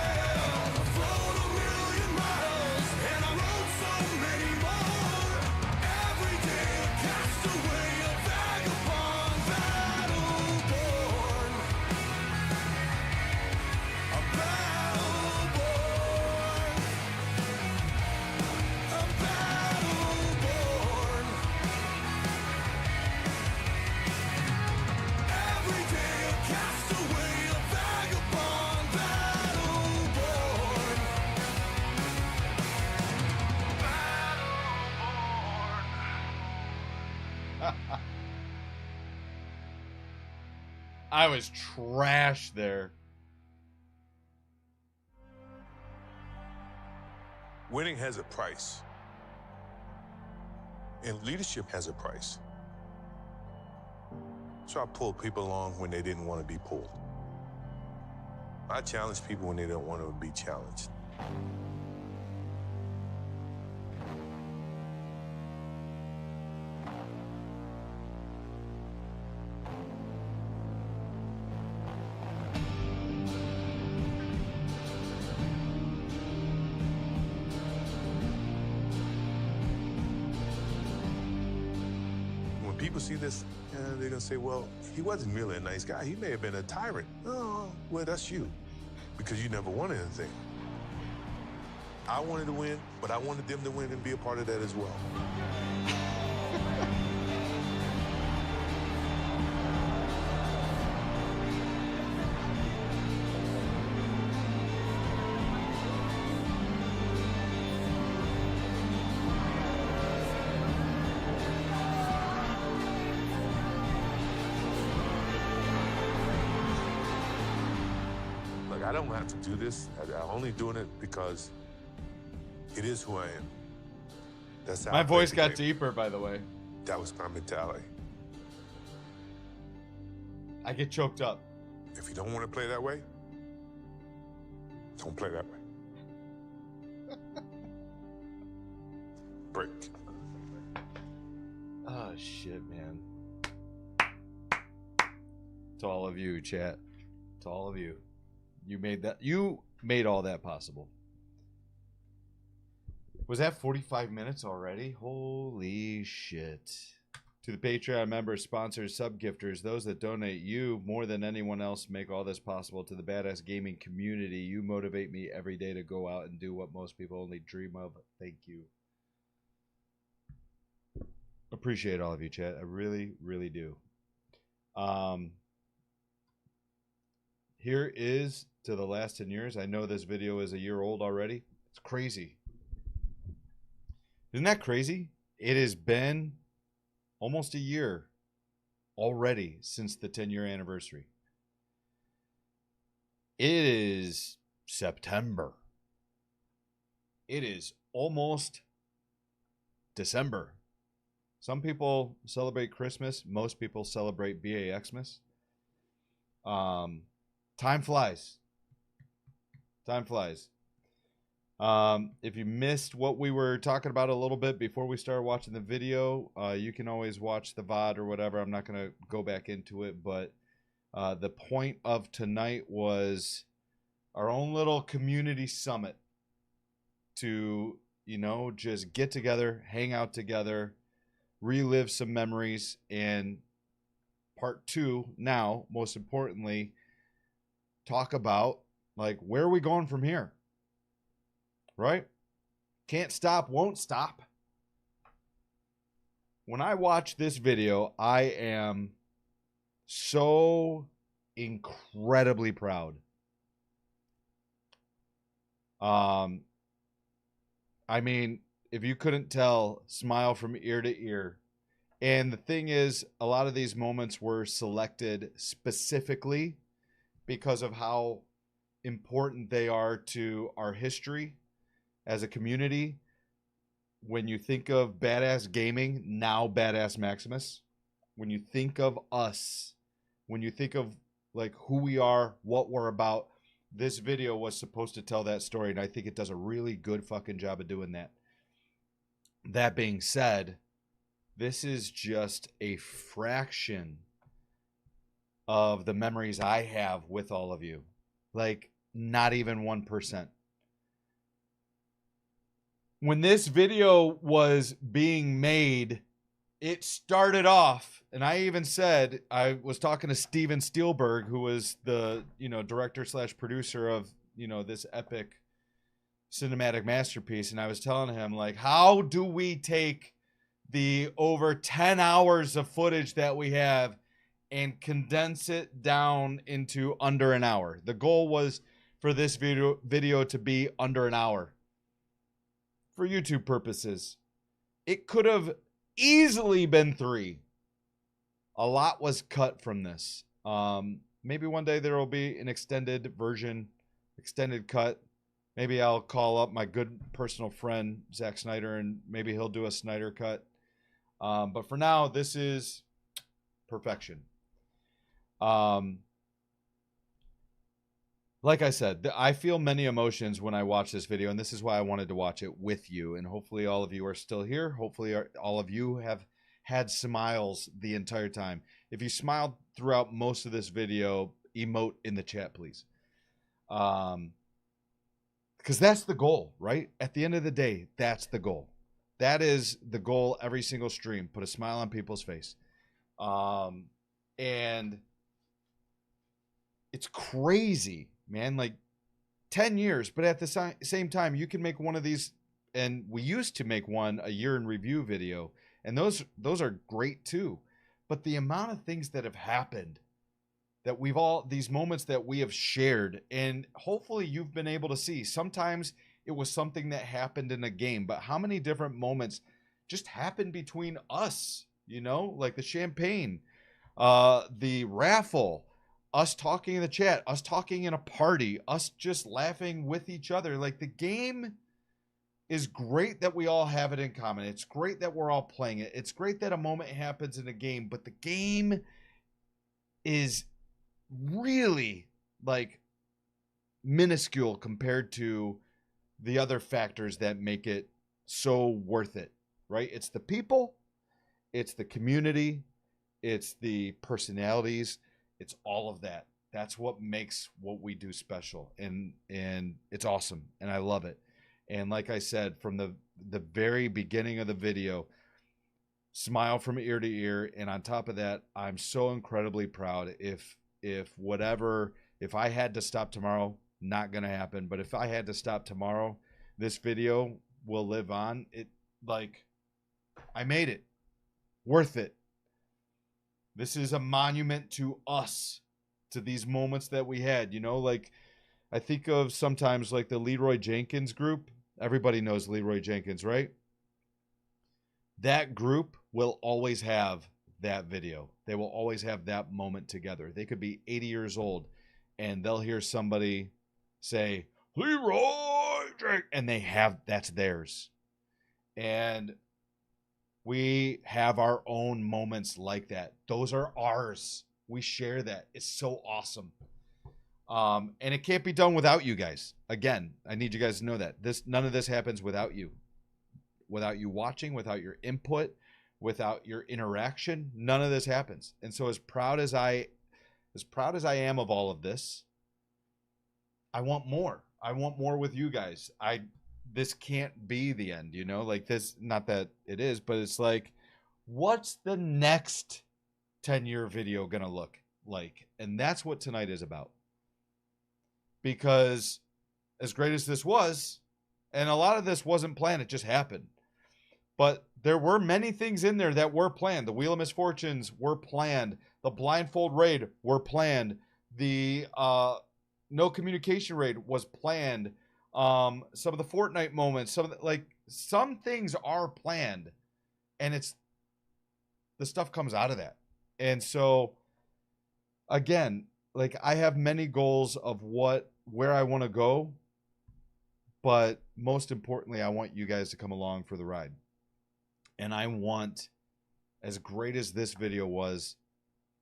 I was trash there. Winning has a price. And leadership has a price. So I pull people along when they didn't want to be pulled. I challenge people when they don't want to be challenged. When people see this, they're gonna say, well, he wasn't really a nice guy. He may have been a tyrant. Oh, well, that's you, because you never won anything. I wanted to win, but I wanted them to win and be a part of that as well. Look, I don't have to do this. I'm only doing it because it is who I am. That's how My I play voice the got game. deeper, by the way. That was my mentality. I get choked up. If you don't want to play that way, don't play that way. Break. Oh, shit, man. To all of you, chat. To all of you. You made all that possible. Was that 45 minutes already? Holy shit. To the Patreon members, sponsors, sub-gifters, those that donate, you, more than anyone else, make all this possible. To the Badass Gaming community, you motivate me every day to go out and do what most people only dream of. Thank you. Appreciate all of you, chat. I really, really do. Here is to the last 10 years. I know this video is a year old already. It's crazy. Isn't that crazy? It has been almost a year already since the 10-year anniversary. It is September. It is almost December. Some people celebrate Christmas. Most people celebrate BAXmas. Time flies. Time flies. If you missed what we were talking about a little bit before we started watching the video, you can always watch the VOD or whatever. I'm not going to go back into it, but the point of tonight was our own little community summit to, you know, just get together, hang out together, relive some memories, and part two, now, most importantly, talk about, like, where are we going from here? Right? Can't stop, won't stop. When I watch this video, I am so incredibly proud. I mean, if you couldn't tell, smile from ear to ear. And the thing is, a lot of these moments were selected specifically because of how important they are to our history as a community. When you think of Badass Gaming, now Badass Maximus, when you think of us, when you think of like who we are, what we're about, this video was supposed to tell that story, and I think it does a really good fucking job of doing that. That being said, this is just a fraction of the memories I have with all of you. Like, not even 1%. When this video was being made, it started off, and I even said, I was talking to Steven Spielberg, who was the, you know, director / producer of, you know, this epic cinematic masterpiece, and I was telling him, like, how do we take the over 10 hours of footage that we have and condense it down into under an hour? The goal was for this video to be under an hour. For YouTube purposes, it could have easily been 3. A lot was cut from this. Maybe one day there will be an extended version, extended cut. Maybe I'll call up my good personal friend Zack Snyder, and maybe he'll do a Snyder cut. But for now, this is perfection. Like I said, I feel many emotions when I watch this video, and this is why I wanted to watch it with you. And hopefully all of you are still here. Hopefully all of you have had smiles the entire time. If you smiled throughout most of this video, emote in the chat, please. Because that's the goal, right? At the end of the day, that's the goal. That is the goal every single stream. Put a smile on people's face. And it's crazy, man. Like 10 years, but at the same time, you can make one of these, and we used to make one a year in review video, and those are great too. But the amount of things that have happened, that we've all, these moments that we have shared, and hopefully you've been able to see. Sometimes it was something that happened in a game, but how many different moments just happened between us, you know, like the champagne, the raffle, us talking in the chat, us talking in a party, us just laughing with each other. Like, the game is great that we all have it in common. It's great that we're all playing it. It's great that a moment happens in a game, but the game is really like minuscule compared to the other factors that make it so worth it, right? It's the people, it's the community, it's the personalities, it's all of that. That's what makes what we do special, and it's awesome, and I love it. And like I said, from the very beginning of the video, smile from ear to ear. And on top of that, I'm so incredibly proud. If I had to stop tomorrow, not gonna happen, but if I had to stop tomorrow, this video will live on. It, like, I made it. Worth it. This is a monument to us, to these moments that we had, you know. Like, I think of sometimes like the Leroy Jenkins group. Everybody knows Leroy Jenkins, right? That group will always have that video. They will always have that moment together. They could be 80 years old and they'll hear somebody say, Leroy Jenkins, and that's theirs. And we have our own moments like that. Those are ours. We share that. It's so awesome. And it can't be done without you guys. Again, I need you guys to know that none of this happens without you watching, without your input, without your interaction. None of this happens. And so as proud as I am of all of this, I want more. I want more with you guys. This can't be the end, you know, like this, not that it is, but it's like, what's the next 10-year video gonna look like? And that's what tonight is about. Because as great as this was, and a lot of this wasn't planned, it just happened. But there were many things in there that were planned. The Wheel of Misfortunes were planned. The Blindfold Raid were planned. The No Communication Raid was planned. Some of the Fortnite moments, some things are planned. And the stuff comes out of that. And so, again, like, I have many goals of where I want to go, but most importantly, I want you guys to come along for the ride. And I want, as great as this video was,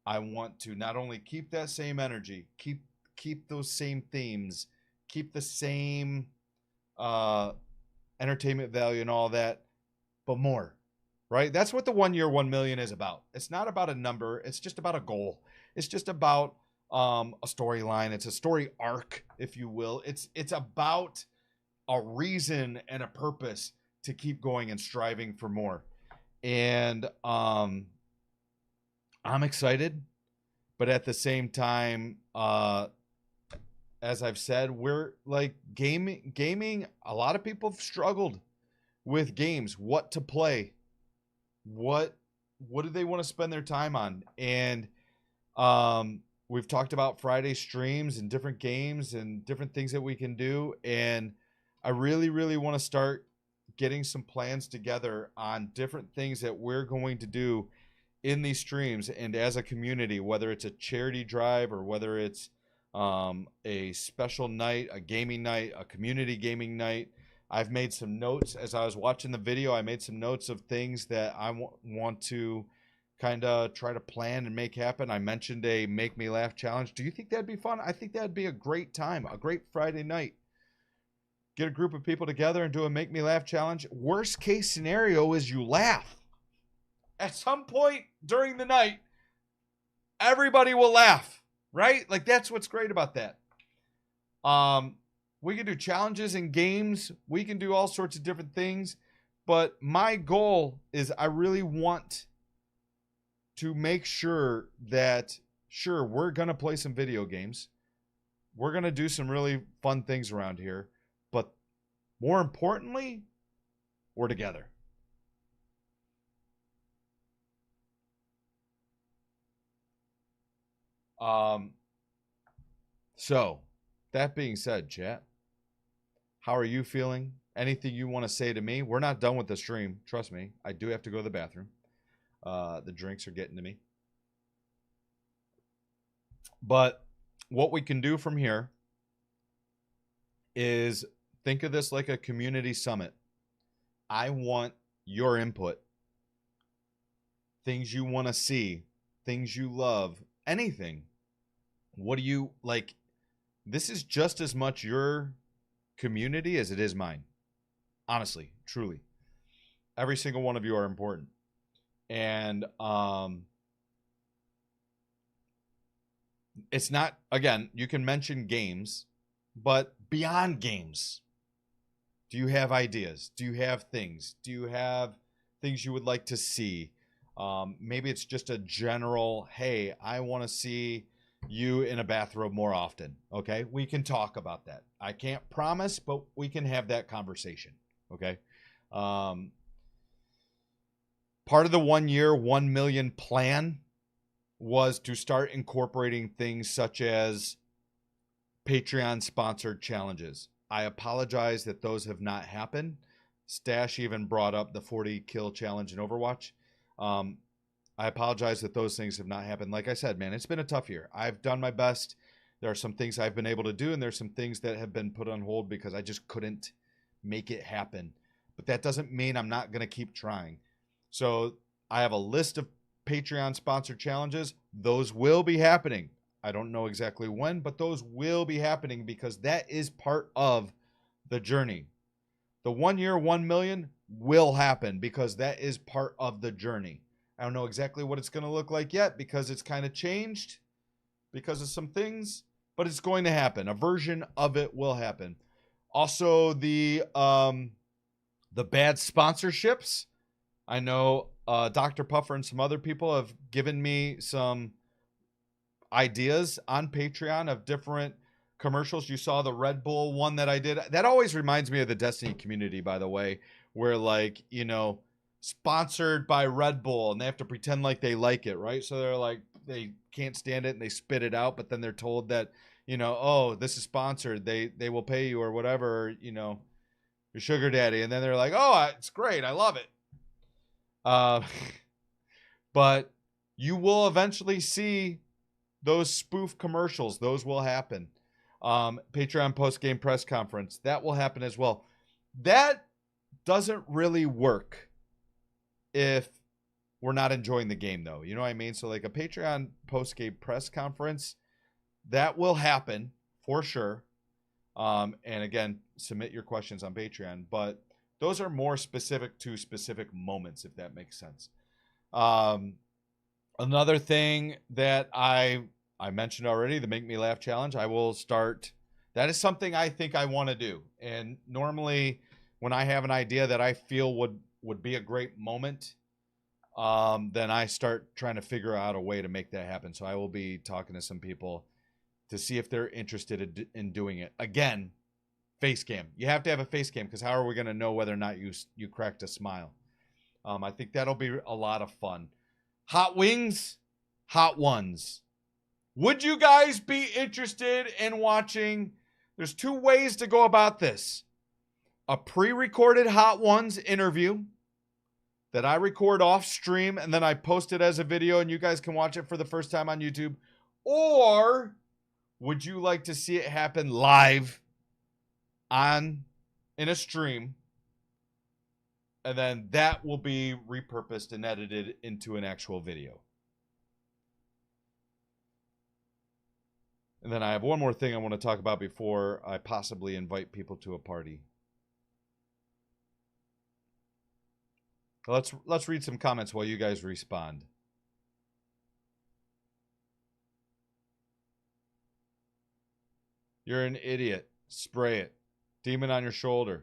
I want to not only keep that same energy, keep those same themes, keep the same entertainment value and all that, but more, right? That's what the 1 year, 1 million is about. It's not about a number. It's just about a goal. It's just about a storyline. It's a story arc, if you will. It's about a reason and a purpose to keep going and striving for more. And I'm excited, but at the same time, as I've said, we're like gaming. A lot of people have struggled with games, what to play, what do they want to spend their time on, and we've talked about Friday streams and different games and different things that we can do. And I really, really want to start getting some plans together on different things that we're going to do in these streams and as a community, whether it's a charity drive or whether it's a special night, a gaming night, a community gaming night. I've made some notes as I was watching the video. I made some notes of things that I want to kind of try to plan and make happen. I mentioned a Make Me Laugh challenge. Do you think that'd be fun? I think that'd be a great time, a great Friday night. Get a group of people together and do a Make Me Laugh challenge. Worst case scenario is you laugh. At some point during the night, everybody will laugh, right? Like, that's what's great about that. We can do challenges and games. We can do all sorts of different things. But my goal is I really want to make sure that, sure, we're going to play some video games. We're going to do some really fun things around here. But more importantly, we're together. So, that being said, chat, how are you feeling? Anything you want to say to me? We're not done with the stream. Trust me. I do have to go to the bathroom. The drinks are getting to me. But what we can do from here is think of this like a community summit. I want your input. Things you want to see. Things you love. Anything. What do you like? This is just as much your community as it is mine. Honestly, truly. Every single one of you are important. And it's not, again, you can mention games, but beyond games. Do you have ideas? Do you have things? Do you have things you would like to see? Maybe it's just a general, hey, I want to see you in a bathrobe more often. Okay, we can talk about that. I can't promise, but we can have that conversation. Okay. Part of the 1 year, 1 million plan was to start incorporating things such as Patreon sponsored challenges. I apologize that those have not happened. Stash even brought up the 40 kill challenge in Overwatch. I apologize that those things have not happened. Like I said, man, it's been a tough year. I've done my best. There are some things I've been able to do, and there's some things that have been put on hold because I just couldn't make it happen. But that doesn't mean I'm not going to keep trying. So I have a list of Patreon sponsored challenges. Those will be happening. I don't know exactly when, but those will be happening because that is part of the journey. The 1 year, 1 million will happen because that is part of the journey. I don't know exactly what it's going to look like yet because it's kind of changed because of some things, but it's going to happen. A version of it will happen. Also, the bad sponsorships. I know Dr. Puffer and some other people have given me some ideas on Patreon of different commercials. You saw the Red Bull one that I did. That always reminds me of the Destiny community, by the way, where, like, you know, sponsored by Red Bull and they have to pretend like they like it, right? So they're like, they can't stand it and they spit it out, but then they're told that, you know, oh, this is sponsored. They will pay you or whatever, you know, your sugar daddy. And then they're like, oh, it's great. I love it. But you will eventually see those spoof commercials. Those will happen. Patreon post-game press conference. That will happen as well. That doesn't really work if we're not enjoying the game, though. You know what I mean? So like a Patreon post-game press conference, that will happen for sure. And again, submit your questions on Patreon. But those are more specific to specific moments, if that makes sense. Another thing that I mentioned already, the Make Me Laugh Challenge, I will start. That is something I think I want to do. And normally when I have an idea that I feel would be a great moment, then I start trying to figure out a way to make that happen. So I will be talking to some people to see if they're interested in doing it. Again, face cam. You have to have a face cam because how are we going to know whether or not you cracked a smile? I think that'll be a lot of fun. Hot wings, hot ones. Would you guys be interested in watching? There's two ways to go about this. A pre-recorded Hot Ones interview that I record off stream and then I post it as a video and you guys can watch it for the first time on YouTube? Or would you like to see it happen live in a stream? And then that will be repurposed and edited into an actual video. And then I have one more thing I want to talk about before I possibly invite people to a party. Let's read some comments while you guys respond. You're an idiot. Spray it. Demon on your shoulder.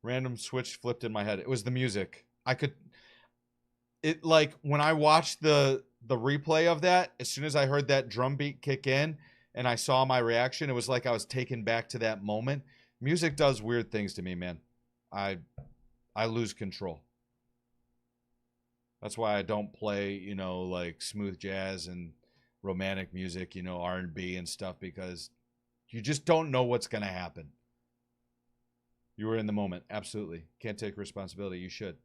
Random switch flipped in my head. It was the music. Like when I watched the replay of that, as soon as I heard that drum beat kick in and I saw my reaction, it was like I was taken back to that moment. Music does weird things to me, man. I lose control. That's why I don't play, like smooth jazz and romantic music, R&B and stuff, because you just don't know what's going to happen. You were in the moment. Absolutely. Can't take responsibility. You should.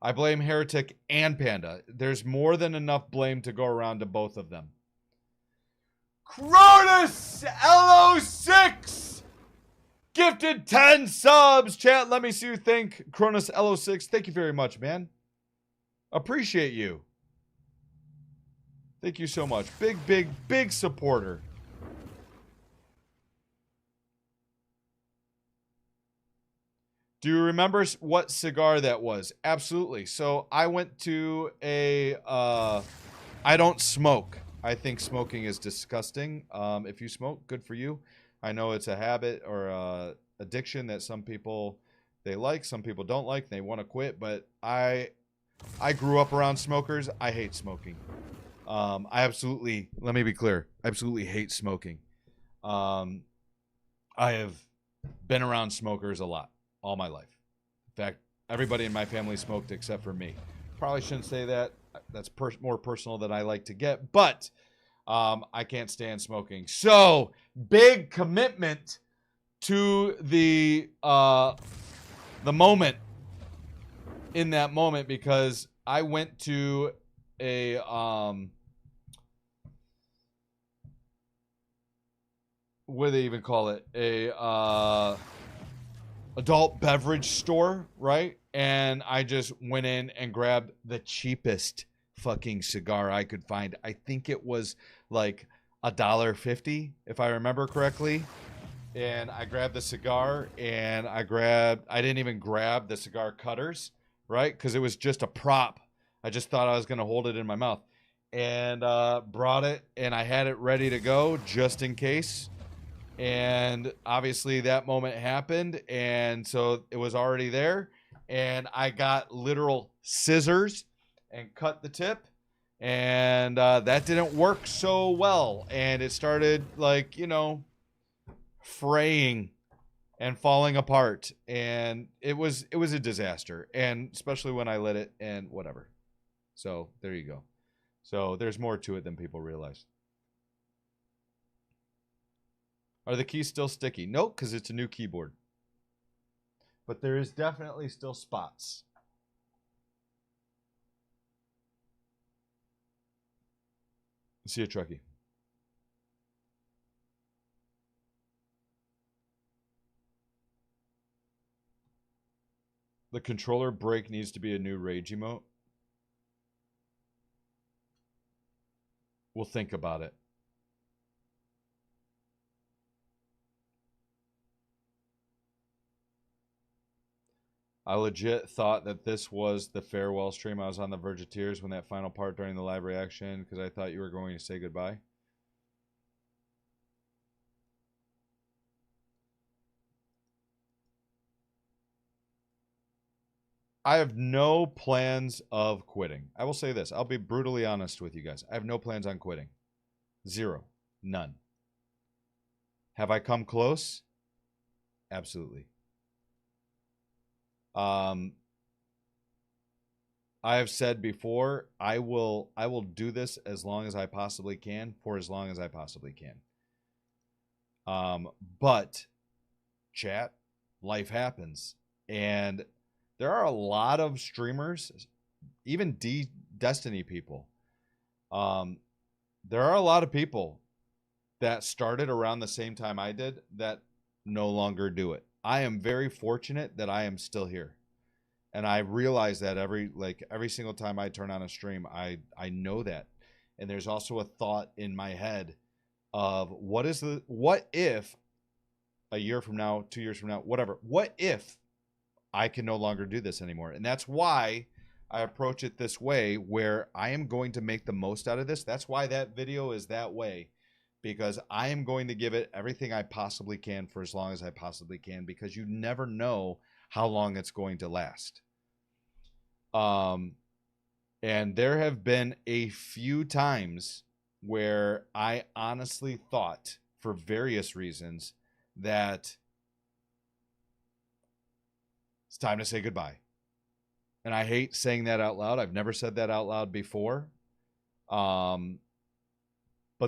I blame Heretic and Panda. There's more than enough blame to go around to both of them. Cronus LO6 gifted 10 subs. Chat, let me see you think. Cronus LO6, thank you very much, man. Appreciate you. Thank you so much. Big supporter. Do you remember what cigar that was? Absolutely. So I went to I don't smoke. I think smoking is disgusting. If you smoke, good for you. I know it's a habit or a addiction that some people, they like, some people don't like, they want to quit, but I grew up around smokers. I hate smoking. I absolutely, let me be clear, I absolutely hate smoking. I have been around smokers a lot. All my life. In fact, everybody in my family smoked except for me. Probably shouldn't say that. That's more personal than I like to get, but I can't stand smoking. So, big commitment to the moment, in that moment, because I went to a what do they even call it? A adult beverage store, right? And I just went in and grabbed the cheapest fucking cigar I could find. I think it was like $1.50, if I remember correctly. And I grabbed the cigar, and I didn't even grab the cigar cutters, right? Because it was just a prop. I just thought I was going to hold it in my mouth. And brought it, and I had it ready to go just in case. And obviously that moment happened, and so it was already there, and I got literal scissors and cut the tip, and that didn't work so well, and it started like, fraying and falling apart, and it was a disaster, and especially when I lit it and whatever. So there you go. So there's more to it than people realize. Are the keys still sticky? Nope, because it's a new keyboard. But there is definitely still spots. See you, Truckee. The controller break needs to be a new rage emote. We'll think about it. I legit thought that this was the farewell stream. I was on the verge of tears when that final part during the live reaction, because I thought you were going to say goodbye. I have no plans of quitting. I will say this. I'll be brutally honest with you guys. I have no plans on quitting. Zero. None. Have I come close? Absolutely. I have said before, I will do this as long as I possibly can, for as long as I possibly can. But chat, life happens. And there are a lot of streamers, even Destiny people. There are a lot of people that started around the same time I did that no longer do it. I am very fortunate that I am still here. And I realize that every single time I turn on a stream, I know that. And there's also a thought in my head of what if a year from now, 2 years from now, whatever, what if I can no longer do this anymore? And that's why I approach it this way, where I am going to make the most out of this. That's why that video is that way, because I am going to give it everything I possibly can for as long as I possibly can, because you never know how long it's going to last. And there have been a few times where I honestly thought, for various reasons, that it's time to say goodbye. And I hate saying that out loud. I've never said that out loud before. But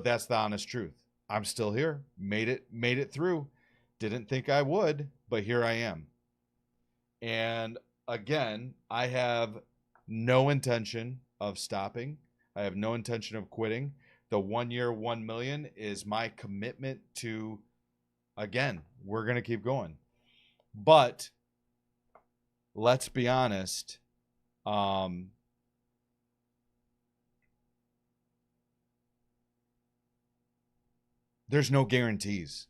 that's the honest truth. I'm still here. Made it through. Didn't think I would, but here I am. And again, I have no intention of stopping. I have no intention of quitting. The 1 year, 1 million is my commitment to, again, we're going to keep going. But let's be honest. There's no guarantees.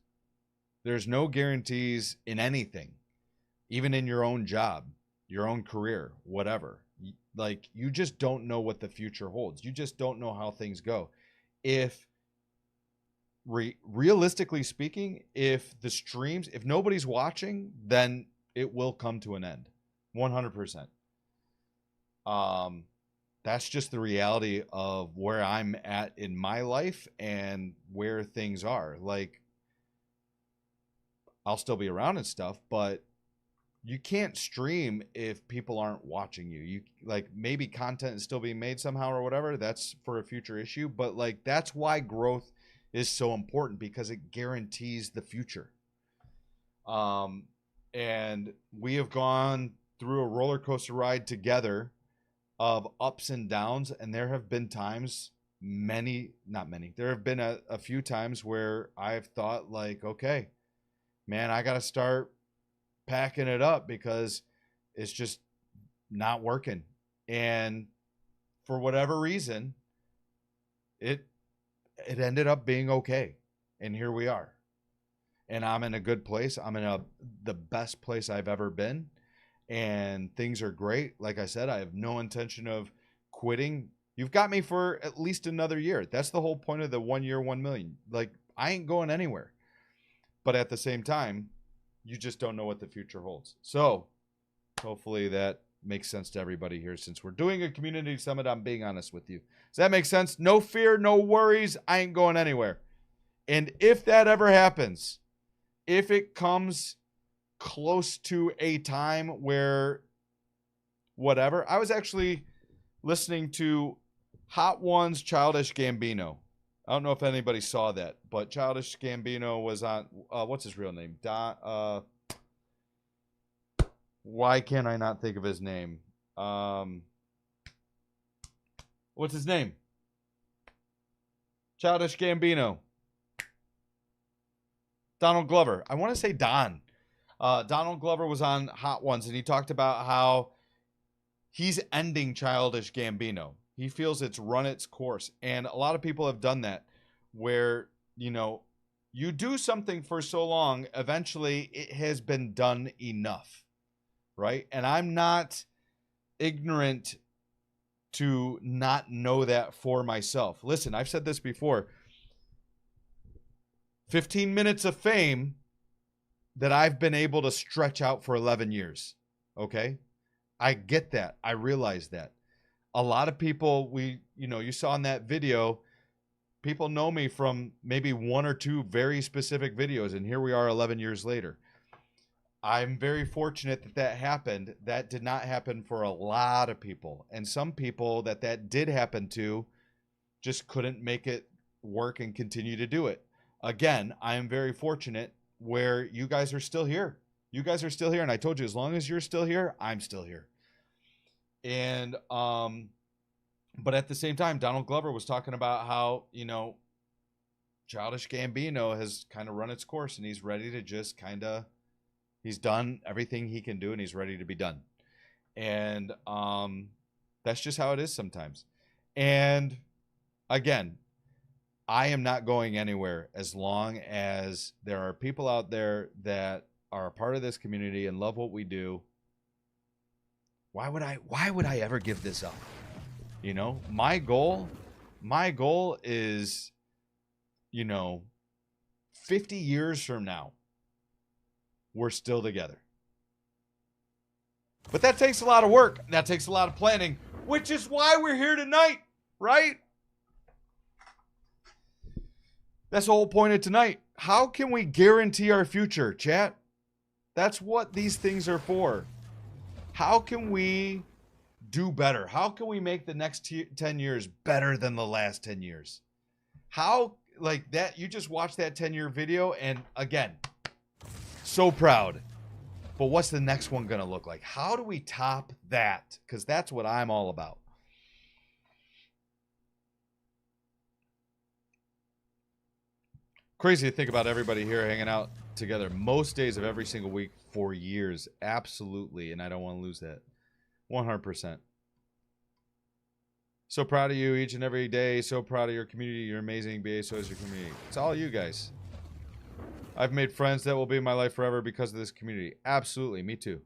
There's no guarantees in anything, even in your own job, your own career, whatever. Like, you just don't know what the future holds. You just don't know how things go. If realistically speaking, if the streams, if nobody's watching, then it will come to an end. 100%. That's just the reality of where I'm at in my life and where things are. Like, I'll still be around and stuff, but you can't stream if people aren't watching you. You, like, maybe content is still being made somehow or whatever. That's for a future issue. But like, that's why growth is so important, because it guarantees the future. And we have gone through a roller coaster ride together of ups and downs. And there have been times, there have been a few times where I've thought like, okay, man, I got to start packing it up because it's just not working. And for whatever reason, it ended up being okay. And here we are. And I'm in a good place. I'm in the best place I've ever been. And things are great. Like I said, I have no intention of quitting. You've got me for at least another year. That's the whole point of the 1 year, 1 million. Like, I ain't going anywhere. But at the same time, you just don't know what the future holds. So hopefully that makes sense to everybody here. Since we're doing a community summit, I'm being honest with you. Does that make sense? No fear, no worries. I ain't going anywhere. And if that ever happens, if it comes close to a time where whatever, I was actually listening to Hot One's Childish Gambino. I don't know if anybody saw that, but Childish Gambino was on, what's his real name? Why can't I not think of his name? What's his name? Childish Gambino. Donald Glover. I want to say Don. Donald Glover was on Hot Ones, and he talked about how he's ending Childish Gambino. He feels it's run its course. And a lot of people have done that, where, you know, you do something for so long, eventually it has been done enough, right? And I'm not ignorant to not know that for myself. Listen, I've said this before. 15 minutes of fame that I've been able to stretch out for 11 years, okay? I get that. I realize that. A lot of people, you saw in that video, people know me from maybe 1 or 2 very specific videos, and here we are 11 years later. I'm very fortunate that that happened. That did not happen for a lot of people. And some people that did happen to just couldn't make it work and continue to do it. again, I am very fortunate where you guys are still here. You guys are still here, and I told you, as long as you're still here, I'm still here. And but at the same time, Donald Glover was talking about how, you know, Childish Gambino has kind of run its course, and he's ready to just kind of, he's done everything he can do, and he's ready to be done. And that's just how it is sometimes. And again, I am not going anywhere as long as there are people out there that are a part of this community and love what we do. Why would I ever give this up? You know, my goal is, you know, 50 years from now, we're still together. But that takes a lot of work. That takes a lot of planning, which is why we're here tonight, right? That's the whole point of tonight. How can we guarantee our future, chat? That's what these things are for. How can we do better? How can we make the next 10 years better than the last 10 years? How, like that, you just watched that 10-year video, and again, so proud. But what's the next one going to look like? How do we top that? Because that's what I'm all about. Crazy to think about everybody here hanging out together most days of every single week for years. Absolutely. And I don't want to lose that. 100%. So proud of you each and every day. So proud of your community. You're amazing. BA, so is your community. It's all you guys. I've made friends that will be in my life forever because of this community. Absolutely. Me too.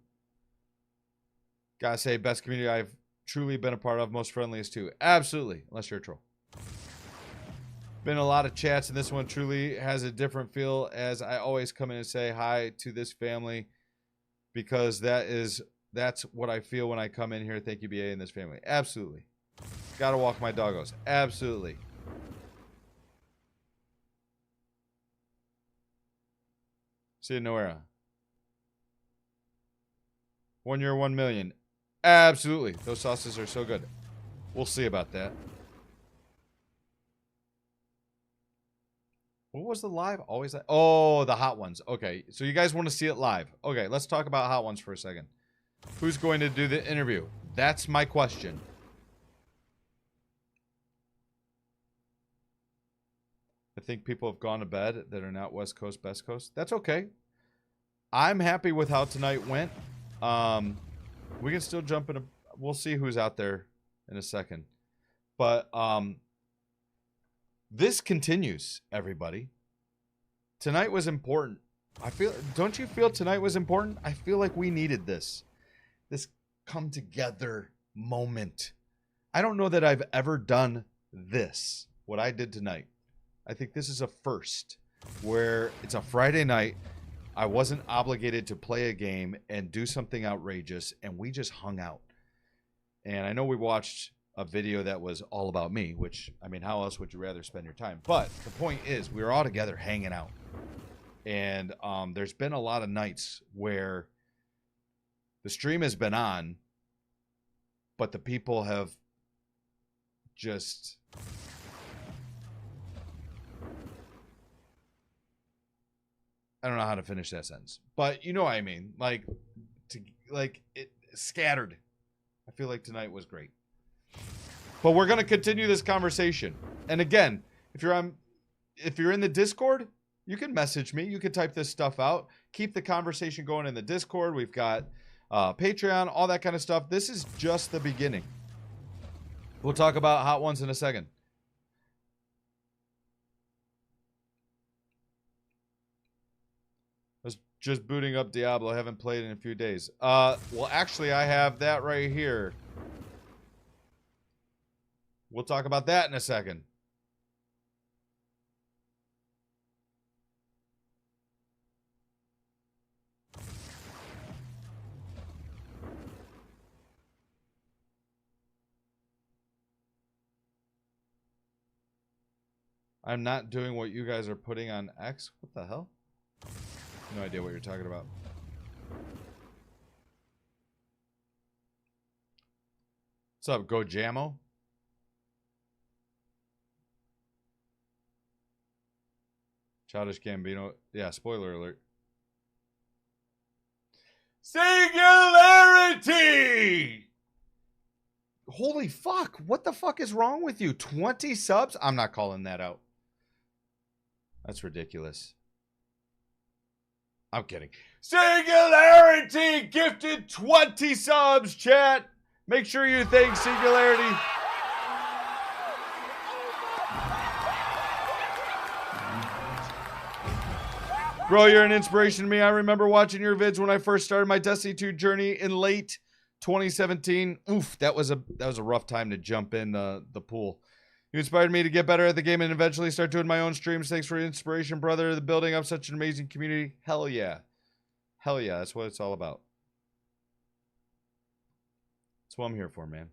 Gotta say, best community I've truly been a part of. Most friendliest too. Absolutely. Unless you're a troll. Been a lot of chats, and this one truly has a different feel, as I always come in and say hi to this family, because that's what I feel when I come in here. Thank you, BA, and this family. Absolutely. Gotta walk my doggos. Absolutely. See you, Noera. 1 year, 1 million. Absolutely. Those sauces are so good. We'll see about that. What was the live? Always like, oh, the hot ones. Okay, so you guys want to see it live. Okay, let's talk about hot ones for a second. Who's going to do the interview? That's my question. I think people have gone to bed that are not West Coast, Best Coast. That's okay. I'm happy with how tonight went. We can still jump in. We'll see who's out there in a second. But this continues, everybody. Tonight was important. Don't you feel tonight was important? I feel like we needed this come together moment. I don't know that I've ever done this, what I did tonight. I think this is a first, where it's a Friday night. I wasn't obligated to play a game and do something outrageous, and we just hung out. And I know we watched a video that was all about me, which, I mean, how else would you rather spend your time? But the point is, we were all together hanging out. And there's been a lot of nights where the stream has been on, but the people have just... I don't know how to finish that sentence, but you know what I mean. Like it scattered. I feel like tonight was great. But we're gonna continue this conversation. And again, if you're in the Discord, you can message me. You can type this stuff out. Keep the conversation going in the Discord. We've got Patreon, all that kind of stuff. This is just the beginning. We'll talk about hot ones in a second. I was just booting up Diablo. I haven't played in a few days. Well, actually, I have that right here. We'll talk about that in a second. I'm not doing what you guys are putting on X. What the hell? No idea what you're talking about. What's up, Go Jammo? Childish Gambino. Yeah, spoiler alert. Singularity! Holy fuck. What the fuck is wrong with you? 20 subs? I'm not calling that out. That's ridiculous. I'm kidding. Singularity gifted 20 subs, chat. Make sure you thank Singularity. Bro, you're an inspiration to me. I remember watching your vids when I first started my Destiny 2 journey in late 2017. Oof, that was a rough time to jump in the pool. You inspired me to get better at the game and eventually start doing my own streams. Thanks for the inspiration, brother. The building up such an amazing community. Hell yeah. Hell yeah, that's what it's all about. That's what I'm here for, man.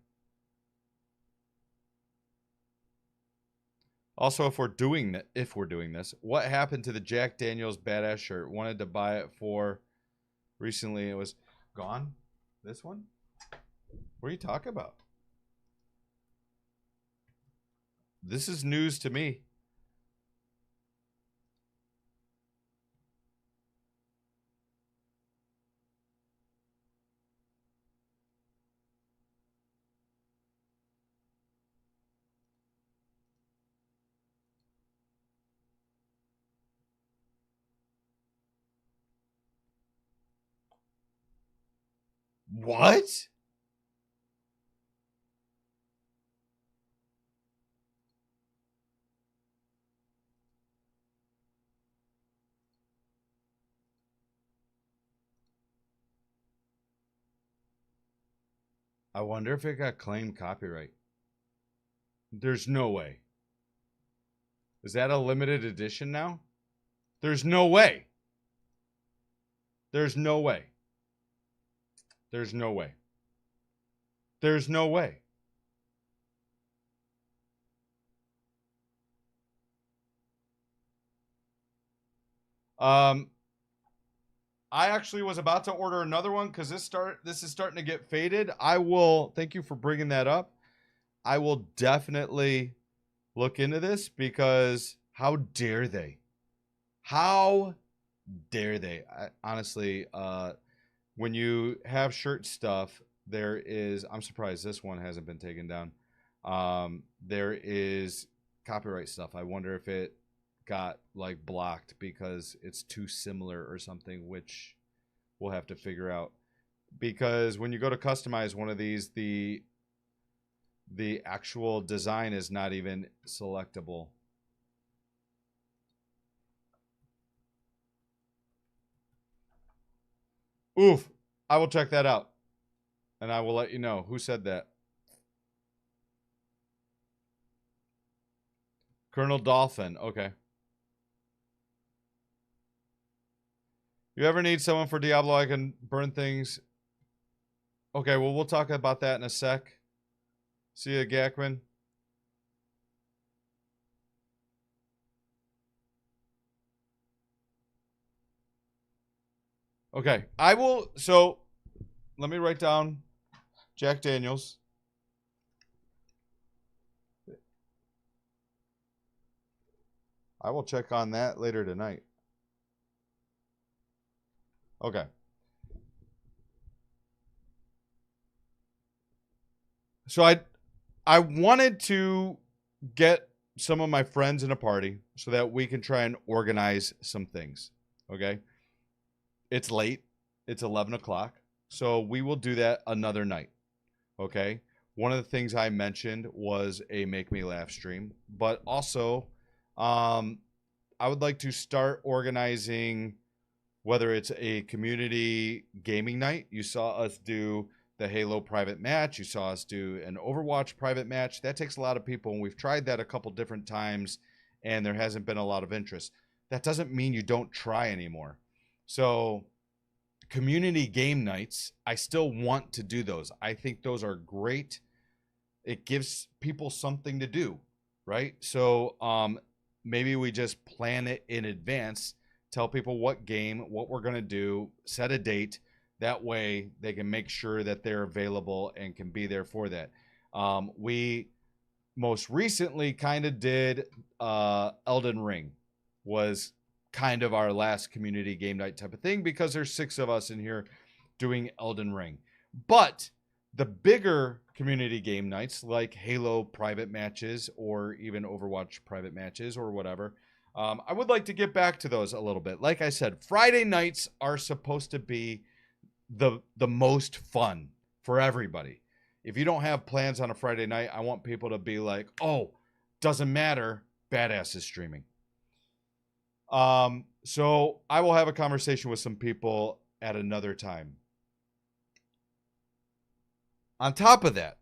Also, if we're doing this, what happened to the Jack Daniels badass shirt? Wanted to buy it for recently. It was gone. This one? What are you talking about? This is news to me. What? I wonder if it got claimed copyright. There's no way. Is that a limited edition now? There's no way. There's no way. There's no way. There's no way. I actually was about to order another one because this is starting to get faded. I will, thank you for bringing that up. I will definitely look into this because how dare they? How dare they? Honestly, when you have shirt stuff, there is, I'm surprised this one hasn't been taken down. There is copyright stuff. I wonder if it got like blocked because it's too similar or something, which we'll have to figure out. Because when you go to customize one of these, the actual design is not even selectable. Oof. I will check that out. And I will let you know. Who said that? Colonel Dolphin. Okay. You ever need someone for Diablo? I can burn things. Okay, well, we'll talk about that in a sec. See ya, Gackman. Okay, I will. So, let me write down Jack Daniels. I will check on that later tonight. Okay. So I wanted to get some of my friends in a party so that we can try and organize some things. Okay. It's late. It's 11 o'clock. So we will do that another night. Okay. One of the things I mentioned was a Make Me Laugh stream, but also I would like to start organizing, whether it's a community gaming night. You saw us do the Halo private match. You saw us do an Overwatch private match. That takes a lot of people, and we've tried that a couple different times, and there hasn't been a lot of interest. That doesn't mean you don't try anymore. So community game nights, I still want to do those. I think those are great. It gives people something to do, right? So maybe we just plan it in advance, tell people what game, what we're going to do, set a date. That way they can make sure that they're available and can be there for that. We most recently kind of did Elden Ring was kind of our last community game night type of thing because there's 6 of us in here doing Elden Ring. But the bigger community game nights like Halo private matches or even Overwatch private matches or whatever, I would like to get back to those a little bit. Like I said, Friday nights are supposed to be the most fun for everybody. If you don't have plans on a Friday night, I want people to be like, oh, doesn't matter, Badass is streaming. So I will have a conversation with some people at another time. On top of that,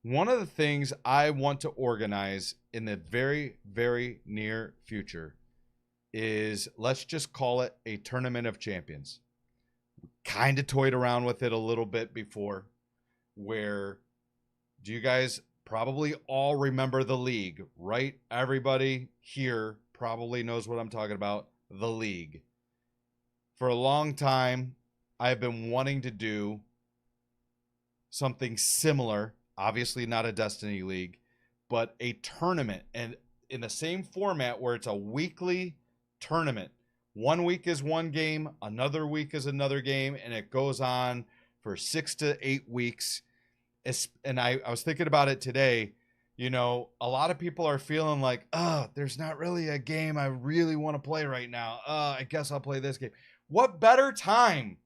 one of the things I want to organize in the very, very near future is, let's just call it a Tournament of Champions. Kind of toyed around with it a little bit before, where, do you guys probably all remember the league, right? Everybody here probably knows what I'm talking about, the league. For a long time, I've been wanting to do something similar, obviously not a Destiny League, but a tournament, and in the same format where it's a weekly tournament. One week is one game, another week is another game, and it goes on for 6 to 8 weeks. And I was thinking about it today. You know, a lot of people are feeling like, there's not really a game I really want to play right now. I guess I'll play this game. What better time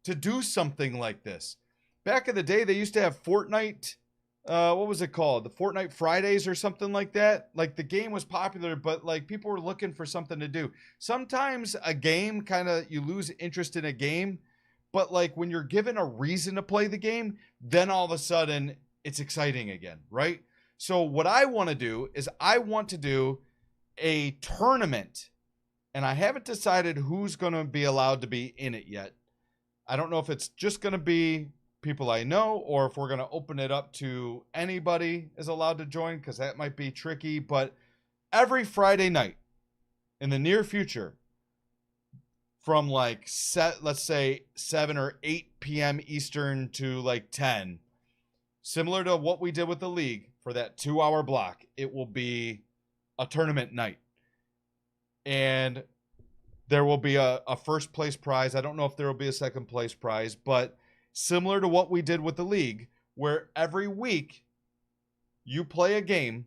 to do something like this? Back in the day, they used to have Fortnite. What was it called? The Fortnite Fridays or something like that. Like, the game was popular, but like people were looking for something to do. Sometimes a game you lose interest in a game, but like when you're given a reason to play the game, then all of a sudden it's exciting again, right? So what I want to do is I want to do a tournament, and I haven't decided who's going to be allowed to be in it yet. I don't know if it's just going to be people I know or if we're going to open it up to anybody is allowed to join, because that might be tricky. But every Friday night in the near future, from like let's say 7 or 8 p.m. Eastern to like 10, similar to what we did with the league for that 2-hour block, it will be a tournament night. And there will be a first place prize. I don't know if there will be a second place prize, but similar to what we did with the league, where every week you play a game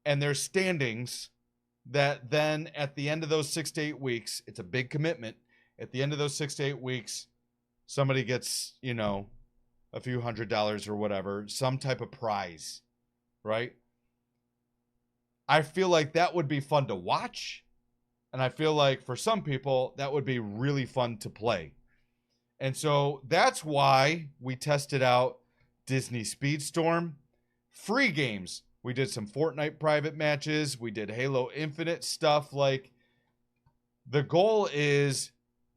and there's standings that then at the end of those 6 to 8 weeks, it's a big commitment. At the end of those 6 to 8 weeks, somebody gets, you know, a few $100s or whatever, some type of prize, right? I feel like that would be fun to watch. And I feel like for some people, that would be really fun to play. And so that's why we tested out Disney Speedstorm. Free games. We did some Fortnite private matches. We did Halo Infinite stuff. Like, the goal is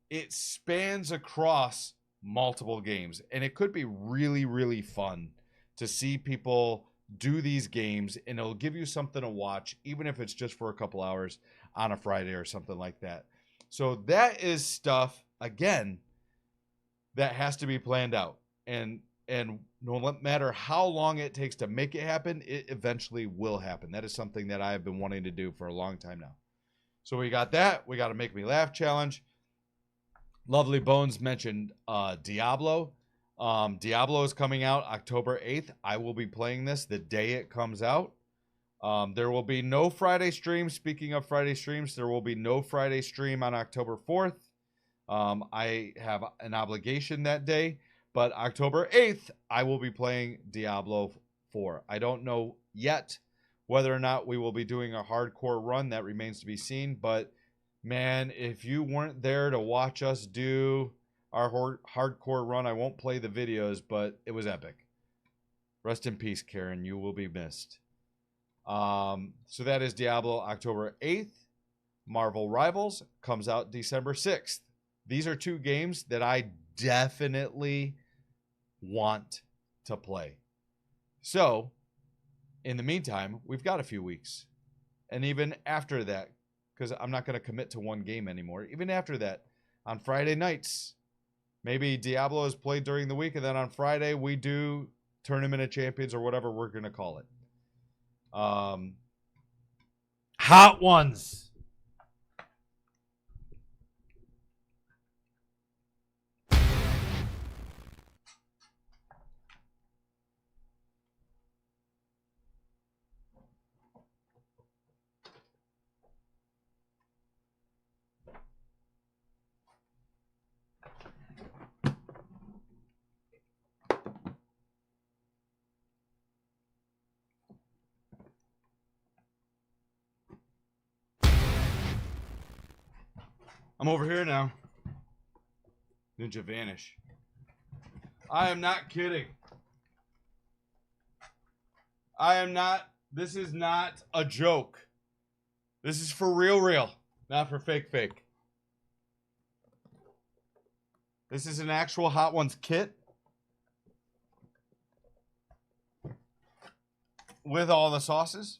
it spans across multiple games. And it could be really, really fun to see people do these games. And it'll give you something to watch, even if it's just for a couple hours on a Friday or something like that. So that is stuff, again, that has to be planned out. And no matter how long it takes to make it happen, it eventually will happen. That is something that I have been wanting to do for a long time now. So we got that. We got a Make Me Laugh challenge. Lovely Bones mentioned Diablo. Diablo is coming out October 8th. I will be playing this the day it comes out. There will be no Friday stream. Speaking of Friday streams, there will be no Friday stream on October 4th. I have an obligation that day, but October 8th, I will be playing Diablo 4. I don't know yet whether or not we will be doing a hardcore run. That remains to be seen, but man, if you weren't there to watch us do our hardcore run, I won't play the videos, but it was epic. Rest in peace, Karen. You will be missed. So that is Diablo October 8th. Marvel Rivals comes out December 6th. These are 2 games that I definitely want to play. So, in the meantime, we've got a few weeks. And even after that, because I'm not going to commit to one game anymore, even after that, on Friday nights, maybe Diablo is played during the week, and then on Friday we do Tournament of Champions or whatever we're going to call it. Hot ones. I'm over here now. Ninja vanish. I am not kidding. I am not. This is not a joke. This is for real, not for fake. This is an actual Hot Ones kit with all the sauces,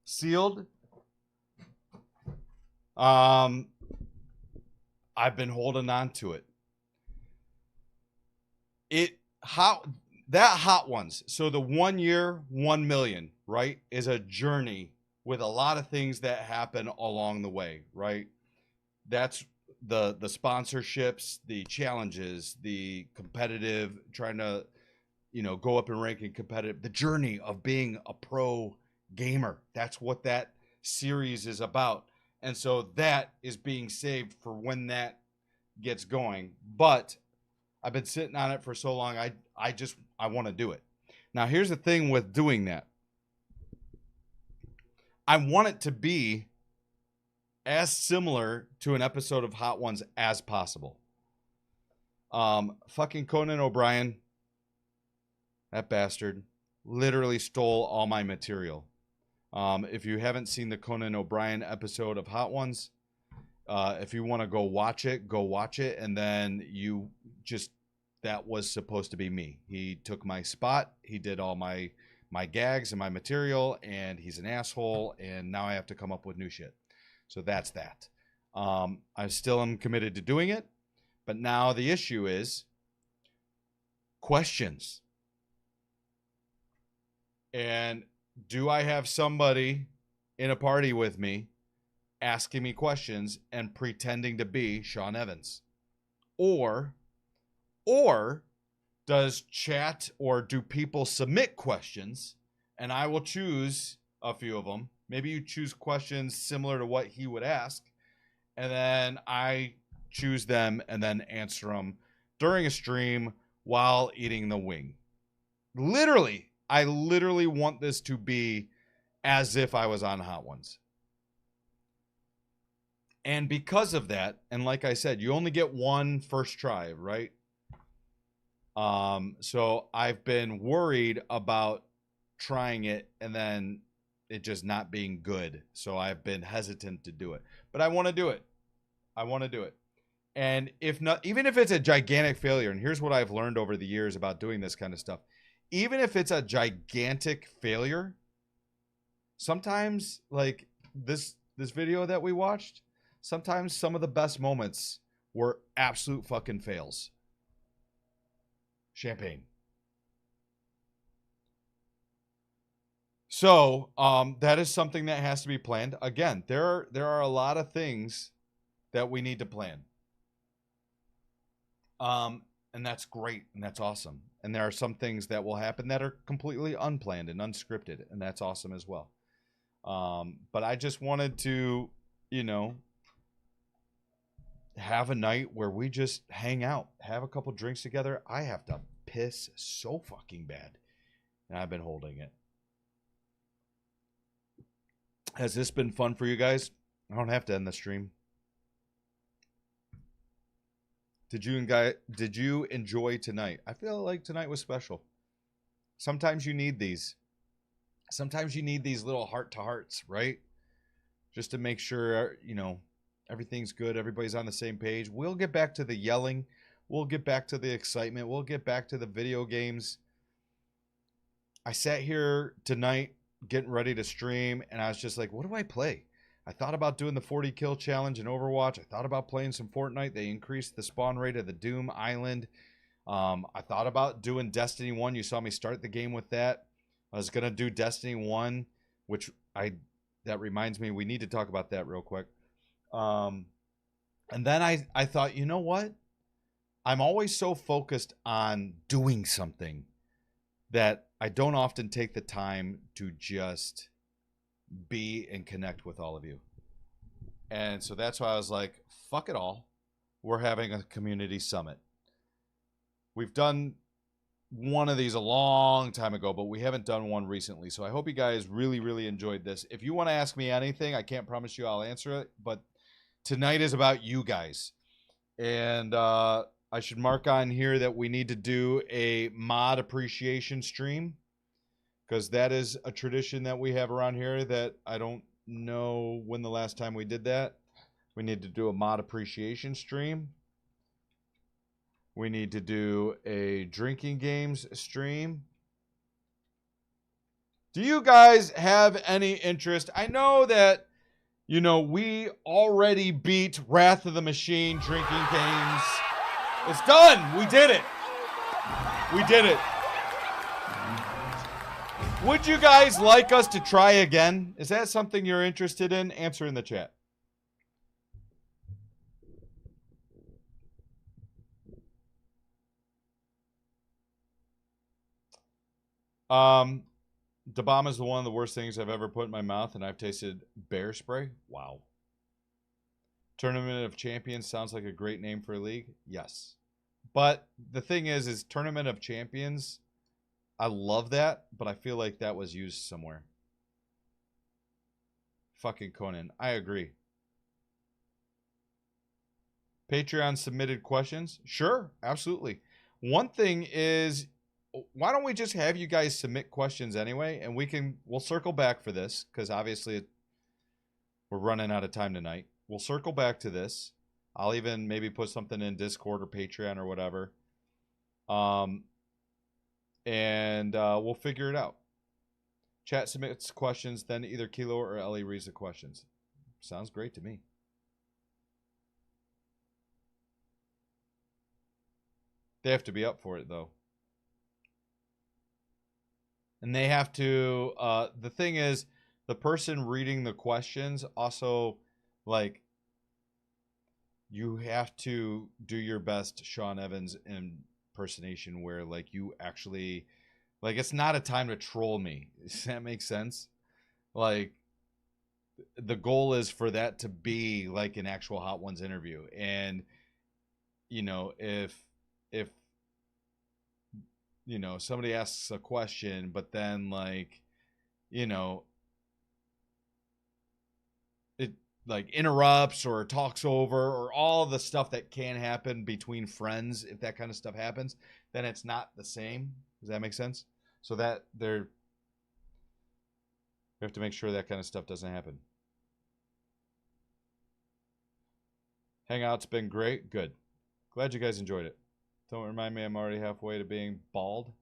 sealed. I've been holding on to it. That Hot Ones, so the 1 year, 1 million, right, is a journey with a lot of things that happen along the way, right? That's the sponsorships, the challenges, the competitive, trying to, go up in ranking competitive, the journey of being a pro gamer. That's what that series is about. And so that is being saved for when that gets going. But I've been sitting on it for so long, I want to do it. Now, here's the thing with doing that. I want it to be as similar to an episode of Hot Ones as possible. Fucking Conan O'Brien, that bastard, literally stole all my material. If you haven't seen the Conan O'Brien episode of Hot Ones, if you want to go watch it, and then that was supposed to be me. He took my spot. He did all my gags and my material, and he's an asshole, and now I have to come up with new shit. So that's that. I still am committed to doing it, but now the issue is questions. And do I have somebody in a party with me asking me questions and pretending to be Sean Evans? Or does chat or do people submit questions and I will choose a few of them? Maybe you choose questions similar to what he would ask, and then I choose them and then answer them during a stream while eating the wing. I literally want this to be as if I was on Hot Ones. And because of that, and like I said, you only get one first try, right? So I've been worried about trying it and then it just not being good. So I've been hesitant to do it. But I want to do it. And if not, even if it's a gigantic failure, and here's what I've learned over the years about doing this kind of stuff. Even if it's a gigantic failure, sometimes, like this video that we watched, sometimes some of the best moments were absolute fucking fails. Champagne. So that is something that has to be planned. Again, there are a lot of things that we need to plan. And that's great, and that's awesome. And there are some things that will happen that are completely unplanned and unscripted, and that's awesome as well. But I just wanted to, have a night where we just hang out, have a couple drinks together. I have to piss so fucking bad, and I've been holding it. Has this been fun for you guys? I don't have to end the stream. Did you enjoy tonight? I feel like tonight was special. Sometimes you need these. Sometimes you need these little heart-to-hearts, right? Just to make sure, everything's good. Everybody's on the same page. We'll get back to the yelling. We'll get back to the excitement. We'll get back to the video games. I sat here tonight getting ready to stream, and I was just like, what do I play? I thought about doing the 40 kill challenge in Overwatch. I thought about playing some Fortnite. They increased the spawn rate of the Doom Island. I thought about doing Destiny 1. You saw me start the game with that. I was going to do Destiny 1, which that reminds me, we need to talk about that real quick. And then I thought, you know what? I'm always so focused on doing something that I don't often take the time to just be and connect with all of you. And so that's why I was like, fuck it all. We're having a community summit. We've done one of these a long time ago, but we haven't done one recently. So I hope you guys really, really enjoyed this. If you want to ask me anything, I can't promise you I'll answer it, but tonight is about you guys. And I should mark on here that we need to do a mod appreciation stream, because that is a tradition that we have around here that I don't know when the last time we did that. We need to do a mod appreciation stream. We need to do a drinking games stream. Do you guys have any interest? I know that, you know, we already beat Wrath of the Machine drinking games. It's done. We did it. We did it. Would you guys like us to try again? Is that something you're interested in? Answer in the chat. The bomb is one of the worst things I've ever put in my mouth, and I've tasted bear spray. Wow. Tournament of Champions sounds like a great name for a league. Yes. But the thing is Tournament of Champions, I love that, but I feel like that was used somewhere. Fucking Conan. I agree. Patreon submitted questions? Sure, absolutely. One thing is, why don't we just have you guys submit questions anyway, and we'll circle back for this, because obviously we're running out of time tonight. We'll circle back to this. I'll even maybe put something in Discord or Patreon or whatever. And we'll figure it out. Chat submits questions, then either Kilo or Ellie reads the questions. Sounds great to me. They have to be up for it, though. And they have to, the thing is, the person reading the questions also, like, you have to do your best Sean Evans impersonation where, like, you actually, like, it's not a time to troll me. Does that make sense? Like, the goal is for that to be, like, an actual Hot Ones interview. And, you know, if you know, somebody asks a question, but then, like, you know, it, like, interrupts or talks over or all the stuff that can happen between friends, if that kind of stuff happens, then it's not the same. Does that make sense? So that we have to make sure that kind of stuff doesn't happen. Hangout's been great. Good. Glad you guys enjoyed it. Don't remind me I'm already halfway to being bald.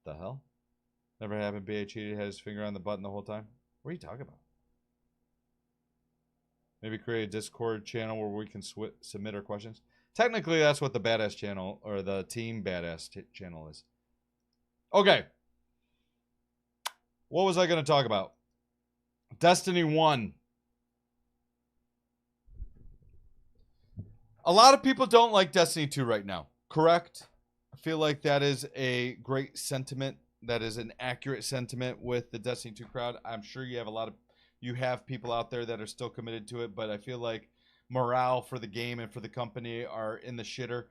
The hell? Never happened. BA cheated, had his finger on the button the whole time. What are you talking about? Maybe create a Discord channel where we can submit our questions. Technically, that's what the Badass channel, or the Team Badass channel is. Okay. What was I going to talk about? Destiny 1. A lot of people don't like Destiny 2 right now. Correct? I feel like that is a great sentiment. That is an accurate sentiment with the Destiny 2 crowd. I'm sure you have people out there that are still committed to it, but I feel like morale for the game and for the company are in the shitter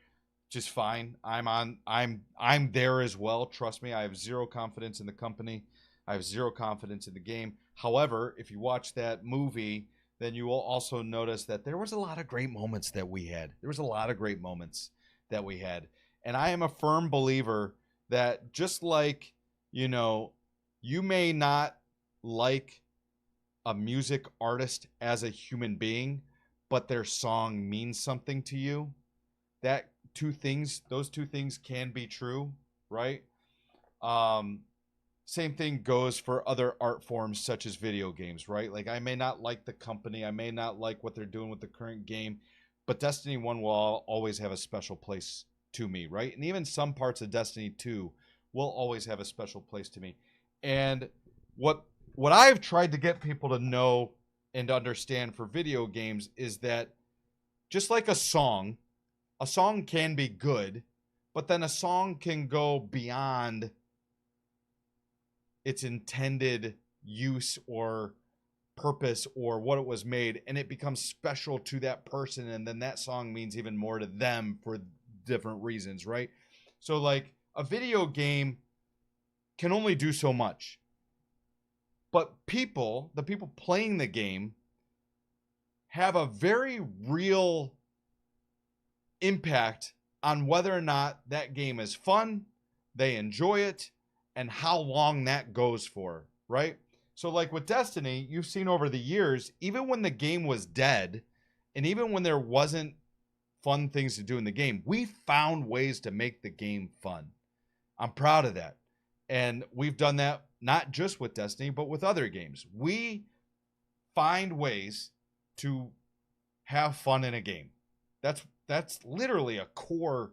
just fine. I'm there as well. Trust me, I have zero confidence in the company. I have zero confidence in the game. However, if you watch that movie, then you will also notice that there was a lot of great moments that we had. There was a lot of great moments that we had. And I am a firm believer that just like, you know, you may not like a music artist as a human being, but their song means something to you. Those two things can be true, right? Same thing goes for other art forms such as video games, right? Like, I may not like the company, I may not like what they're doing with the current game, but Destiny 1 will always have a special place to me, right? And even some parts of Destiny 2 will always have a special place to me. And what I've tried to get people to know and understand for video games is that just like a song can be good, but then a song can go beyond its intended use or purpose or what it was made, and it becomes special to that person, and then that song means even more to them for different reasons, right? So, like, a video game can only do so much, but the people playing the game, have a very real impact on whether or not that game is fun, they enjoy it, and how long that goes for, right? So like with Destiny, you've seen over the years, even when the game was dead, and even when there wasn't fun things to do in the game, we found ways to make the game fun. I'm proud of that. And we've done that not just with Destiny, but with other games. We find ways to have fun in a game. That's literally a core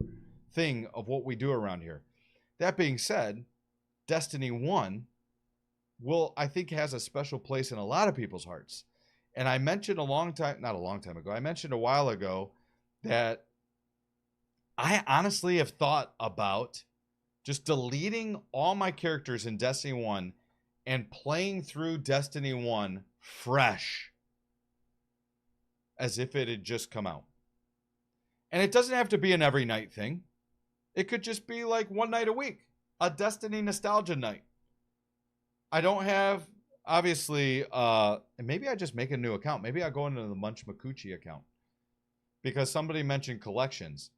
thing of what we do around here. That being said, Destiny 1 I think has a special place in a lot of people's hearts. And I mentioned not a long time ago, I mentioned a while ago that I honestly have thought about just deleting all my characters in Destiny 1 and playing through Destiny 1 fresh as if it had just come out. And it doesn't have to be an every night thing. It could just be like one night a week, a Destiny nostalgia night. I don't have, obviously, and maybe I just make a new account. Maybe I go into the Munch Makuchi account because somebody mentioned collections.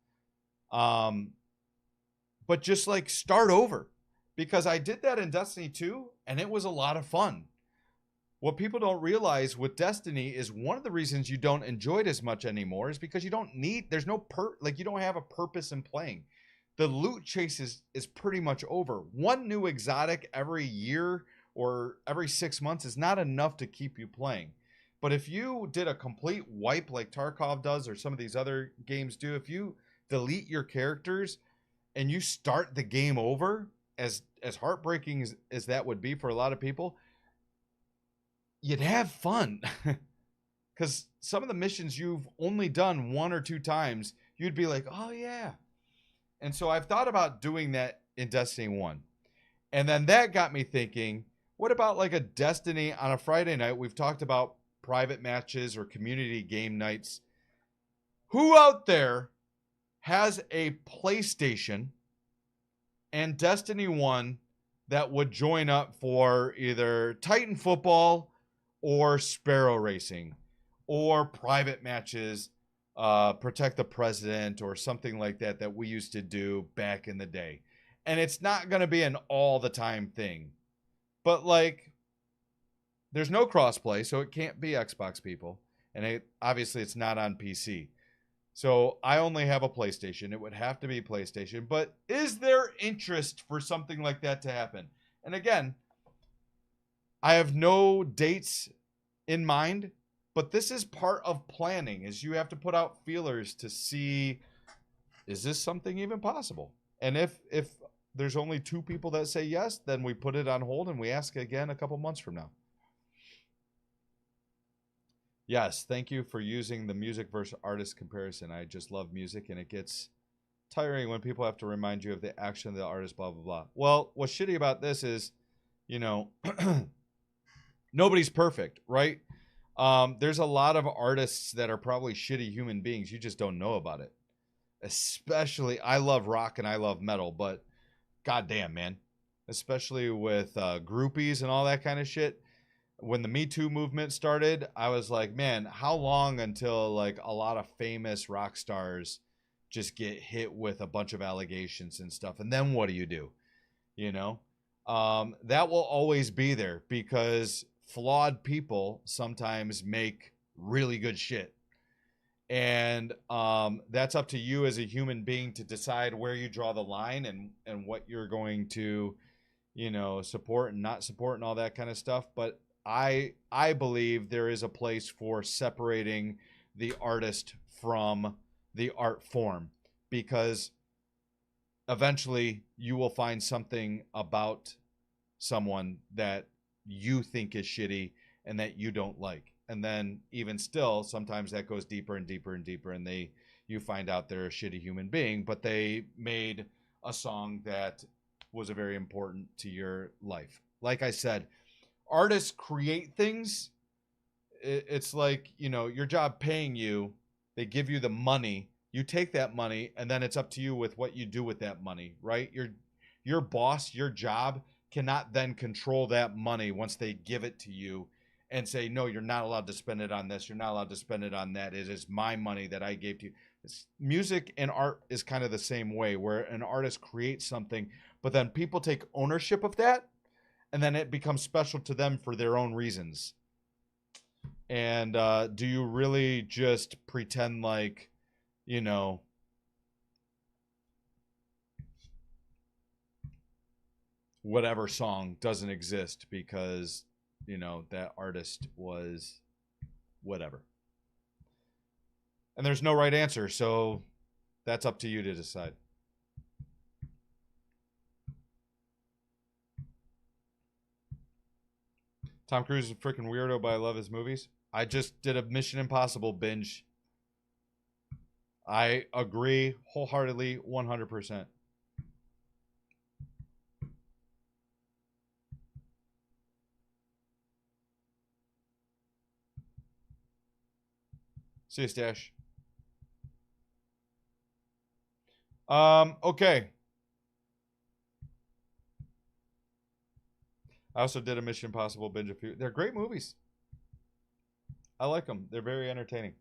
But just like start over, because I did that in Destiny 2 and it was a lot of fun. What people don't realize with Destiny is one of the reasons you don't enjoy it as much anymore is because you don't need, there's no you don't have a purpose in playing. The loot chase is pretty much over. One new exotic every year or every 6 months is not enough to keep you playing. But if you did a complete wipe like Tarkov does or some of these other games do, if you delete your characters and you start the game over, as heartbreaking as that would be for a lot of people, you'd have fun. Because some of the missions you've only done 1 or 2 times, you'd be like, oh yeah. And so I've thought about doing that in Destiny 1. And then that got me thinking, what about like a Destiny on a Friday night? We've talked about private matches or community game nights. Who out there has a PlayStation and Destiny 1 that would join up for either Titan Football or Sparrow Racing or private matches, Protect the President or something like that that we used to do back in the day? And it's not going to be an all the time thing, but like there's no crossplay, so it can't be Xbox people, and obviously it's not on PC. So I only have a PlayStation. It would have to be PlayStation. But is there interest for something like that to happen? And again, I have no dates in mind, but this is part of planning, is you have to put out feelers to see, is this something even possible? And if there's only 2 people that say yes, then we put it on hold and we ask again a couple months from now. Yes, thank you for using the music versus artist comparison. I just love music, and it gets tiring when people have to remind you of the action of the artist, blah, blah, blah. Well, what's shitty about this is, you know, nobody's perfect, right? There's a lot of artists that are probably shitty human beings. You just don't know about it. Especially, I love rock and I love metal, but goddamn, man. Especially with groupies and all that kind of shit. When the Me Too movement started, I was like, man, how long until like a lot of famous rock stars just get hit with a bunch of allegations and stuff? And then what do you do? You know, that will always be there because flawed people sometimes make really good shit. And that's up to you as a human being to decide where you draw the line and what you're going to, you know, support and not support and all that kind of stuff. But I believe there is a place for separating the artist from the art form, because eventually you will find something about someone that you think is shitty and that you don't like. And then even still, sometimes that goes deeper and deeper and deeper, and you find out they're a shitty human being, but they made a song that was very important to your life. Like I said, artists create things. It's like, you know, your job paying you, they give you the money, you take that money, and then it's up to you with what you do with that money, right? Your boss, your job cannot then control that money once they give it to you and say, no, you're not allowed to spend it on this. You're not allowed to spend it on that. It is my money that I gave to you. Music and art is kind of the same way, where an artist creates something, but then people take ownership of that, and then it becomes special to them for their own reasons. And do you really just pretend like, you know, whatever song doesn't exist because, you know, that artist was whatever? And there's no right answer, so that's up to you to decide. Tom Cruise is a freaking weirdo, but I love his movies. I just did a Mission Impossible binge. I agree wholeheartedly, 100%. See you, Stash. Okay. I also did a Mission Impossible binge a few. They're great movies. I like them. They're very entertaining.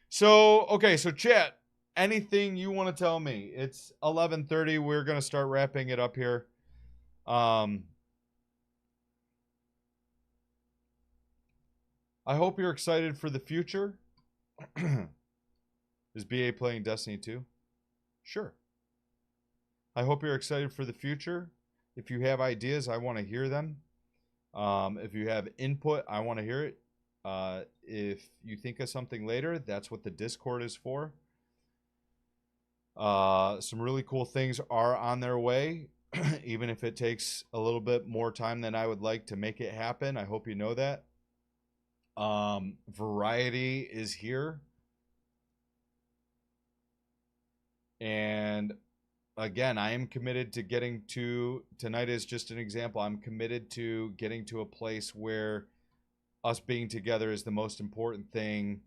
So, okay, so chat, anything you want to tell me? It's 11:30. We're going to start wrapping it up here. I hope you're excited for the future. Is BA playing Destiny 2? Sure. I hope you're excited for the future. If you have ideas, I want to hear them. If you have input, I want to hear it. If you think of something later, that's what the Discord is for. Some really cool things are on their way, even if it takes a little bit more time than I would like to make it happen. I hope you know that. Variety is here. And again, I am committed to getting to, tonight is just an example, I'm committed to getting to a place where us being together is the most important thing.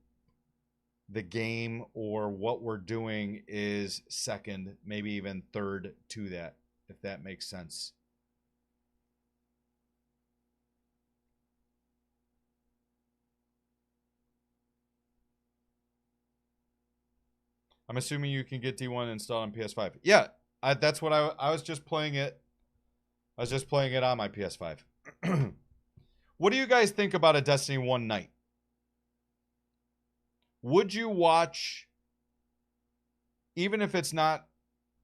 The game or what we're doing is second, maybe even third to that, if that makes sense. I'm assuming you can get D1 installed on PS5. Yeah, that's what I was just playing it. I was just playing it on my PS5. What do you guys think about a Destiny 1 night? Would you watch, even if it's not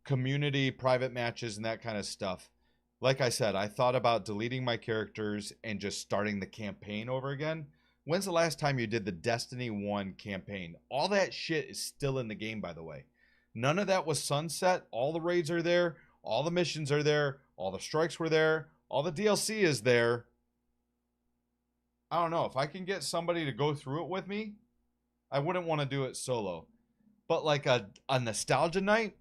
community, private matches and that kind of stuff? Like I said, I thought about deleting my characters and just starting the campaign over again. When's the last time you did the Destiny 1 campaign? All that shit is still in the game, by the way. None of that was sunset. All the raids are there. All the missions are there. All the strikes were there. All the DLC is there. I don't know. If I can get somebody to go through it with me, I wouldn't want to do it solo. But like a nostalgia night,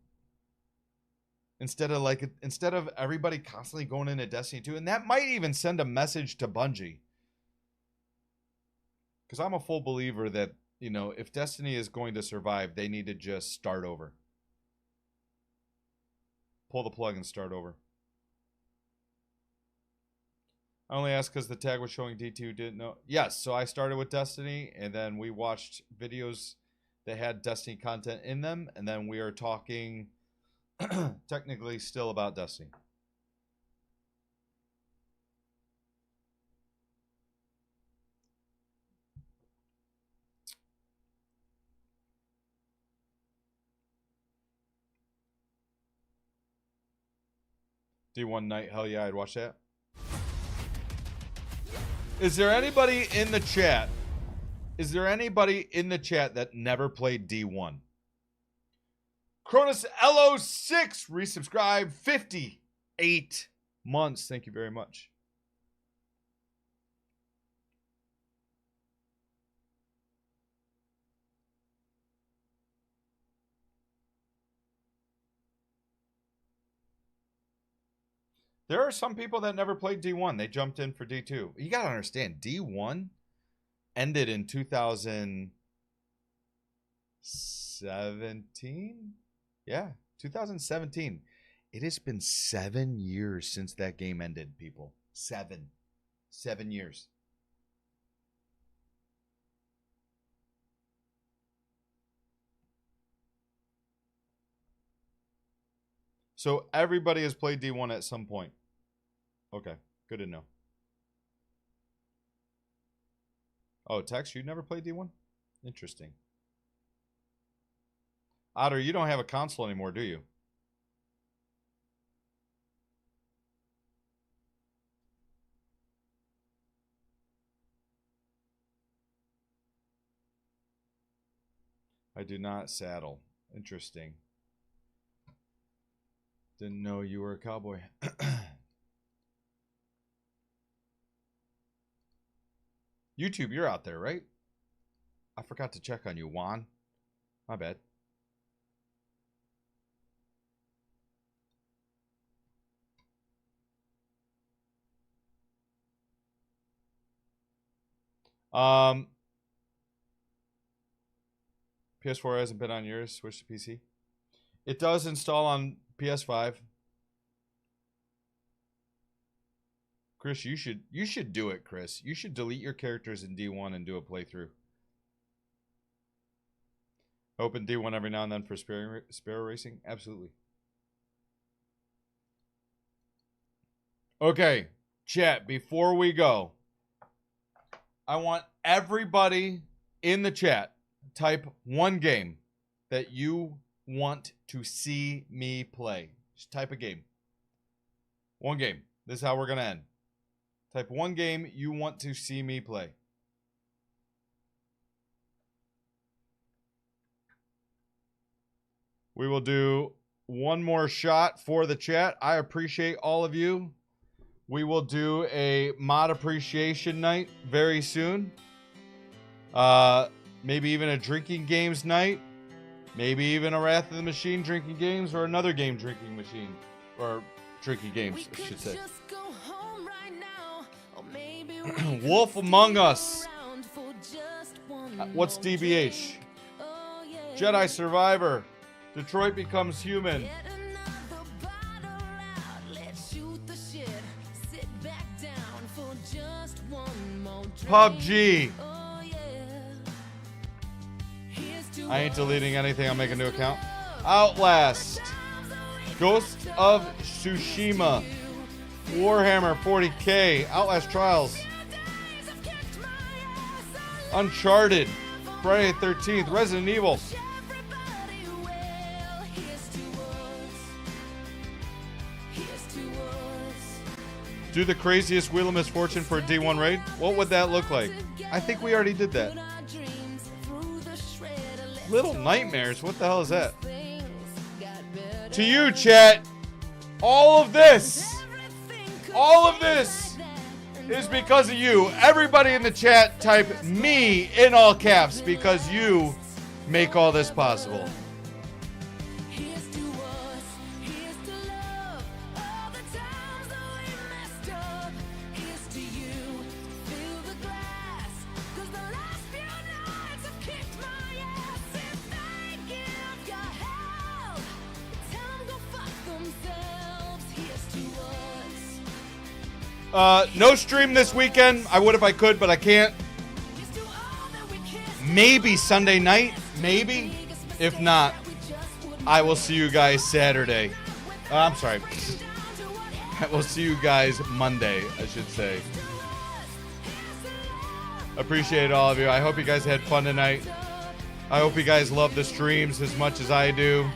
instead of everybody constantly going into Destiny 2, and that might even send a message to Bungie. Because I'm a full believer that, you know, if Destiny is going to survive, they need to just start over. Pull the plug and start over. I only asked because the tag was showing D2 didn't know. Yes, so I started with Destiny, and then we watched videos that had Destiny content in them, and then we are talking technically still about Destiny. D1 night, hell yeah, I'd watch that. Is there anybody in the chat? Is there anybody in the chat that never played D1? Cronus LO6 resubscribed 58 months. Thank you very much. There are some people that never played D1. They jumped in for D2. You got to understand, D1 ended in 2017. Yeah, 2017. It has been 7 years since that game ended, people. 7 years. So everybody has played D1 at some point. Okay, good to know. Oh, Tex, you never played D1? Interesting. Otter, you don't have a console anymore, do you? I do not saddle. Interesting. Didn't know you were a cowboy. YouTube, you're out there, right? I forgot to check on you, Juan. My bad. PS4 hasn't been on yours. Switch to PC. It does install on PS5. Chris, you should do it, Chris. You should delete your characters in D1 and do a playthrough. Open D1 every now and then for sparrow racing? Absolutely. Okay, chat, before we go, I want everybody in the chat type one game that you want to see me play. Just type a game. One game. This is how we're going to end. Type one game you want to see me play. We will do one more shot for the chat. I appreciate all of you. We will do a mod appreciation night very soon. Maybe even a drinking games night. Maybe even a Wrath of the Machine drinking games or another game drinking machine. Or drinking games, I should say. Wolf Among Us. What's DBH? Jedi Survivor. Detroit Becomes Human. PUBG. I ain't deleting anything. I'll make a new account. Outlast. Ghost of Tsushima. Warhammer 40K. Outlast Trials. Uncharted. Friday the 13th. Resident Evil. Do the craziest Wheel of Misfortune for a D1 raid? What would that look like? I think we already did that. Little Nightmares? What the hell is that? To you, chat, all of this is because of you. Everybody in the chat type me in all caps because you make all this possible. No stream this weekend. I would if I could, but I can't. Maybe Sunday night. Maybe. If not, I will see you guys Saturday. I'm sorry. I will see you guys Monday, I should say. Appreciate all of you. I hope you guys had fun tonight. I hope you guys love the streams as much as I do.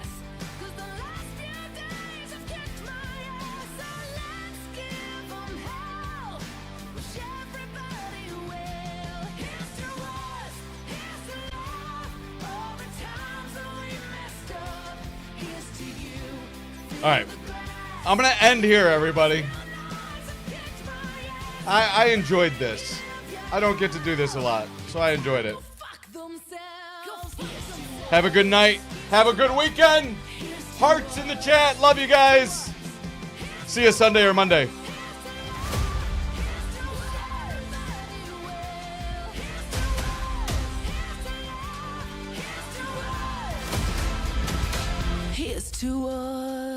All right, I'm gonna end here, everybody. I enjoyed this. I don't get to do this a lot, so I enjoyed it. Have a good night. Have a good weekend. Hearts in the chat. Love you guys. See you Sunday or Monday. Here's to us.